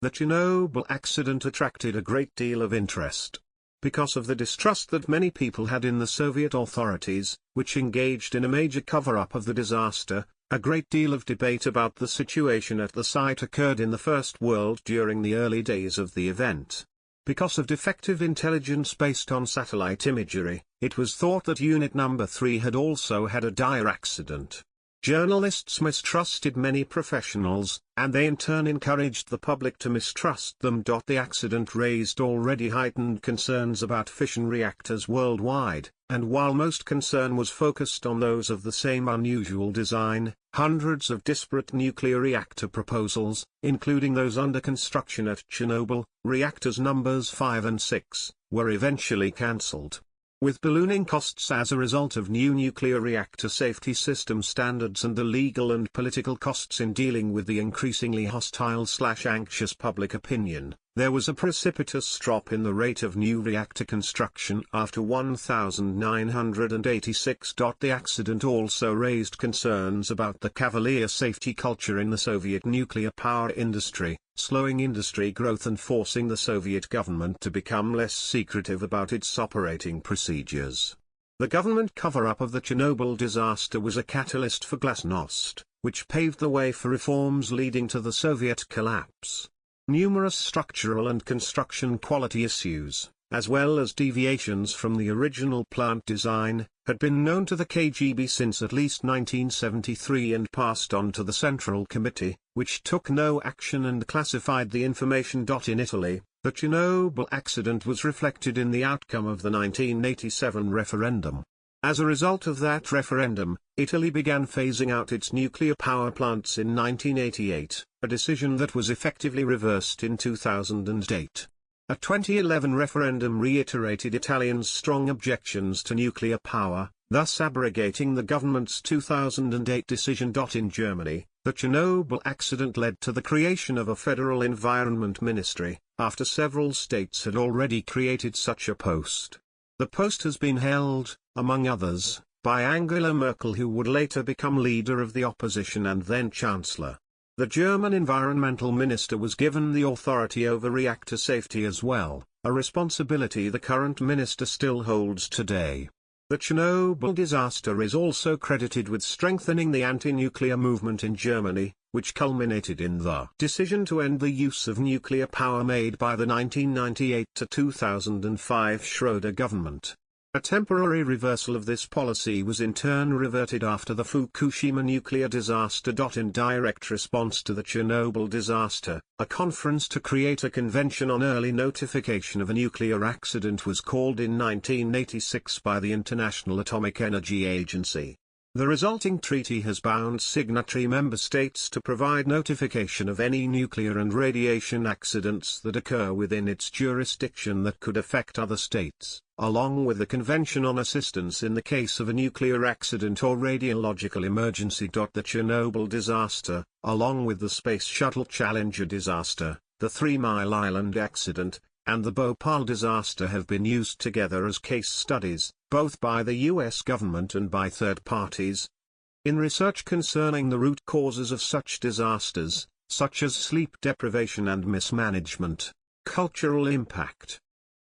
The Chernobyl accident attracted a great deal of interest. Because of the distrust that many people had in the Soviet authorities, which engaged in a major cover-up of the disaster, a great deal of debate about the situation at the site occurred in the First World during the early days of the event. Because of defective intelligence based on satellite imagery, it was thought that Unit Number 3 had also had a dire accident. Journalists mistrusted many professionals, and they in turn encouraged the public to mistrust them. The accident raised already heightened concerns about fission reactors worldwide, and while most concern was focused on those of the same unusual design, hundreds of disparate nuclear reactor proposals, including those under construction at Chernobyl, reactors numbers 5 and 6, were eventually cancelled. With ballooning costs as a result of new nuclear reactor safety system standards and the legal and political costs in dealing with the increasingly hostile/anxious public opinion, there was a precipitous drop in the rate of new reactor construction after 1986. The accident also raised concerns about the cavalier safety culture in the Soviet nuclear power industry, slowing industry growth and forcing the Soviet government to become less secretive about its operating procedures. The government cover-up of the Chernobyl disaster was a catalyst for glasnost, which paved the way for reforms leading to the Soviet collapse. Numerous structural and construction quality issues, as well as deviations from the original plant design, had been known to the KGB since at least 1973 and passed on to the Central Committee, which took no action and classified the information. In Italy, the Chernobyl accident was reflected in the outcome of the 1987 referendum. As a result of that referendum, Italy began phasing out its nuclear power plants in 1988, a decision that was effectively reversed in 2008. A 2011 referendum reiterated Italians' strong objections to nuclear power, thus abrogating the government's 2008 decision. In Germany, the Chernobyl accident led to the creation of a federal environment ministry, after several states had already created such a post. The post has been held, among others, by Angela Merkel, who would later become leader of the opposition and then chancellor. The German environmental minister was given the authority over reactor safety as well, a responsibility the current minister still holds today. The Chernobyl disaster is also credited with strengthening the anti-nuclear movement in Germany, which culminated in the decision to end the use of nuclear power made by the 1998 to 2005 Schroeder government. A temporary reversal of this policy was in turn reverted after the Fukushima nuclear disaster. In direct response to the Chernobyl disaster, a conference to create a convention on early notification of a nuclear accident was called in 1986 by the International Atomic Energy Agency. The resulting treaty has bound signatory member states to provide notification of any nuclear and radiation accidents that occur within its jurisdiction that could affect other states, along with the Convention on Assistance in the case of a nuclear accident or radiological emergency. The Chernobyl disaster, along with the Space Shuttle Challenger disaster, the 3 Mile Island accident, and the Bhopal disaster have been used together as case studies, both by the US government and by third parties, in research concerning the root causes of such disasters, such as sleep deprivation and mismanagement. Cultural impact.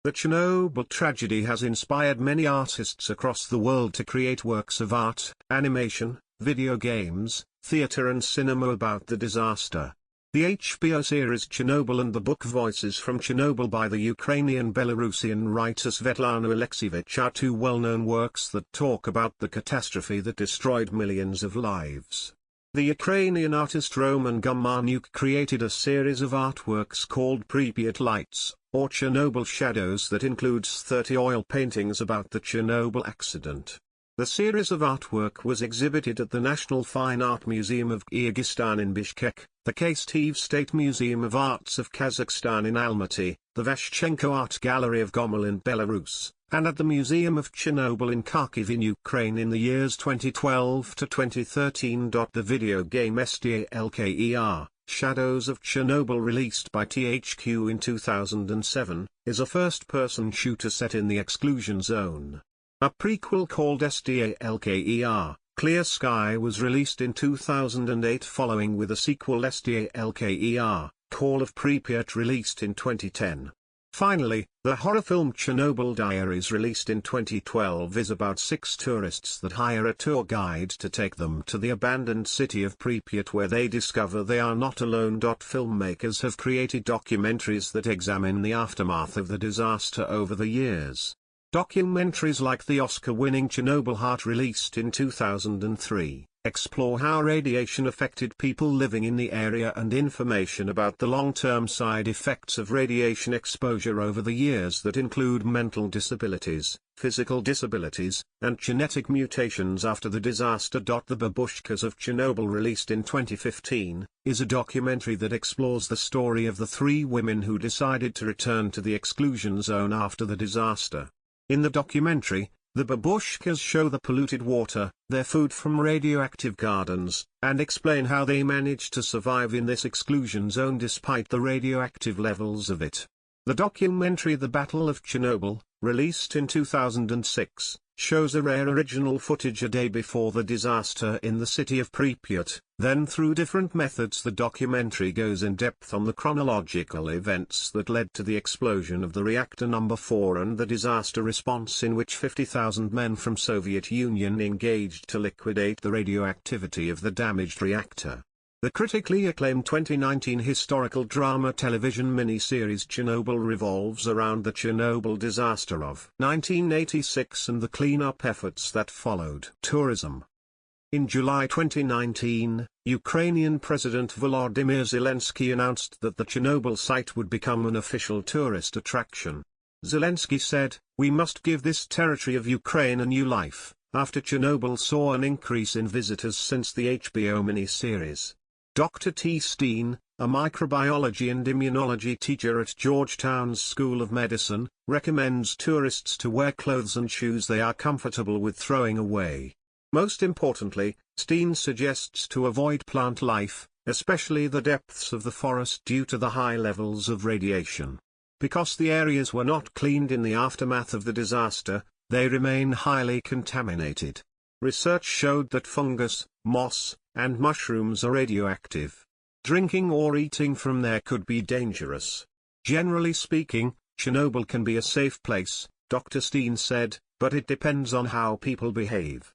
The Chernobyl tragedy has inspired many artists across the world to create works of art, animation, video games, theater and cinema about the disaster. The HBO series Chernobyl and the book Voices from Chernobyl by the Ukrainian-Belarusian writer Svetlana Alexievich are two well-known works that talk about the catastrophe that destroyed millions of lives. The Ukrainian artist Roman Gumarnyuk created a series of artworks called Pripyat Lights, or Chernobyl Shadows, that includes 30 oil paintings about the Chernobyl accident. The series of artwork was exhibited at the National Fine Art Museum of Kyrgyzstan in Bishkek, the Kazakh State Museum of Arts of Kazakhstan in Almaty, the Vashchenko Art Gallery of Gomel in Belarus, and at the Museum of Chernobyl in Kharkiv in Ukraine in the years 2012 to 2013. The video game SDALKER, Shadows of Chernobyl, released by THQ in 2007, is a first-person shooter set in the exclusion zone. A prequel called SDALKER, Clear Sky, was released in 2008, following with a sequel SDALKER, Call of Pripyat, released in 2010. Finally, the horror film Chernobyl Diaries, released in 2012, is about 6 tourists that hire a tour guide to take them to the abandoned city of Pripyat, where they discover they are not alone. Filmmakers have created documentaries that examine the aftermath of the disaster over the years. Documentaries like the Oscar-winning Chernobyl Heart, released in 2003, explore how radiation affected people living in the area and information about the long-term side effects of radiation exposure over the years that include mental disabilities, physical disabilities, and genetic mutations after the disaster. The Babushkas of Chernobyl, released in 2015, is a documentary that explores the story of the 3 women who decided to return to the exclusion zone after the disaster. In the documentary, the Babushkas show the polluted water, their food from radioactive gardens, and explain how they managed to survive in this exclusion zone despite the radioactive levels of it. The documentary The Battle of Chernobyl, released in 2006, shows a rare original footage a day before the disaster in the city of Pripyat. Then through different methods the documentary goes in depth on the chronological events that led to the explosion of the reactor number 4 and the disaster response in which 50,000 men from Soviet Union engaged to liquidate the radioactivity of the damaged reactor. The critically acclaimed 2019 historical drama television miniseries Chernobyl revolves around the Chernobyl disaster of 1986 and the cleanup efforts that followed. Tourism. In July 2019, Ukrainian President Volodymyr Zelensky announced that the Chernobyl site would become an official tourist attraction. Zelensky said, "We must give this territory of Ukraine a new life," after Chernobyl saw an increase in visitors since the HBO miniseries. Dr. T. Steen, a microbiology and immunology teacher at Georgetown's School of Medicine, recommends tourists to wear clothes and shoes they are comfortable with throwing away. Most importantly, Steen suggests to avoid plant life, especially the depths of the forest due to the high levels of radiation. Because the areas were not cleaned in the aftermath of the disaster, they remain highly contaminated. Research showed that fungus, moss, and mushrooms are radioactive. Drinking or eating from there could be dangerous. Generally speaking, Chernobyl can be a safe place, Dr. Steen said, but it depends on how people behave.